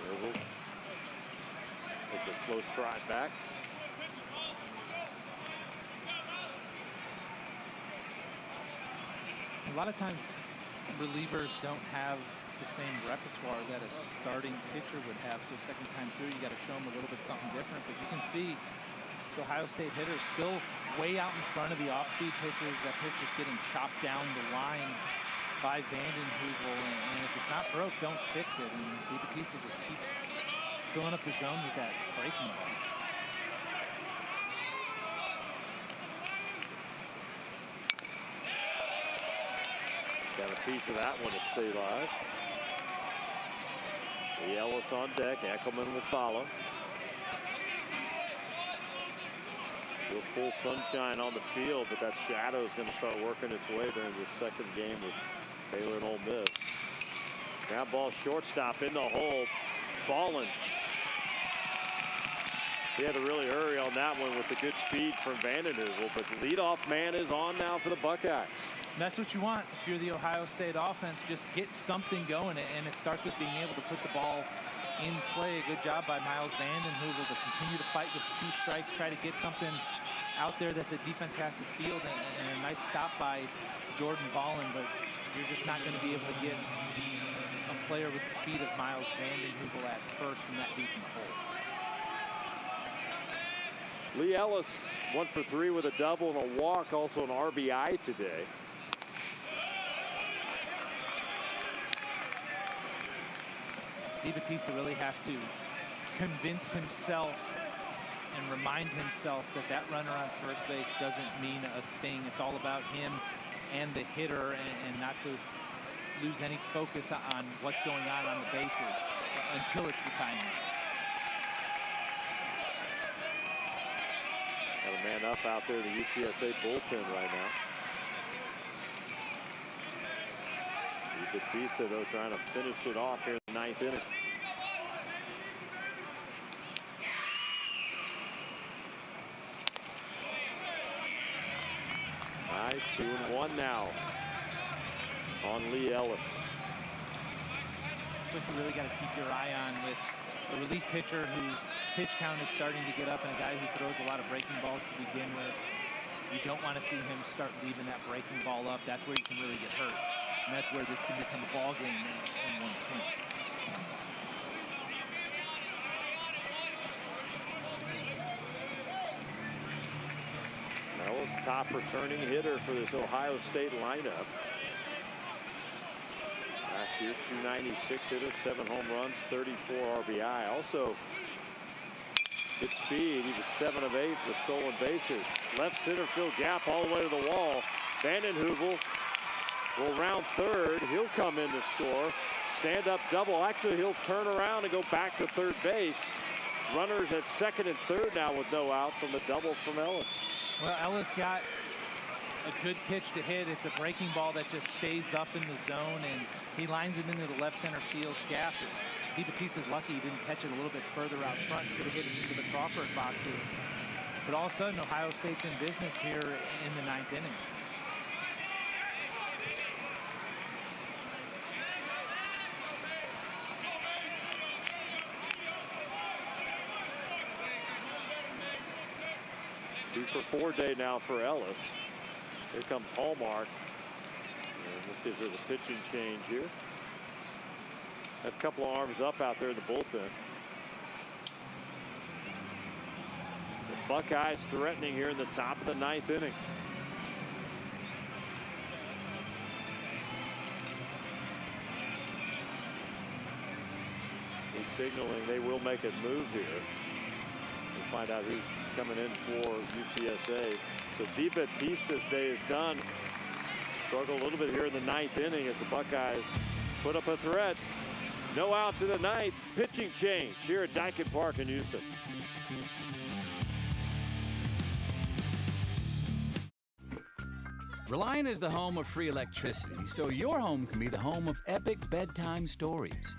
Heuvel take the slow trot back. A lot of times relievers don't have the same repertoire that a starting pitcher would have, so second time through you got to show them a little bit something different. But you can see this Ohio State hitter still way out in front of the off-speed pitchers. That pitcher's getting chopped down the line by Vanden Heuvel, and if it's not broke, don't fix it. And DiBattista just keeps filling up the zone with that breaking ball. Got a piece of that one to stay live. Lee Ellis on deck. Eckelman will follow. Still full sunshine on the field, but that shadow is going to start working its way during this second game with Baylor and Ole Miss. Ground ball shortstop in the hole. Ballin. He had to really hurry on that one with the good speed from Vanden Heuvel, but the leadoff man is on now for the Buckeyes. And that's what you want if you're the Ohio State offense. Just get something going, and it starts with being able to put the ball in play. Good job by Miles Vanden Heuvel to continue to fight with 2 strikes, try to get something out there that the defense has to field, and a nice stop by Jordan Ballin, but you're just not going to be able to get a player with the speed of Miles Vanden Heuvel at first from that deep in the hole. Lee Ellis 1 for 3 with a double and a walk, also an RBI today. DiBattista really has to convince himself and remind himself that that runner on first base doesn't mean a thing. It's all about him and the hitter, and not to lose any focus on what's going on the bases until it's the time. Got a man up out there, the UTSA bullpen right now. DiBattista, though, trying to finish it off here in the 9th inning. All right, 2-1 now on Lee Ellis. That's what you really got to keep your eye on with a relief pitcher whose pitch count is starting to get up, and a guy who throws a lot of breaking balls to begin with. You don't want to see him start leaving that breaking ball up. That's where you can really get hurt. And that's where this can become a ball game in one swing. Ellis, top returning hitter for this Ohio State lineup. year. 296 hitter, 7 home runs, 34 RBI. Also, good speed. He was 7 of 8 with stolen bases. Left center field gap all the way to the wall. Vandenheuvel will round third. He'll come in to score. Stand up double. Actually, he'll turn around and go back to third base. Runners at second and third now with no outs on the double from Ellis. Well, Ellis got a good pitch to hit. It's a breaking ball that just stays up in the zone, and he lines it into the left center field gap. DeBatista's lucky he didn't catch it a little bit further out front. Could have hit it into the Crawford boxes. But all of a sudden, Ohio State's in business here in the 9th inning. Two for 4 day now for Ellis. Here comes Hallmark. And let's see if there's a pitching change here. Have a couple of arms up out there in the bullpen. The Buckeyes threatening here in the top of the 9th inning. He's signaling they will make a move here. We'll find out who's coming in for UTSA. So DeBatista's day is done. Struggled a little bit here in the 9th inning as the Buckeyes put up a threat. No outs in the 9th. Pitching change here at Daikin Park in Houston. Reliant is the home of free electricity, so your home can be the home of epic bedtime stories.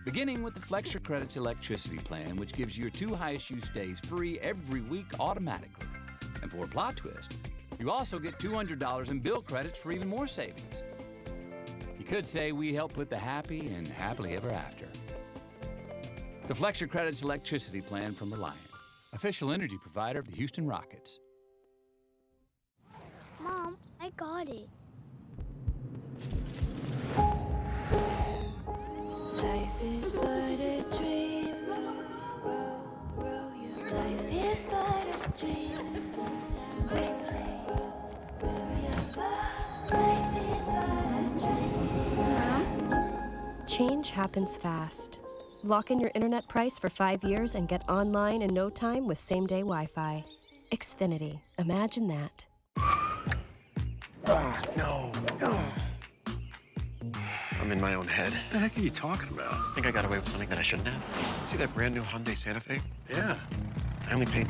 Beginning with the Flex Your Credits electricity plan, which gives you your 2 highest use days free every week automatically. And for a plot twist, you also get $200 in bill credits for even more savings. You could say we help put the happy and happily ever after. The Flex Your Credits electricity plan from Reliant, official energy provider of the Houston Rockets. Mom, I got it. Life is but a dream. Life is but a dream. Change happens fast. Lock in your internet price for 5 years and get online in no time with same-day Wi-Fi. Xfinity. Imagine that. No. I'm in my own head. What the heck are you talking about? I think I got away with something that I shouldn't have. See that brand new Hyundai Santa Fe? Yeah. I only paid.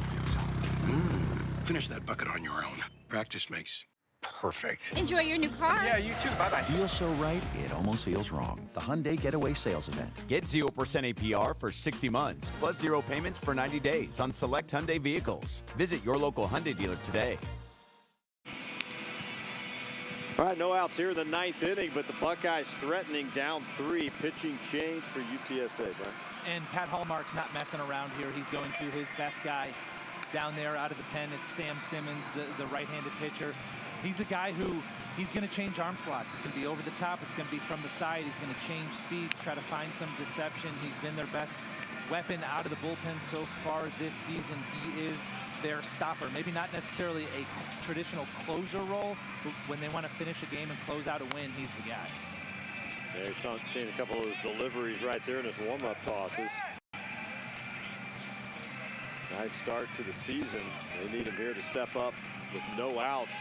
Finish that bucket on your own. Practice makes perfect. Enjoy your new car. Yeah, you too. Bye-bye. Feels so right, it almost feels wrong. The Hyundai Getaway Sales Event. Get 0% APR for 60 months, plus 0 payments for 90 days on select Hyundai vehicles. Visit your local Hyundai dealer today. All right, no outs here in the 9th inning, but the Buckeyes threatening down 3. Pitching change for UTSA, Brian. And Pat Hallmark's not messing around here. He's going to his best guy down there out of the pen. It's Sam Simmons, the right-handed pitcher. He's a guy who he's going to change arm slots. It's going to be over the top. It's going to be from the side. He's going to change speeds, try to find some deception. He's been their best weapon out of the bullpen so far this season. He is their stopper. Maybe not necessarily a traditional closer role, but when they want to finish a game and close out a win, he's the guy. Yeah, you're seeing a couple of those deliveries right there in his warm-up tosses. Nice start to the season. They need him here to step up with no outs.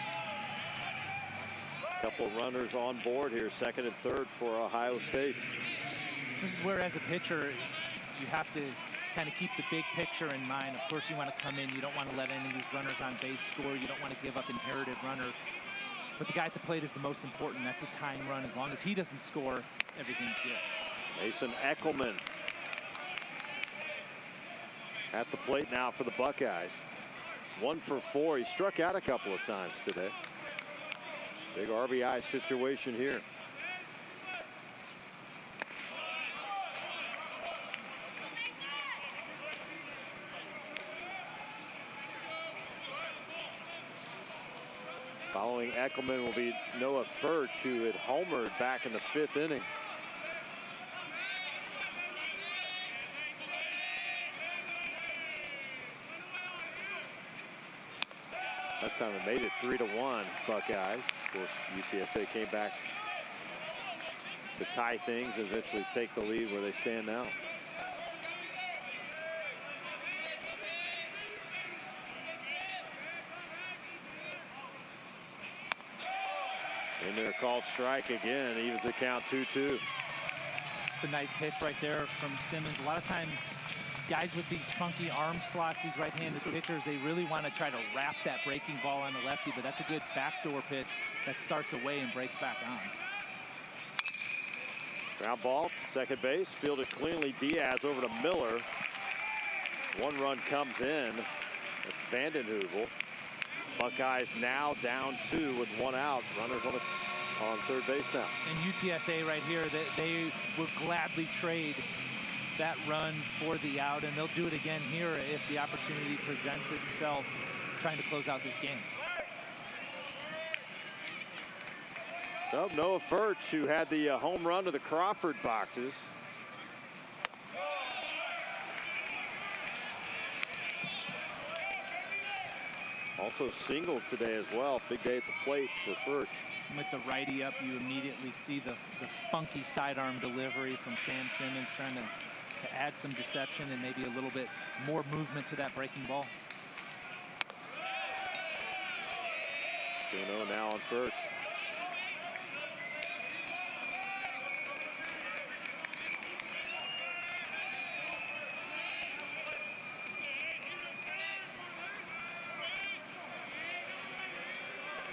A couple of runners on board here, second and third for Ohio State. This is where, as a pitcher, you have to kind of keep the big picture in mind. Of course, you want to come in. You don't want to let any of these runners on base score. You don't want to give up inherited runners. But the guy at the plate is the most important. That's a tying run. As long as he doesn't score, everything's good. Mason Eckelman at the plate now for the Buckeyes. 1 for 4. He struck out a couple of times today. Big RBI situation here. Following Eckelman will be Noah Furch, who had homered back in the 5th inning. That time it made it 3-1 Buckeyes. Of course, UTSA came back to tie things and eventually take the lead where they stand now. In there, called strike again, evens the count 2-2. It's a nice pitch right there from Simmons. A lot of times, guys with these funky arm slots, these right-handed pitchers, they really want to try to wrap that breaking ball on the lefty, but that's a good backdoor pitch that starts away and breaks back on. Ground ball, second base, fielded cleanly. Diaz over to Miller. One run comes in. It's Vandenheuvel. Buckeyes now down 2 with 1 out. Runners on third base now. And UTSA right here, they will gladly trade that run for the out, and they'll do it again here if the opportunity presents itself, trying to close out this game. So Noah Furch, who had the home run to the Crawford boxes. Also singled today as well. Big day at the plate for Furch. With the righty up, you immediately see the funky sidearm delivery from Sam Simmons, trying to add some deception and maybe a little bit more movement to that breaking ball. 2-0 now on Furch.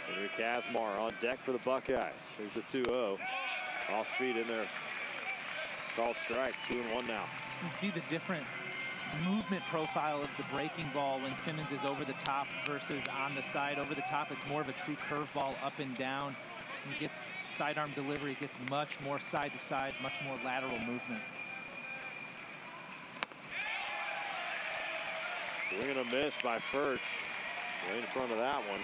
Henry Kazmar on deck for the Buckeyes. Here's the 2-0. Off speed in there. Called strike. 2-1 now. You see the different movement profile of the breaking ball when Simmons is over the top versus on the side. Over the top, it's more of a true curveball up and down. He gets sidearm delivery, gets much more side to side, much more lateral movement. Swing and a miss by Furch. Way in front of that one.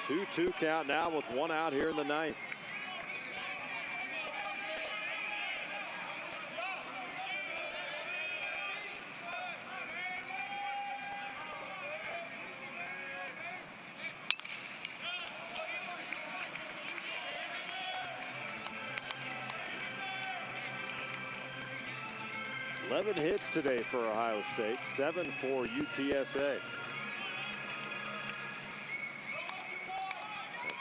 2-2 count now with 1 out here in the 9th. Eleven hits today for Ohio State, 7 for UTSA.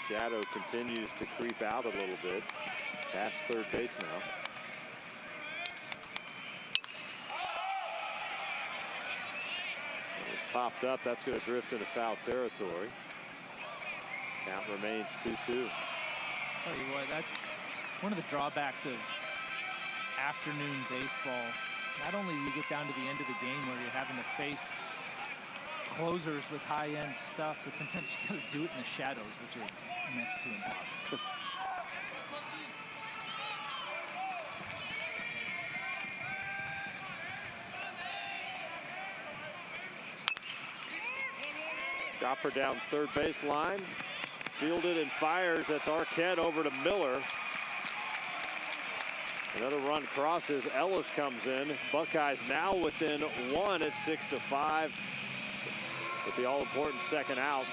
Shadow continues to creep out a little bit. Past third base now. It's popped up. That's going to drift into foul territory. Count remains 2-2. Tell you what, that's one of the drawbacks of afternoon baseball. Not only do you get down to the end of the game where you're having to face closers with high-end stuff, but sometimes you gotta do it in the shadows, which is next to impossible. Chopper down third base line, fielded and fires. That's Arquette over to Miller. Another run crosses. Ellis comes in. Buckeyes now within 1 at 6-5. With the all-important second out,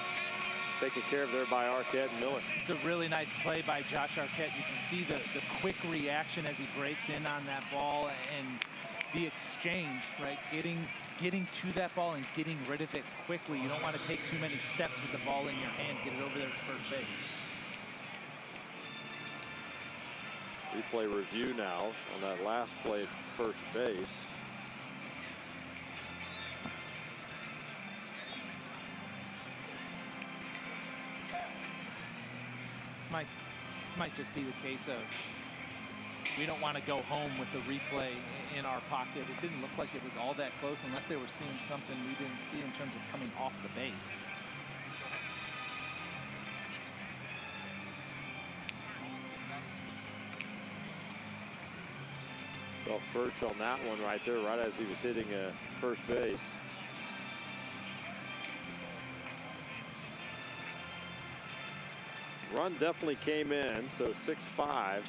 taken care of there by Arquette and Miller. It's a really nice play by Josh Arquette. You can see the quick reaction as he breaks in on that ball and the exchange, right? Getting to that ball and getting rid of it quickly. You don't want to take too many steps with the ball in your hand. Get it over there to first base. Replay review now on that last play at first base. This might just be the case of we don't want to go home with a replay in our pocket. It didn't look like it was all that close unless they were seeing something we didn't see in terms of coming off the base. Well, Furch on that one right there, right as he was hitting first base. Run definitely came in, so 6-5.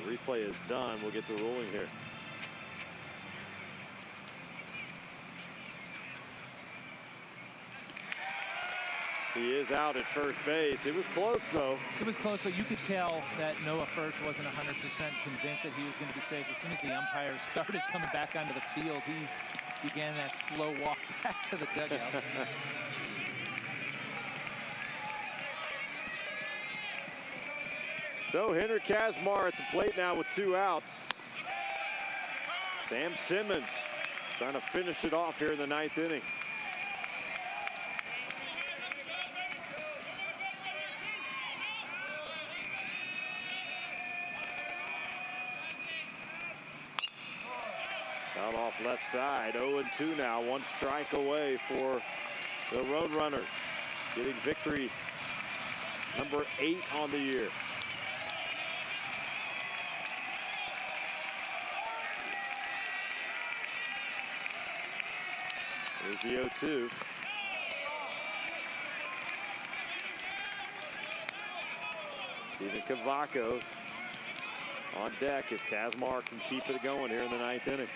The replay is done. We'll get the ruling here. He is out at first base. It was close, though. It was close, but you could tell that Noah Furch wasn't 100% convinced that he was going to be safe. As soon as the umpire started coming back onto the field, he began that slow walk back to the dugout. So Henry Kazmar at the plate now with 2 outs. Sam Simmons trying to finish it off here in the 9th inning. Out off left side, 0-2 now, 1 strike away for the Roadrunners, getting victory number 8 on the year. Here's the 0-2. Steven Cavacos on deck if Kazmar can keep it going here in the 9th inning.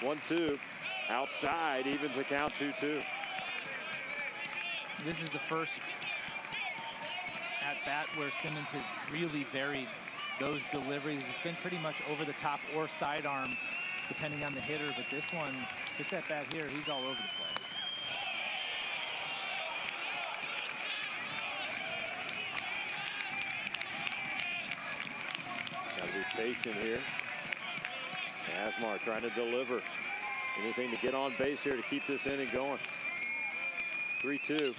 1-2. Outside, evens the count 2-2. This is the first at-bat where Simmons has really varied those deliveries. It's been pretty much over the top or sidearm, depending on the hitter. But this one, this at-bat here, he's all over the place. Got to be patient here. Kazmar trying to deliver. Anything to get on base here to keep this inning going. 3-2.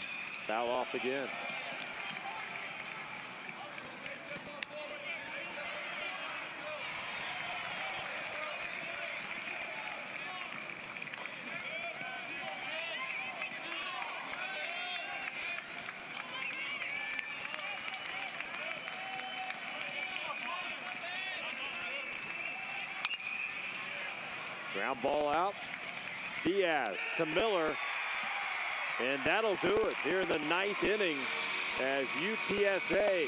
Foul off again. Ground ball out. Diaz to Miller. And that'll do it here in the 9th inning as UTSA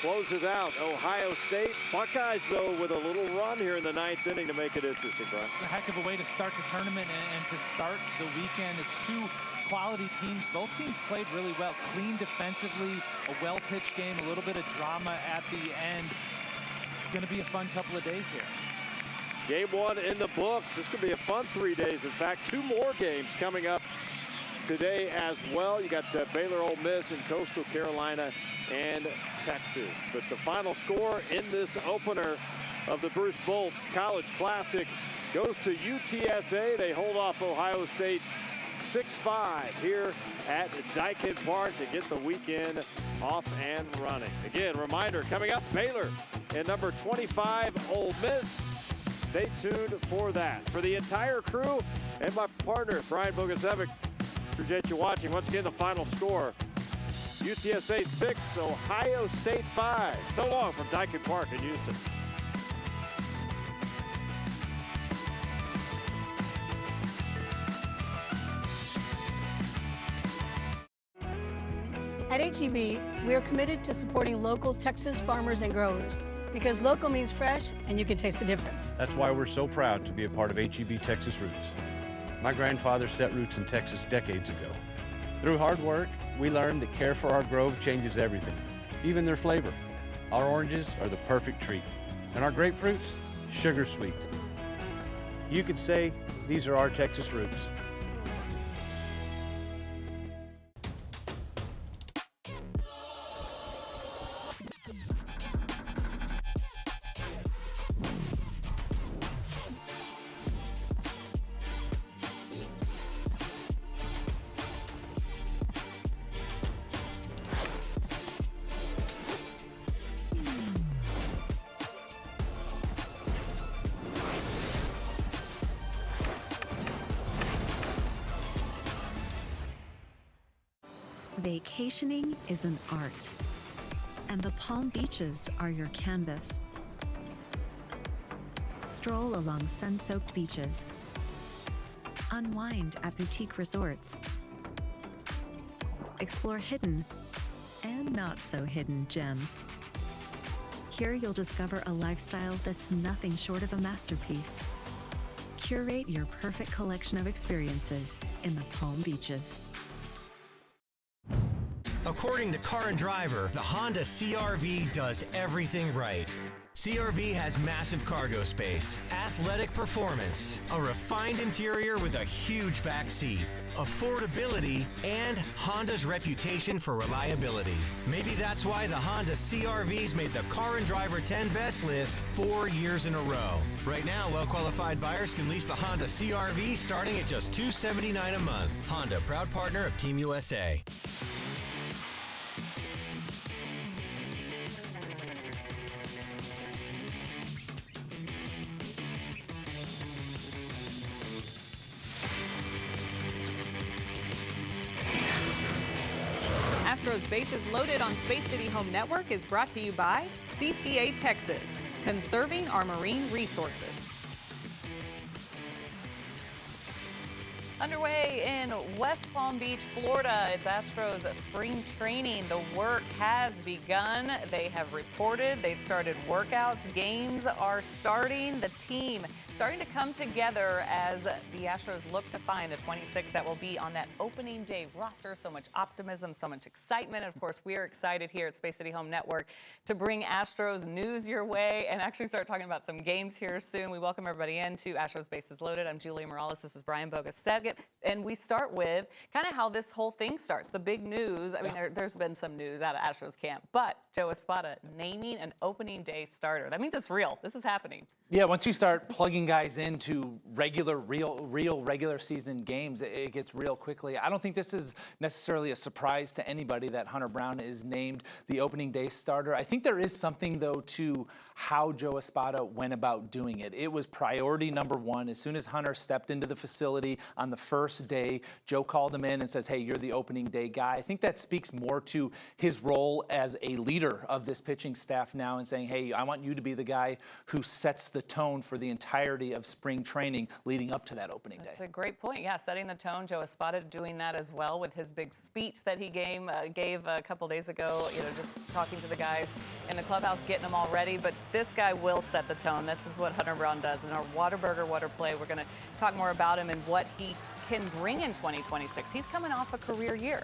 closes out Ohio State. Buckeyes, though, with a little run here in the 9th inning to make it interesting, Brian. A heck of a way to start the tournament and to start the weekend. It's 2 quality teams. Both teams played really well. Clean defensively, a well-pitched game, a little bit of drama at the end. It's going to be a fun couple of days here. Game 1 in the books. This could be a fun 3 days. In fact, 2 more games coming up today as well. You got Baylor, Ole Miss, and Coastal Carolina and Texas. But the final score in this opener of the Bruce Bolt College Classic goes to UTSA. They hold off Ohio State 6-5 here at Daikin Park to get the weekend off and running. Again, reminder, coming up, Baylor and number 25, Ole Miss. Stay tuned for that. For the entire crew and my partner, Brian Bogusevic, appreciate you watching. Once again, the final score, UTSA 6, Ohio State 5. So long from Daikin Park in Houston. At HEB, we are committed to supporting local Texas farmers and growers, because local means fresh and you can taste the difference. That's why we're so proud to be a part of HEB Texas Roots. My grandfather set roots in Texas decades ago. Through hard work, we learned that care for our grove changes everything, even their flavor. Our oranges are the perfect treat, and our grapefruits, sugar sweet. You could say these are our Texas roots. Vacationing is an art, and the Palm Beaches are your canvas. Stroll along sun-soaked beaches. Unwind at boutique resorts. Explore hidden and not so hidden gems. Here you'll discover a lifestyle that's nothing short of a masterpiece. Curate your perfect collection of experiences in the Palm Beaches. According to Car and Driver, the Honda CR-V does everything right. CR-V has massive cargo space, athletic performance, a refined interior with a huge back seat, affordability, and Honda's reputation for reliability. Maybe that's why the Honda CR-V's made the Car and Driver 10 Best list 4 years in a row. Right now, well-qualified buyers can lease the Honda CR-V starting at just $279 a month. Honda, proud partner of Team USA. Astros Bases Loaded on Space City Home Network is brought to you by CCA Texas, conserving our marine resources. Underway in West Palm Beach, Florida, it's Astros spring training. The work has begun. They have reported. They've started workouts. Games are starting. The team starting to come together as the Astros look to find the 26 that will be on that opening day roster. So much optimism, so much excitement. Of course, we are excited here at Space City Home Network to bring Astros news your way and actually start talking about some games here soon. We welcome everybody in to Astros Bases Loaded. I'm Julia Morales. This is Brian Bogus-Saget. And we start with kind of how this whole thing starts. The big news. I mean, there's been some news out of Astros camp, but Joe Espada naming an opening day starter. That means it's real. This is happening. Yeah, once you start plugging guys into regular season games, it gets real quickly. I don't think this is necessarily a surprise to anybody that Hunter Brown is named the opening day starter. I think there is something, though, to how Joe Espada went about doing it. It was priority number one. As soon as Hunter stepped into the facility on the first day, Joe called him in and says, hey, you're the opening day guy. I think that speaks more to his role as a leader of this pitching staff now and saying, hey, I want you to be the guy who sets the tone for the entirety of spring training leading up to that opening day. That's a great point. Yeah, setting the tone. Joe Espada doing that as well with his big speech that he gave a couple days ago, just talking to the guys in the clubhouse, getting them all ready. But this guy will set the tone. This is what Hunter Brown does. In our Whataburger Water Play, we're going to talk more about him and what he can bring in 2026. He's coming off a career year.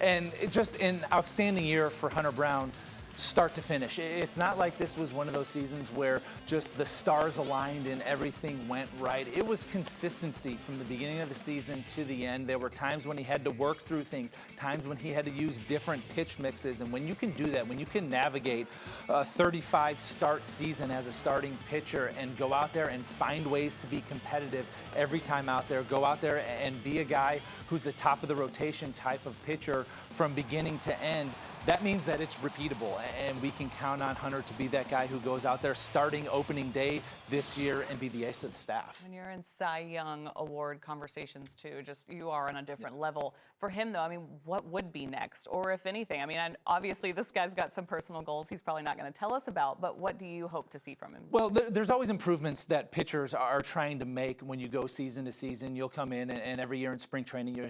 And just an outstanding year for Hunter Brown, start to finish. It's not like this was one of those seasons where just the stars aligned and everything went right. It was consistency from the beginning of the season to the end. There were times when he had to work through things, times when he had to use different pitch mixes. And when you can do that, when you can navigate a 35 start season as a starting pitcher and go out there and find ways to be competitive every time out there, go out there and be a guy who's a top of the rotation type of pitcher from beginning to end, that means that it's repeatable, and we can count on Hunter to be that guy who goes out there starting opening day this year and be the ace of the staff. When you're in Cy Young Award conversations too, you are on a different level. For him though, I mean, what would be next? Or if anything, I mean, obviously this guy's got some personal goals he's probably not going to tell us about, but what do you hope to see from him? Well, there's always improvements that pitchers are trying to make when you go season to season. You'll come in and every year in spring training, you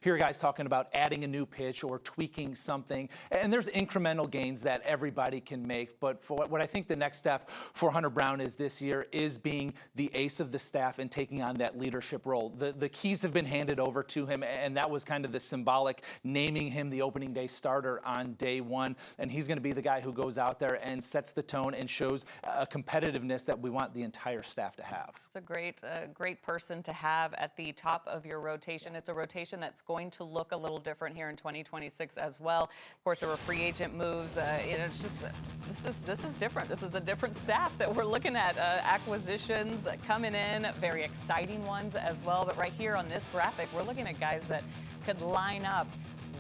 hear guys talking about adding a new pitch or tweaking something. And there's incremental gains that everybody can make. But for what I think the next step for Hunter Brown is this year is being the ace of the staff and taking on that leadership role. The keys have been handed over to him, and that was kind of the symbolic naming him the opening day starter on day one. And he's going to be the guy who goes out there and sets the tone and shows a competitiveness that we want the entire staff to have. It's a great person to have at the top of your rotation. It's a rotation that's going to look a little different here in 2026 as well. Of course, there were free agent moves. It's just this is different. This is a different staff that we're looking at. Acquisitions coming in, very exciting ones as well. But right here on this graphic, we're looking at guys that could line up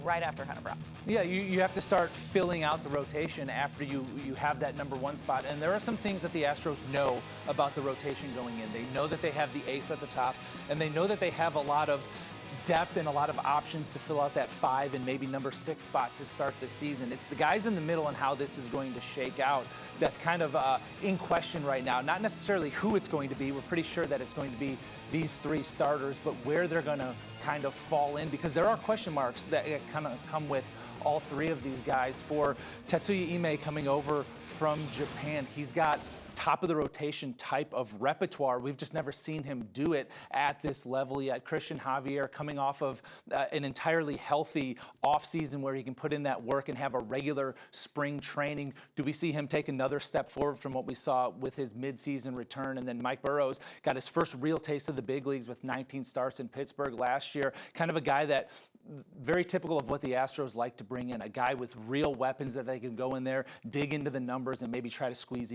right after Hunter Brown. Yeah, you have to start filling out the rotation after you have that number one spot. And there are some things that the Astros know about the rotation going in. They know that they have the ace at the top, and they know that they have a lot of depth and a lot of options to fill out that 5 and maybe number 6 spot to start the season. It's the guys in the middle and how this is going to shake out that's kind of in question right now. Not necessarily who it's going to be. We're pretty sure that it's going to be these 3 starters, but where they're going to kind of fall in, because there are question marks that kind of come with all three of these guys. For Tetsuya Ime coming over from Japan, he's got top of the rotation type of repertoire. We've just never seen him do it at this level yet. Christian Javier coming off of an entirely healthy offseason where he can put in that work and have a regular spring training. Do we see him take another step forward from what we saw with his midseason return? And then Mike Burrows got his first real taste of the big leagues with 19 starts in Pittsburgh last year. Kind of a guy that very typical of what the Astros like to bring in, a guy with real weapons that they can go in there, dig into the numbers, and maybe try to squeeze even